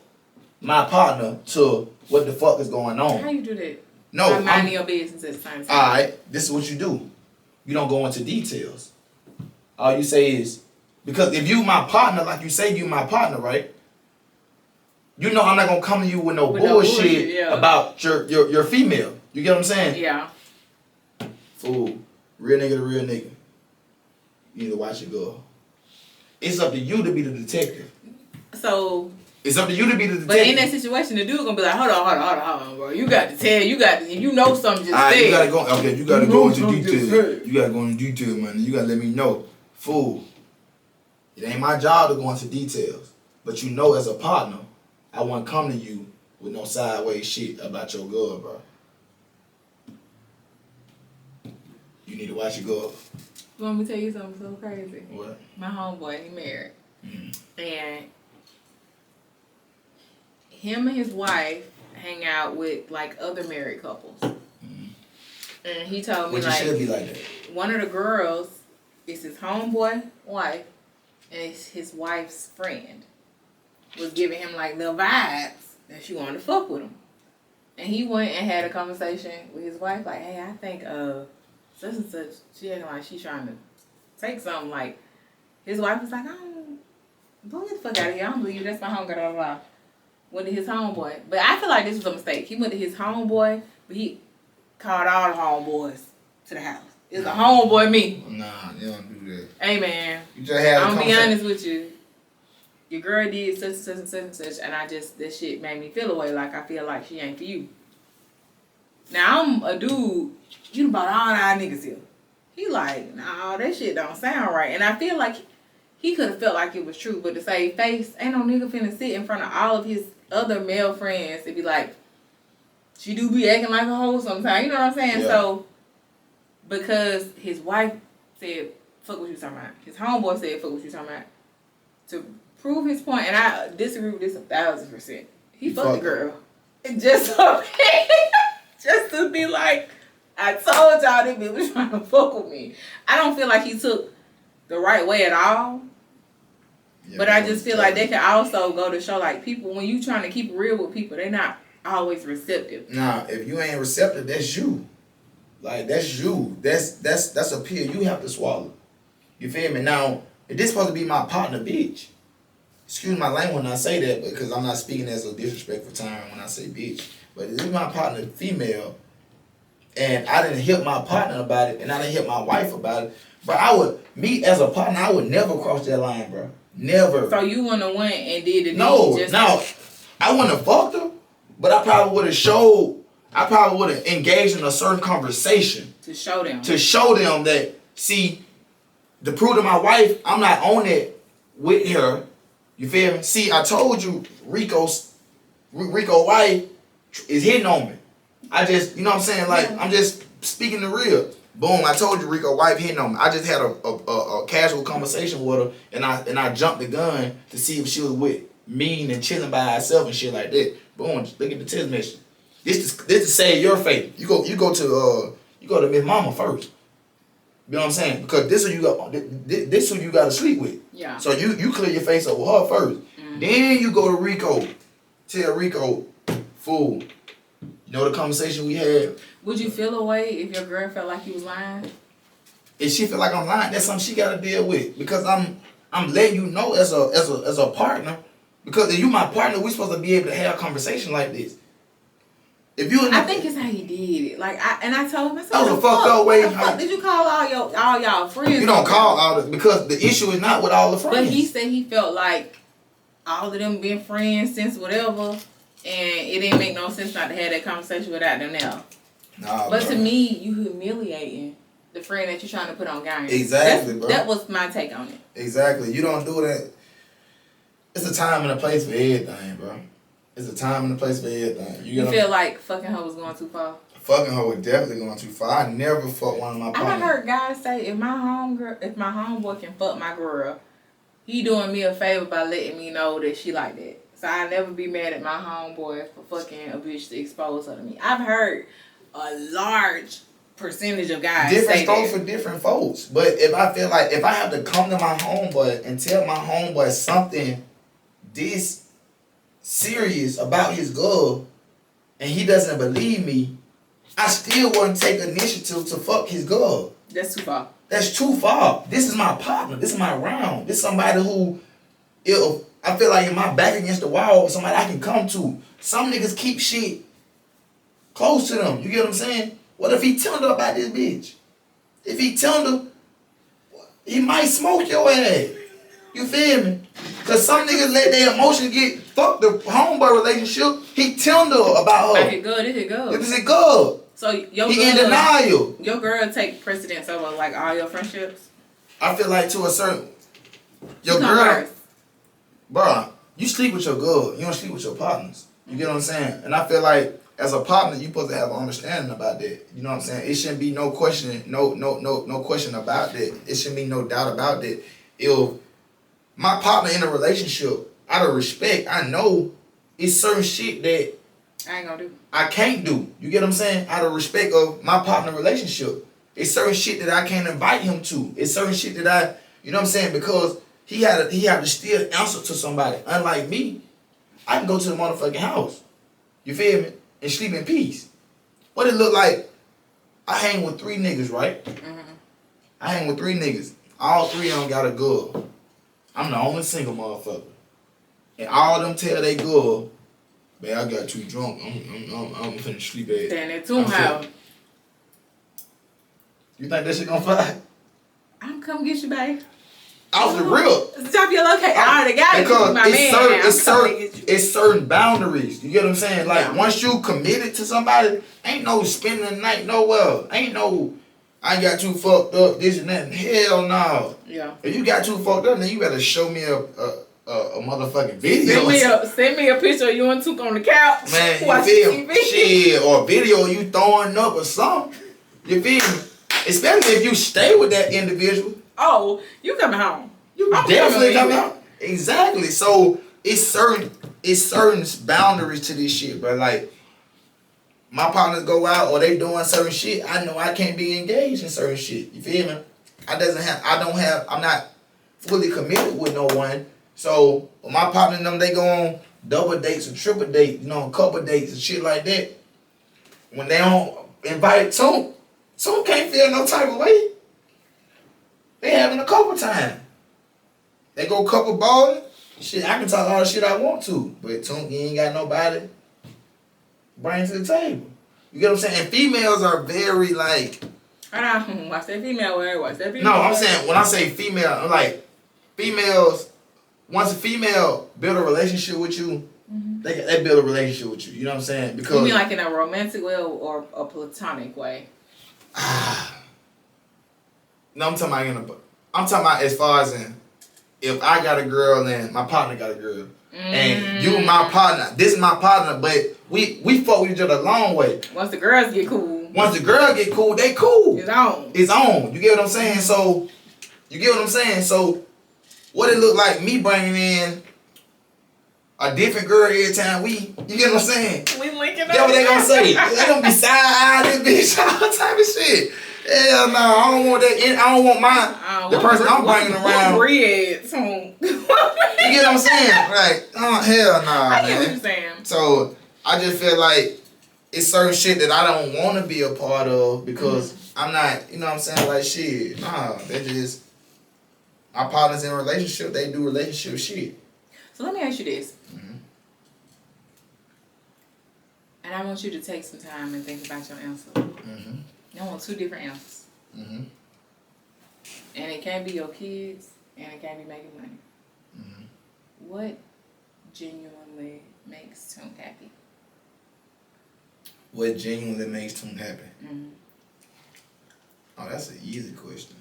my partner to what the fuck is going on. How you do that? No, by minding your business at the same time. Alright, this is what you do. You don't go into details. All you say is, because if you my partner, like you say you my partner, right? You know I'm not gonna come to you with no bullshit about your female. You get what I'm saying? Yeah. Fool. Real nigga to real nigga. You need to watch it go. It's up to you to be the detective. So It's up to you to be the detective. but in that situation, the dude gonna be like, hold on, bro. You got to tell. if you know something, just say. You gotta go. Okay, you gotta go into detail. You gotta go into detail, man. You gotta let me know, fool. It ain't my job to go into details, but you know, as a partner, I won't come to you with no sideways shit about your girl, bro. You need to watch your girl. You want me to tell you something so crazy? What? My homeboy, he married, and him and his wife hang out with like other married couples. And he told me Which it should be like that. One of the girls is his homeboy wife, and it's his wife's friend was giving him like little vibes that she wanted to fuck with him. And he went and had a conversation with his wife like, hey, I think such and such, she acting like she's trying to take something. Like, his wife was like, get the fuck out of here. I don't believe you. That's my homegirl, blah, blah, blah. Went to his homeboy. But I feel like this was a mistake. He went to his homeboy, but he called all the homeboys to the house. It's a homeboy me. Nah, you don't do that. Hey, man. You just have I'm gonna be honest with you. Your girl did such and such and such and such, and that shit made me feel away like I feel like she ain't for you. Now, I'm a dude, you brought all our niggas here. He like, nah, that shit don't sound right. And I feel like he could have felt like it was true, but to save face, ain't no nigga finna sit in front of all of his other male friends and be like, she do be acting like a hoe sometimes. You know what I'm saying? Yeah. So, because his wife said, fuck what you talking about. His homeboy said, fuck what you talking about. To prove his point, and I disagree with this 1,000%. He fucked the girl. And just to be like, I told y'all this bitch was trying to fuck with me. I don't feel like he took the right way at all. Yeah, but I just feel like they can also go to show like people, when you trying to keep it real with people, they're not always receptive. Nah, if you ain't receptive, that's you. Like, that's you. That's a pill you have to swallow. You feel me? Now, if this supposed to be my partner, bitch, excuse my language when I say that, because I'm not speaking as a disrespectful term when I say bitch, but if this is my partner, female, and I didn't hit my partner about it, and I didn't hit my wife about it, but me as a partner, I would never cross that line, bro. Never. So you wouldn't have went and did the No, I wouldn't have fucked her, but I probably would have engaged in a certain conversation. To show them. To show them that, see, to prove to my wife, I'm not on it with her. You feel me? See, I told you, Rico's wife is hitting on me. I just, you know what I'm saying? Like, I'm just speaking the real. Boom, I told you Rico's wife hitting on me. I just had a casual conversation with her, and I jumped the gun to see if she was with me and chilling by herself and shit like that. Boom, look at the text message. This to save your faith. You go to Miss Mama first. You know what I'm saying? Because this who you got to sleep with. Yeah. So you clear your face up with her first. Mm-hmm. Then you go to Rico. Tell Rico, fool. You know the conversation we had? Would you feel away if your girl felt like you was lying? If she feel like I'm lying, that's something she got to deal with. Because I'm letting you know as a partner. Because if you my partner, we supposed to be able to have a conversation like this. I think it's how he did it. Like I told him, I said, that was a fucked up way. What the fuck did you call all y'all friends? You don't call all the, because the issue is not with all the friends. But he said he felt like all of them been friends since whatever, and it didn't make no sense not to have that conversation without them now. Nah, but bro. To me, you humiliating the friend that you're trying to put on game. Exactly, bro. That was my take on it. Exactly. You don't do that. It's a time and a place for everything, bro. It's a time and a place for everything. You feel like fucking her was going too far? Fucking her was definitely going too far. I never fucked one of my partners. I heard guys say if my homeboy can fuck my girl, he doing me a favor by letting me know that she like that. So I'll never be mad at my homeboy for fucking a bitch to expose her to me. I've heard a large percentage of guys different say strokes that. For different folks. But if I feel like if I have to come to my homeboy and tell my homeboy something this serious about his girl and he doesn't believe me, I still wouldn't take initiative to fuck his girl. That's too far. That's too far. This is my partner. This is my round. This is somebody who, if I feel like if my back against the wall, somebody I can come to. Some niggas keep shit close to them. You get what I'm saying? What if he turned up about this bitch? If he turned up, he might smoke your ass. You feel me? Cause some niggas let their emotions get fucked the homeboy relationship. He tender about her. Like it good, it good. This is good. So your He in denial. Your girl take precedence over like all your friendships. I feel like to a certain your You come girl, first. bruh, you sleep with your girl. You don't sleep with your partners. You get what I'm saying? And I feel like as a partner, you supposed to have an understanding about that. You know what I'm saying? It shouldn't be no question, no question about that. It shouldn't be no doubt about that. If my partner in a relationship, out of respect, I know it's certain shit that I ain't gonna do. I can't do. You get what I'm saying? Out of respect of my partner relationship. It's certain shit that I can't invite him to. It's certain shit that I, you know what I'm saying? Because he had to still answer to somebody. Unlike me, I can go to the motherfucking house. You feel me? And sleep in peace. What it look like? I hang with 3 niggas, right? Mm-hmm. I hang with 3 niggas. All 3 of them got a girl. I'm the only single motherfucker. And all of them tell they girl, man, I got too drunk. I'm finna sleep at. Then at Tunk Show. You think that shit gonna fly? I'm come get you, babe. Off the real. Drop your location. I already got because you, my man. It's certain boundaries. You get what I'm saying? Like Yeah. once you committed to somebody, ain't no spending the night nowhere. Ain't no I got too fucked up, this and that. Hell no. Yeah. If you got too fucked up, then you better show me a motherfucking video. Send me a picture of you and Tunk on the couch. Man, you watching feel TV. shit or a video of you throwing up or something. You feel me? Especially if you stay with that individual. Oh, you coming home. I'm definitely coming out. Exactly. So it's certain boundaries to this shit, but like my partners go out or they doing certain shit, I know I can't be engaged in certain shit. You feel me? I'm not fully committed with no one. So when my partner and them, they go on double dates or triple dates, you know, couple dates and shit like that. When they don't invite Tunk can't feel no type of way. They having a couple time. They go couple balling. Shit, I can talk all the shit I want to. But Tunk, you ain't got nobody bring to the table. You get what I'm saying? And females are very like... Watch that female word. Watch that female No, I'm word. saying, when I say female, I'm like, females, once a female build a relationship with you, they build a relationship with you. You know what I'm saying? Because You mean like in a romantic way or a platonic way? No, I'm talking about as far as in, if I got a girl and my partner got a girl, and you my partner, this is my partner, but we fuck with each other a long way. Once the girls get cool. Once the girl get cool, they cool. It's on. It's on. You get what I'm saying? So, So, what it look like me bringing in a different girl every time you get what I'm saying? We linking up. That's what they gonna say. They gonna be side-eyeing this bitch, all type of shit. Hell no, I don't want that. I don't want the person I'm bringing around. You get what I'm saying? Like, oh hell no, I get what man. you're saying. So I just feel like it's certain shit that I don't want to be a part of because I'm not. You know what I'm saying? Like shit, nah. They just my partners in a relationship. They do relationship shit. So let me ask you this. And I want you to take some time and think about your answer. I want 2 different answers. And it can't be your kids, and it can't be making money. What genuinely makes Tunk happy? What genuinely makes Tunk happy? Oh, that's an easy question.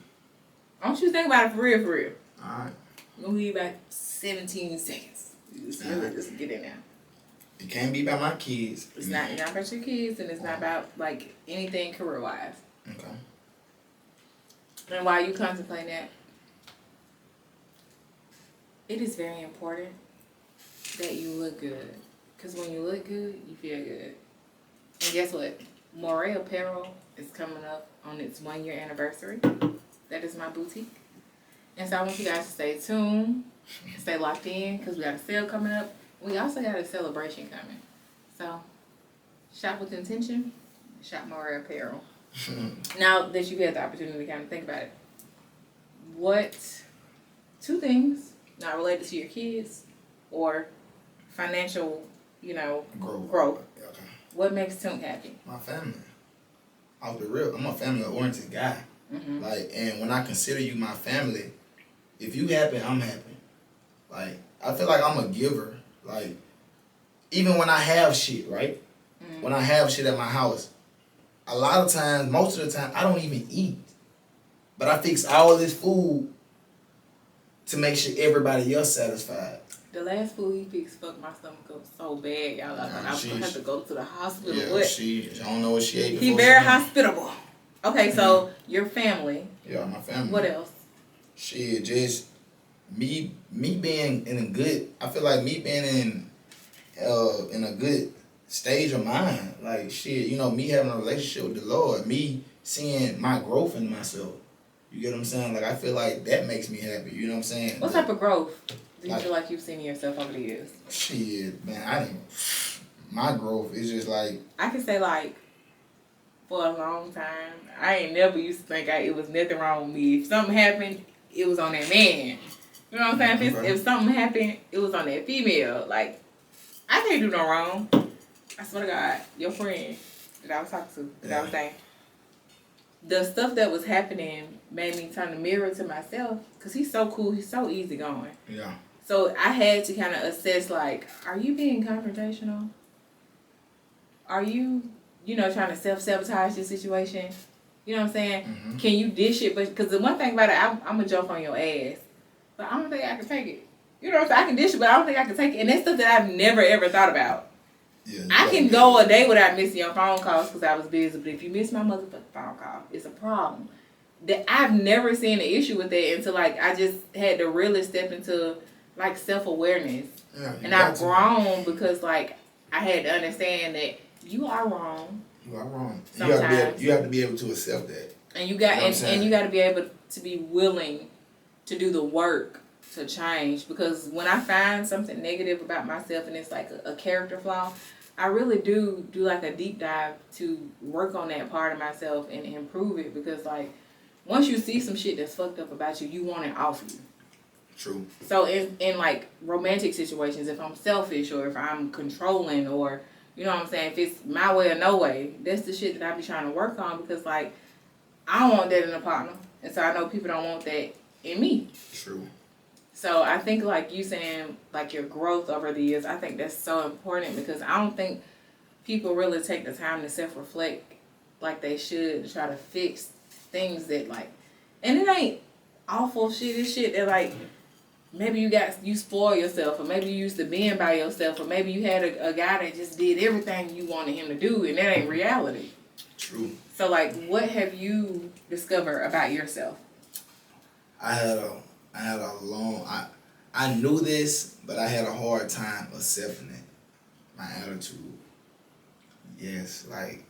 I want you to think about it for real, for real. Alright. I'm going to give you about 17 seconds. Just get in there. It can't be about my kids. It's not about your kids, and it's not about, like, anything career-wise. Okay. And while you contemplate that, it is very important that you look good. Because when you look good, you feel good. And guess what? Moray Apparel is coming up on its 1-year anniversary. That is my boutique. And so I want you guys to stay tuned, stay locked in, because we got a sale coming up. We also got a celebration coming. So, shop with intention, shop Moray Apparel. Now that you've had the opportunity to kind of think about it, what 2 things, not related to your kids or financial, growth, Okay. what makes Tunk happy? My family. Off the real, I'm a family-oriented guy. Like, and when I consider you my family, if you happy, I'm happy. Like, I feel like I'm a giver. Like, even when I have shit, right? When I have shit at my house, a lot of times, most of the time, I don't even eat. But I fix all this food to make sure everybody else satisfied. The last food he fixed fucked my stomach up so bad, y'all. I thought I was gonna have to go to the hospital. Yeah, What? I don't know what she ate before. He very hospitable. Okay, so your family. Yeah, my family. What else? Shit, just me being in a good. I feel like me being in a good stage of mind. Like shit, you know, me having a relationship with the Lord, me seeing my growth in myself. You get what I'm saying? Like I feel like that makes me happy. You know what I'm saying? What type of growth do you feel like you've seen in yourself over the years? Shit, man, my growth is just like I can say like for a long time, I ain't never used to think it was nothing wrong with me. If something happened, it was on that man. You know what I'm saying? If something happened, it was on that female. Like I can't do no wrong. I swear to God, your friend that I was talking to, that I was saying, the stuff that was happening made me turn the mirror to myself because he's so cool, he's so easygoing. Yeah. So I had to kind of assess, like, are you being confrontational? Are you, trying to self-sabotage this situation? You know what I'm saying? Mm-hmm. Can you dish it? But because the one thing about it, I'm going to jump on your ass. But I don't think I can take it. You know what I'm saying? I can dish it, but I don't think I can take it. And that's stuff that I've never, ever thought about. Yeah, I can go a day without missing your phone calls because I was busy. But if you miss my motherfucking phone call, it's a problem. That I've never seen an issue with that until, like, I just had to really step into, like, self-awareness. Yeah, and I've grown because, like, I had to understand that you are wrong. You are wrong. Sometimes. You have to be able to accept that. And you got and you got to be able to be willing to do the work to change. Because when I find something negative about myself and it's like a character flaw, I really do like a deep dive to work on that part of myself and improve it. Because like once you see some shit that's fucked up about you, you want it off you. True. So in like romantic situations, if I'm selfish or if I'm controlling or you know what I'm saying, if it's my way or no way, that's the shit that I be trying to work on because like I don't want that in a partner, and so I know people don't want that in me. True. So I think like you saying like your growth over the years, I think that's so important because I don't think people really take the time to self-reflect like they should to try to fix things that like, and it ain't awful shit. It's shit that like maybe you spoil yourself, or maybe you used to being by yourself, or maybe you had a guy that just did everything you wanted him to do, and that ain't reality. True. So like, what have you discovered about yourself? I had a long. I knew this, but I had a hard time accepting it. My attitude. Yes, like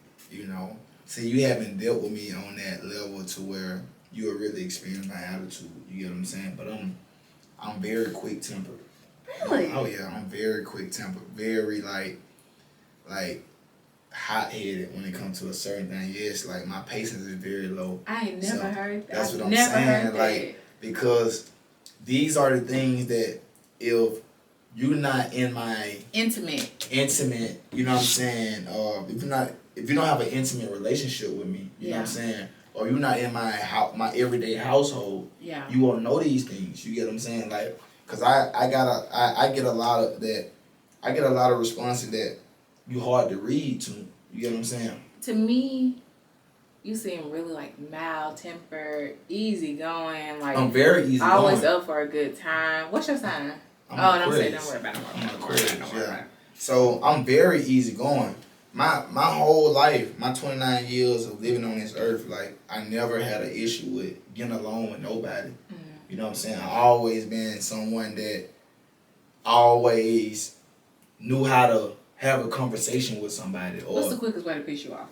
see, you haven't dealt with me on that level to where you will really experience my attitude. You get what I'm saying? But I'm very quick tempered. Really? Oh yeah, I'm very quick tempered. Very like hot headed when it comes to a certain thing. Yes, like my patience is very low. I ain't never heard that. That's what I'm saying. Like because these are the things that if you're not in my intimate, you know what I'm saying? If you don't have an intimate relationship with me, you know what I'm saying? Or you're not in my everyday household, you won't know these things. You get what I'm saying? Like, cause I get a lot of responses that you hard to read to. You get what I'm saying? To me, you seem really like mild-tempered, easygoing. Like I'm very easygoing. Always up for a good time. What's your sign? Don't say don't worry about it. I'm Aquarius, yeah. So I'm very easygoing. My whole life, my 29 years of living on this earth, like I never had an issue with getting along with nobody. Mm-hmm. You know what I'm saying? I always been someone that always knew how to have a conversation with somebody. What's the quickest way to piss you off?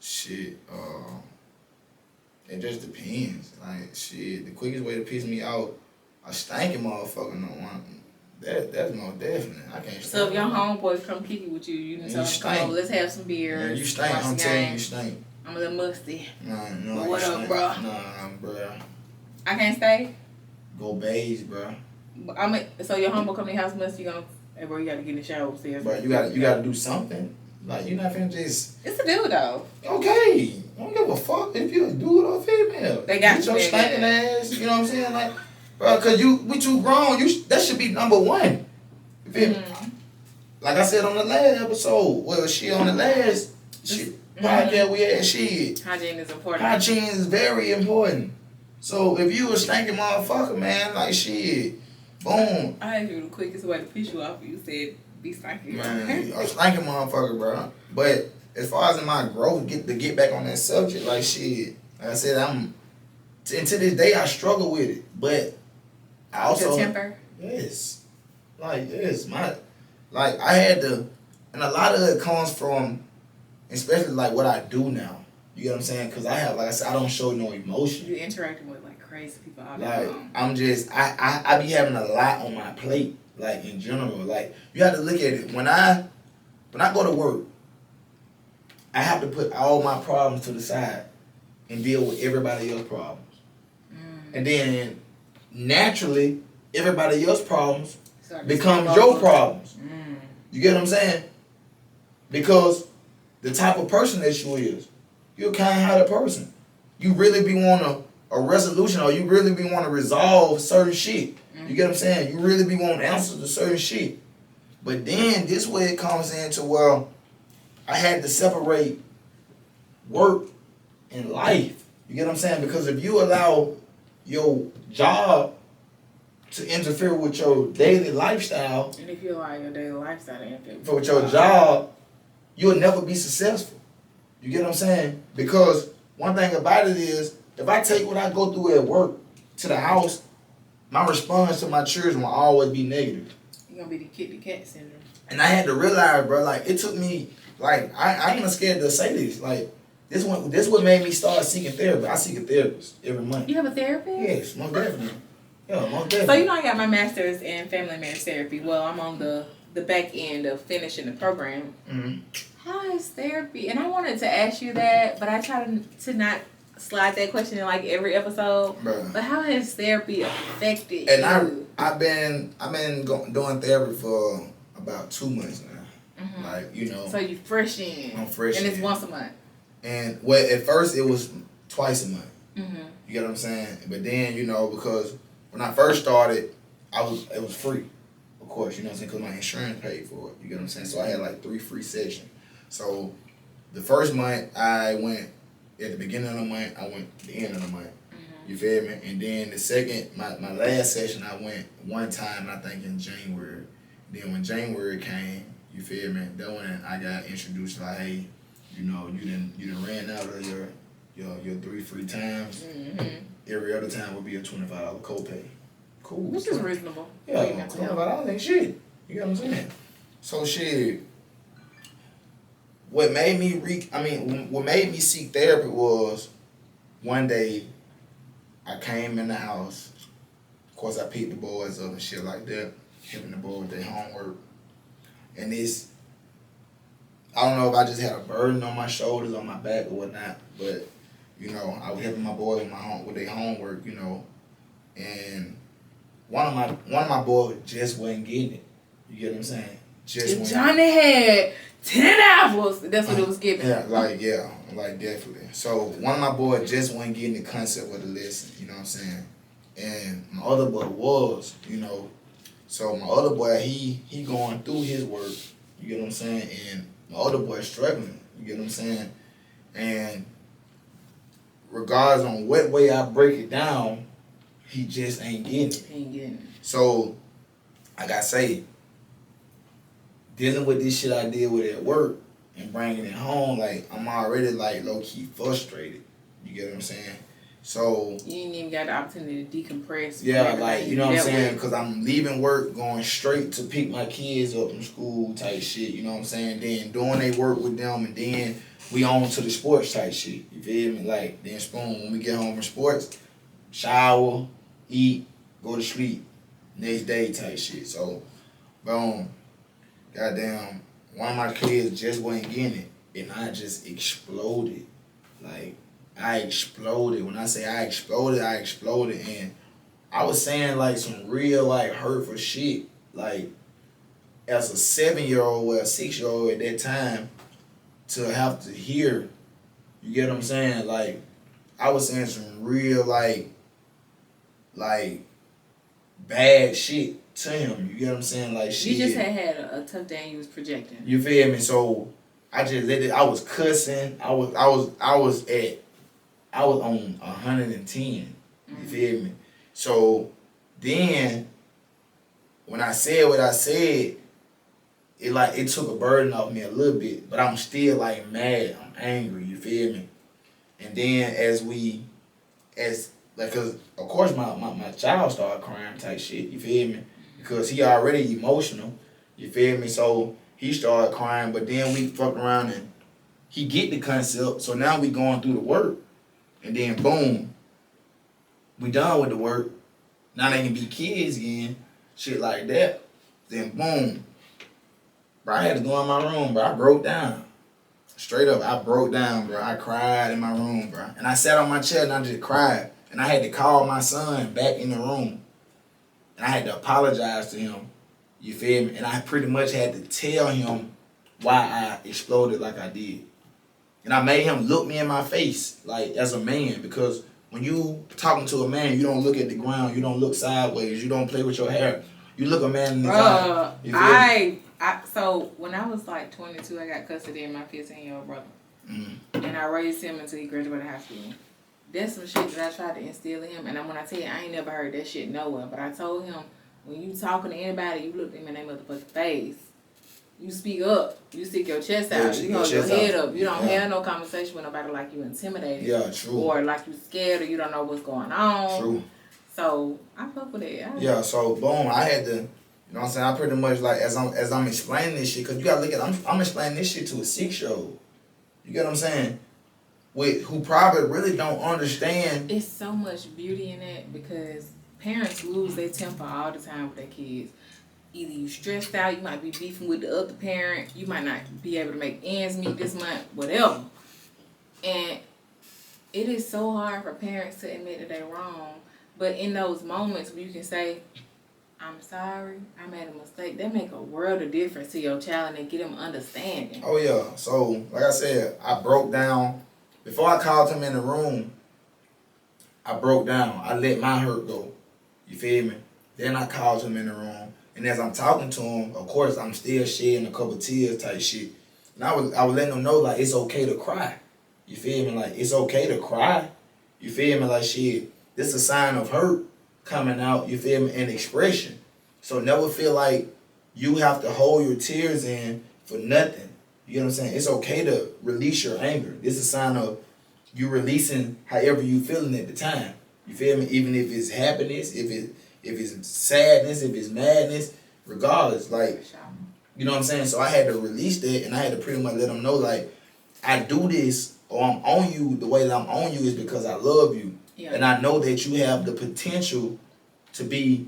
Shit, it just depends. Like shit, the quickest way to piss me off, a stinking motherfucker no one. That's more definite. I can't. So if your homeboys come kick it with you, you can tell them, come over, let's have some beers. Man, you stink. I'm telling you, you stink. I'm a little musty. No. But what up, bro? No, bro. I can't stay. Go beige, bro. So your homeboy come to your house musty, you gonna? Hey, bro, you gotta get in the shower upstairs. Bro, you gotta do something. Like you're not finna just. It's a dude though. Okay, I don't give a fuck if you're a dude or a female. They got your stinking ass. You know what I'm saying? Like bro. Cause we too grown. That should be number one. You feel me? Like I said on the last episode, well, she on the last podcast we had, shit. Hygiene is important. Hygiene is very important. So if you a stinking motherfucker, man, like shit, boom. I had you the quickest way to piss you off. You said be stinking. Man, you a stinking motherfucker, bro. But as far as in my growth, get back on that subject, like shit. Like I said, and to this day I struggle with it, but I also your temper. Yes, like yes, like I had to, and a lot of it comes from, especially like what I do now. You get what I'm saying? Because I have, like I said, I don't show no emotion. You interacting with like crazy people all day Like long. I'm just, I be having a lot on my plate. Like in general, like you have to look at it. When I go to work, I have to put all my problems to the side and deal with everybody else's problems. And then naturally, everybody else's problems becomes your problems. You get what I'm saying? Because the type of person that you is, you're a kind-hearted person. You really be want a resolution, or you really be want to resolve certain shit. You get what I'm saying? You really be want answers to certain shit. But then this way it comes into, well, I had to separate work and life. You get what I'm saying? Because if you allow your job to interfere with your daily lifestyle, And if you allow your daily lifestyle to interfere with your job, you'll never be successful. You get what I'm saying? Because one thing about it is, if I take what I go through at work to the house, my response to my children will always be negative. You're gonna be the kitty cat syndrome. And I had to realize, bro, like it took me, like I'm not scared to say this, like this what made me start seeking therapy. I seek a therapist every month. You have a therapist? Yes, most definitely. Yeah, most definitely. So you know I got my master's in family marriage therapy. Well, I'm on the back end of finishing the program. How is therapy? And I wanted to ask you that, but I try to not slide that question in like every episode. Bruh. But how has therapy affected And you? I've been doing therapy for about 2 months now. Like, you know. So you fresh in. I'm fresh and it's in. once a month. And well, at first it was twice a month. You get what I'm saying? But then, you know, because when I first started, it was free, of course. You know what I'm saying? Because my insurance paid for it. You get what I'm saying? So I had like 3 free sessions. So the first month I went at the beginning of the month. I went at the end of the month. You feel me? And then the second, my last session, I went one time, I think in January. Then when January came, you feel me? That when I got introduced, like, hey, you know, you done ran out of your 3 free times. Every other time would be a $25 copay. Cool. Which is reasonable. Yeah, $25 ain't shit. You get what I'm saying? So shit. What made me seek therapy was one day I came in the house. Of course, I picked the boys up and shit like that, helping the boys with their homework. And I don't know if I just had a burden on my shoulders, on my back, or whatnot, but you know, I was helping my boys with their homework, you know, and one of my boys just wasn't getting it. You get what I'm saying? If Johnny had 10 apples, that's what it was giving. Like definitely. So one of my boys just wasn't getting the concept of the lesson, you know what I'm saying? And my other boy was, you know. So my other boy, he going through his work, you get what I'm saying? And my other boy struggling, you get what I'm saying? And regardless on what way I break it down, he just ain't getting it. He ain't getting it. So, like I say, dealing with this shit I deal with at work and bringing it home, like, I'm already, like, low-key frustrated. You get what I'm saying? So... You ain't even got the opportunity to decompress. Yeah, like, you know what I'm saying? Because I'm leaving work, going straight to pick my kids up from school type shit, you know what I'm saying? Then doing their work with them, and then we on to the sports type shit. You feel me? Like, then spoon, when we get home from sports, shower, eat, go to sleep, next day type shit. So, boom. Goddamn, one of my kids just wasn't getting it, and I just exploded. Like, I exploded. When I say I exploded, and I was saying, like, some real, like, hurtful shit. Like, as a 7-year-old or a 6-year-old at that time, to have to hear, you get what I'm saying? Like, I was saying some real, like, bad shit to him. You get what I'm saying? Like shit. You just had a tough day and you was projecting. You feel me? So I just let it. I was cussing. I was on 110. You feel me? So then when I said what I said, it took a burden off me a little bit, but I'm still like mad. I'm angry. You feel me? And then cause of course my child started crying type shit. You feel me? Because he already emotional. You feel me? So he started crying, but then we fucked around and he get the concept. So now we going through the work, and then boom, we done with the work. Now they can be kids again, shit like that. Then boom, bro, I had to go in my room, bro. I broke down. Straight up, I broke down, bro. I cried in my room, bro. And I sat on my chair and I just cried. And I had to call my son back in the room. And I had to apologize to him. You feel me? And I pretty much had to tell him why I exploded like I did. And I made him look me in my face, like, as a man. Because when you talking to a man, you don't look at the ground. You don't look sideways. You don't play with your hair. You look a man in the eye. You feel me? So when I was like 22, I got custody of my 15-year-old brother. Mm-hmm. And I raised him until he graduated high school. That's some shit that I tried to instill in him. And when I tell you, I ain't never heard that shit nowhere. But I told him, when you talking to anybody, you look them in their motherfucking face. You speak up. You stick your chest out. You hold your head up. You don't have no conversation with nobody like you intimidated. Yeah, true. Or like you scared or you don't know what's going on. True. So I fuck with it. Yeah, so boom, I had to, you know what I'm saying? I pretty much like as I'm explaining this shit, cause you gotta look at I'm explaining this shit to a 6-year-old. You get what I'm saying? Who probably really don't understand. It's so much beauty in that because parents lose their temper all the time with their kids. Either you stressed out, you might be beefing with the other parent, you might not be able to make ends meet this month, whatever. And it is so hard for parents to admit that they're wrong. But in those moments where you can say, I'm sorry, I made a mistake, that make a world of difference to your child and get them understanding. Oh yeah, so like I said, I broke down. Before I called him in the room, I broke down. I let my hurt go. You feel me? Then I called him in the room. And as I'm talking to him, of course, I'm still shedding a couple tears type shit. And I was letting him know, like, it's okay to cry. You feel me? Like, it's okay to cry. You feel me? Like, shit, this is a sign of hurt coming out, you feel me, and expression. So never feel like you have to hold your tears in for nothing. You know what I'm saying? It's okay to release your anger. This is a sign of you releasing however you feeling at the time. You feel me? Even if it's happiness, if it's sadness, if it's madness, regardless. Like, you know what I'm saying? So I had to release that, and I had to pretty much let them know, like, I do this, or I'm on you, the way that I'm on you is because I love you. Yeah. And I know that you have the potential to be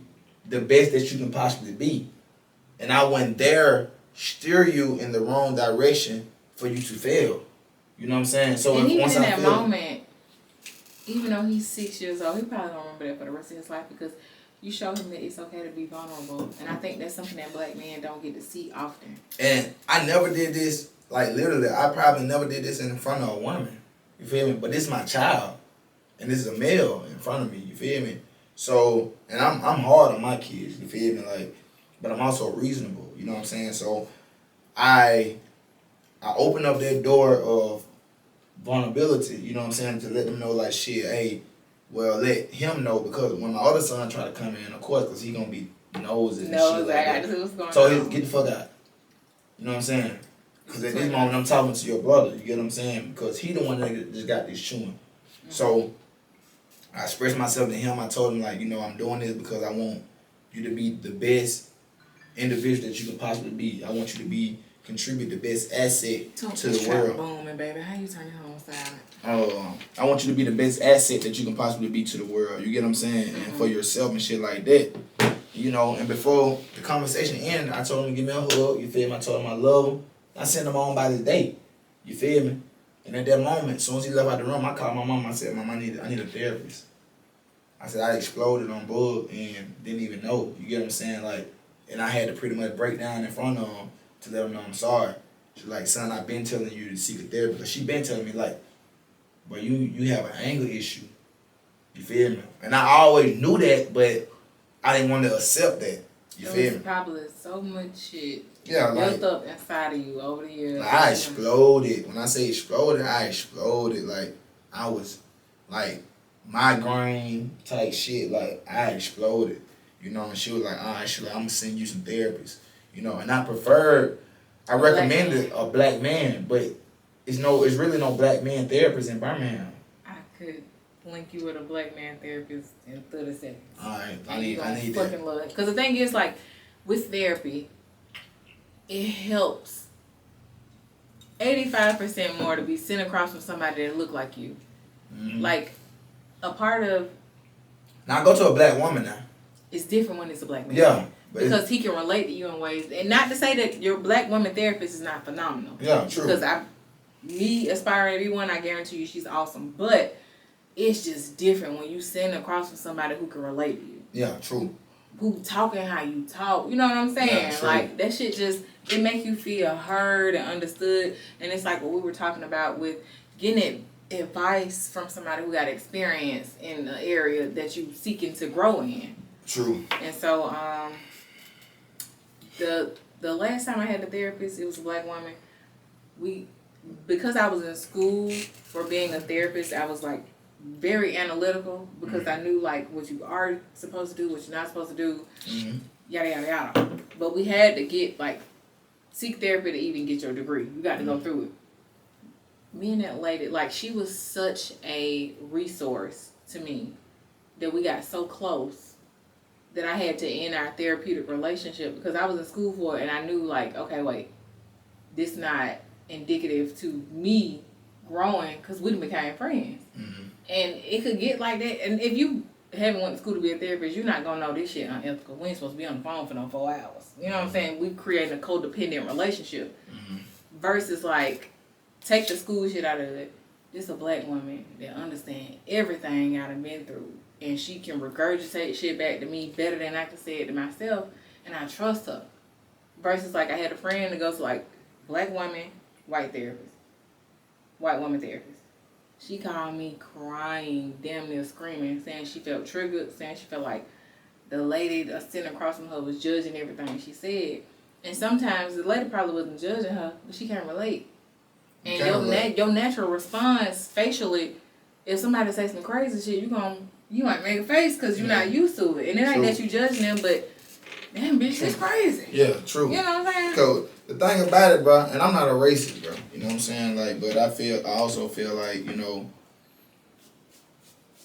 the best that you can possibly be. And I wouldn't dare steer you in the wrong direction for you to fail. You know what I'm saying? So and even in that moment, even though he's 6 years old, he probably don't remember that for the rest of his life because you show him that it's okay to be vulnerable. And I think that's something that black men don't get to see often. And I never did this, like literally, I probably never did this in front of a woman. You feel me? But this is my child. And this is a male in front of me. You feel me? So, and I'm hard on my kids. You feel me? Like, but I'm also reasonable. You know what I'm saying? So, I open up that door of vulnerability. You know what I'm saying? To let them know, like, shit, hey, well, let him know, because when my other son try to come in, of course, because he gonna be nosy and shit like that. So get the fuck out. You know what I'm saying? Because at this moment, I'm talking to your brother. You get what I'm saying? Because he the one that just got this chewing. Mm-hmm. So I expressed myself to him. I told him, like, you know, I'm doing this because I want you to be the best individual that you can possibly be. I want you to contribute the best asset to the world. Booming, baby. How you turn your home silent? I want you to be the best asset that you can possibly be to the world. You get what I'm saying? Mm-hmm. And for yourself and shit like that. You know, and before the conversation ended, I told him to give me a hug. You feel me? I told him I love him. I sent him on by the day. You feel me? And at that moment, as soon as he left out the room, I called my mom. I said, Mom, I need a therapist. I said, I exploded on Bug and didn't even know. You get what I'm saying? Like, and I had to pretty much break down in front of him to let him know I'm sorry. She's like, son, I've been telling you to seek a therapist. Because she been telling me, like, but you have an anger issue. You feel me? And I always knew that, but I didn't want to accept that. You feel It me? was probably so much shit Yeah, like built up inside of you over the years. I exploded. When I say exploded, I exploded. Like I was like migraine type shit. Like I exploded. You know, and she was like, all right, she's like, I'm gonna send you some therapists. You know, and I recommended a black man, but it's really no black man therapist in Birmingham. I could link you with a black man therapist in 30 seconds. All right, I need fucking that. love it. Because the thing is, like, with therapy, it helps 85% more to be sitting across from somebody that look like you. Mm-hmm. Like, a part of Now I go to a black woman now. it's different when it's a black man. Yeah. Because he can relate to you in ways, and not to say that your black woman therapist is not phenomenal. Yeah, true. Because me aspiring to be one, I guarantee you she's awesome. But it's just different when you sitting across from somebody who can relate to you. Yeah, true. Who talking how you talk, you know what I'm saying? Yeah, true. Like that shit it make you feel heard and understood. And it's like what we were talking about with getting advice from somebody who got experience in the area that you seeking to grow in. True. And so the last time I had a therapist, it was a black woman. Because I was in school for being a therapist, I was like very analytical because I knew like what you are supposed to do, what you're not supposed to do, yada yada yada. But we had to get seek therapy to even get your degree. You got to go through it. Me and that lady, like she was such a resource to me that we got so close that I had to end our therapeutic relationship because I was in school for it and I knew like, okay, wait, this not indicative to me growing because we became friends. And it could get like that. And if you haven't went to school to be a therapist, you're not going to know this shit unethical. We ain't supposed to be on the phone for no 4 hours. You know what I'm saying? We creating a codependent relationship versus like take the school shit out of it. This a black woman that understands everything I done been through. And she can regurgitate shit back to me better than I can say it to myself. And I trust her. Versus like I had a friend that goes like black woman, white therapist. White woman therapist. She called me crying, damn near screaming, saying she felt triggered, saying she felt like the lady that's sitting across from her was judging everything she said. And sometimes the lady probably wasn't judging her, but she can't relate. And your natural response facially, if somebody says some crazy shit, you might make a face because you're not used to it. And it ain't that you judging them, but damn, bitch, it's crazy. Yeah, true. You know what I'm saying? So the thing about it, bro, and I'm not a racist, bro. You know what I'm saying? Like, but I also feel like, you know,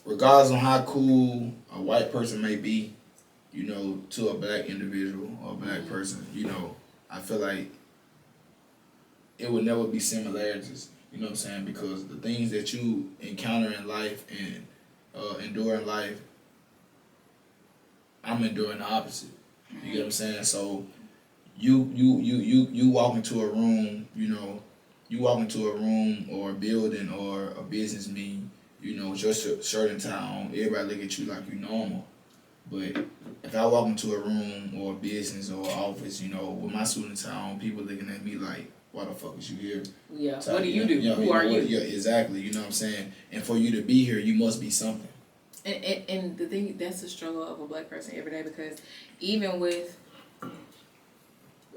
regardless on how cool a white person may be, you know, to a black individual or a black person, you know, I feel like it would never be similarities. You know what I'm saying? Because the things that you encounter in life and endure in life, I'm enduring the opposite. You get what I'm saying? So you walk into a room, you know, you walk into a room or a building or a business meeting, you know, with your shirt and tie on, everybody look at you like you normal. But if I walk into a room or a business or office, you know, with my suit and tie on, people looking at me like, why the fuck is you here? Yeah. So, what do you do? You know, Who are you? Yeah, exactly. You know what I'm saying? And for you to be here, you must be something. And the thing, that's the struggle of a black person every day because even with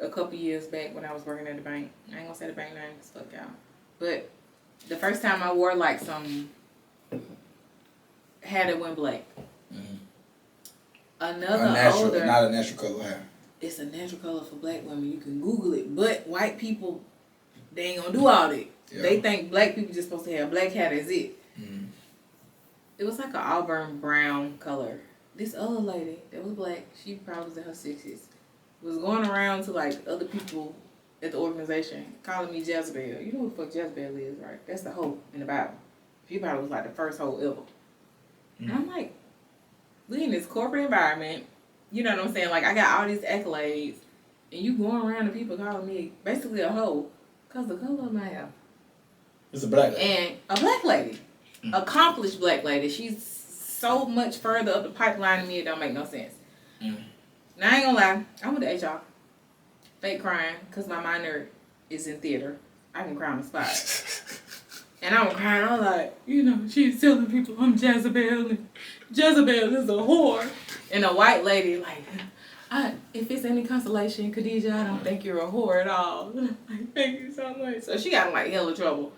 a couple years back when I was working at the bank, I ain't gonna say the bank name because fuck y'all, but the first time I wore like some, had it went black. Not a natural color hair. It's a natural color for black women. You can Google it, but white people, they ain't gonna do all that. Yeah. They think black people just supposed to have black hair. That's it. It was like an auburn brown color. This other lady that was black, she probably was in her 60s, was going around to like other people at the organization calling me Jezebel. You know who the fuck Jezebel is, right? That's the hoe in the Bible. She probably was like the first hoe ever. And I'm like, we in this corporate environment, you know what I'm saying? Like I got all these accolades, and you going around to people calling me basically a hoe because the color of my hair. It's a black lady. And a black lady. Accomplished black lady. She's so much further up the pipeline than me, it don't make no sense. Now I ain't gonna lie, I went to HR. Fake crying, because my minor is in theater. I can cry on the spot. And I was crying, I was like, you know, she's telling people I'm Jezebel and Jezebel is a whore. And a white lady like, if it's any consolation, Khadijah, I don't think you're a whore at all. Like, thank you so much. So she got in like hella trouble.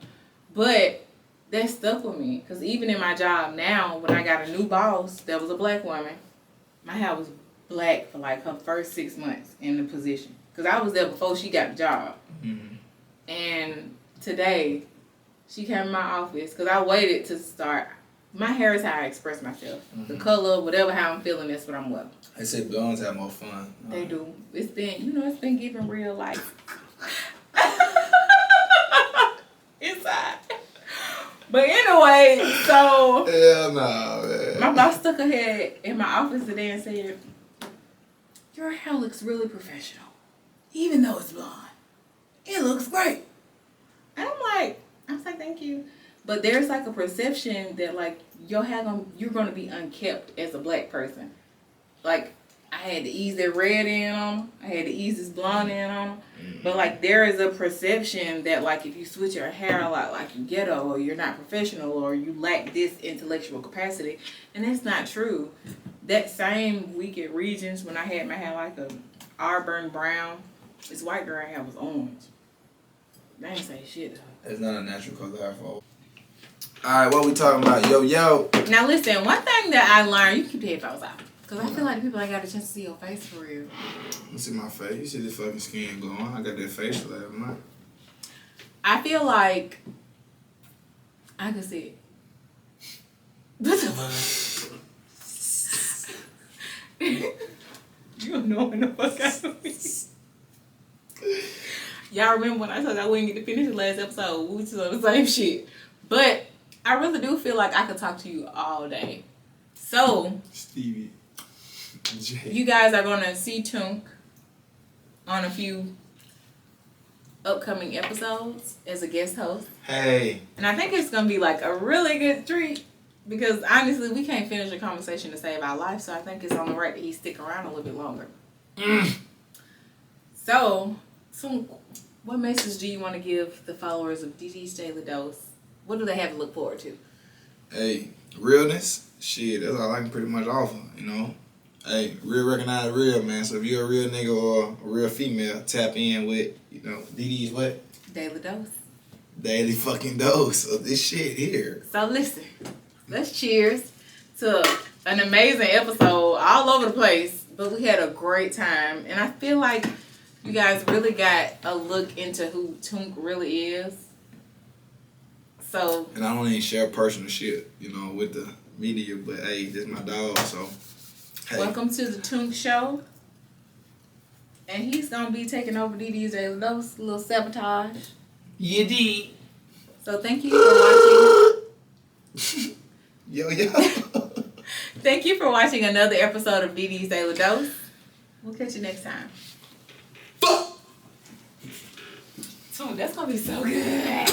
But that stuck with me. Because even in my job now, when I got a new boss that was a black woman, my hair was black for like her first 6 months in the position. Because I was there before she got the job. Mm-hmm. And today, she came in my office because I waited to start. My hair is how I express myself. Mm-hmm. The color, whatever, how I'm feeling, that's what I'm with. They say blondes have more fun. They do. It's been giving real life. Inside. But anyway, so. Hell no, man. My boss stuck her head in my office today and said, your hair looks really professional. Even though it's blonde. It looks great. And I was like, thank you. But there's like a perception that like you're gonna be unkept as a black person. Like I had to ease that red in on them. I had to ease this blonde in on them. But like there is a perception that like if you switch your hair a lot, like you ghetto or you're not professional or you lack this intellectual capacity, and that's not true. That same week at Regions when I had my hair like a auburn brown, this white girl hair was orange. They ain't say shit though. It's not a natural color hair for. Alright, what we talking about? Yo. Now listen, one thing that I learned, you keep the headphones out. Cause I feel like the people ain't got a chance to see your face for real. You see my face? You see this fucking skin glowing? I got that facial last night. I feel like I can see it. You don't know what the fuck I mean. Y'all remember when I told y'all we didn't get to finish the last episode? We was on the same shit. But I really do feel like I could talk to you all day. So, Stevie J. you guys are going to see Tunk on a few upcoming episodes as a guest host. Hey. And I think it's going to be like a really good treat because honestly, we can't finish a conversation to save our life. So I think it's only right that he stick around a little bit longer. So, what message do you want to give the followers of DD's Daily Dose? What do they have to look forward to? Hey, realness. Shit, that's all I can pretty much offer, you know. Hey, real recognize real, man. So if you're a real nigga or a real female, tap in with, you know, DD's what? Daily Dose. Daily fucking dose of this shit here. So listen, let's cheers to an amazing episode all over the place, but we had a great time. And I feel like you guys really got a look into who Tunk really is. So, And I don't even share personal shit, you know, with the media, but hey, this is my dog, so hey. Welcome to the Tunk Show. And he's going to be taking over DD's Daily Dose, a little sabotage. You did. So thank you for watching. Yo. Thank you for watching another episode of DD's Daily Dose. We'll catch you next time. Tunk, that's going to be so good.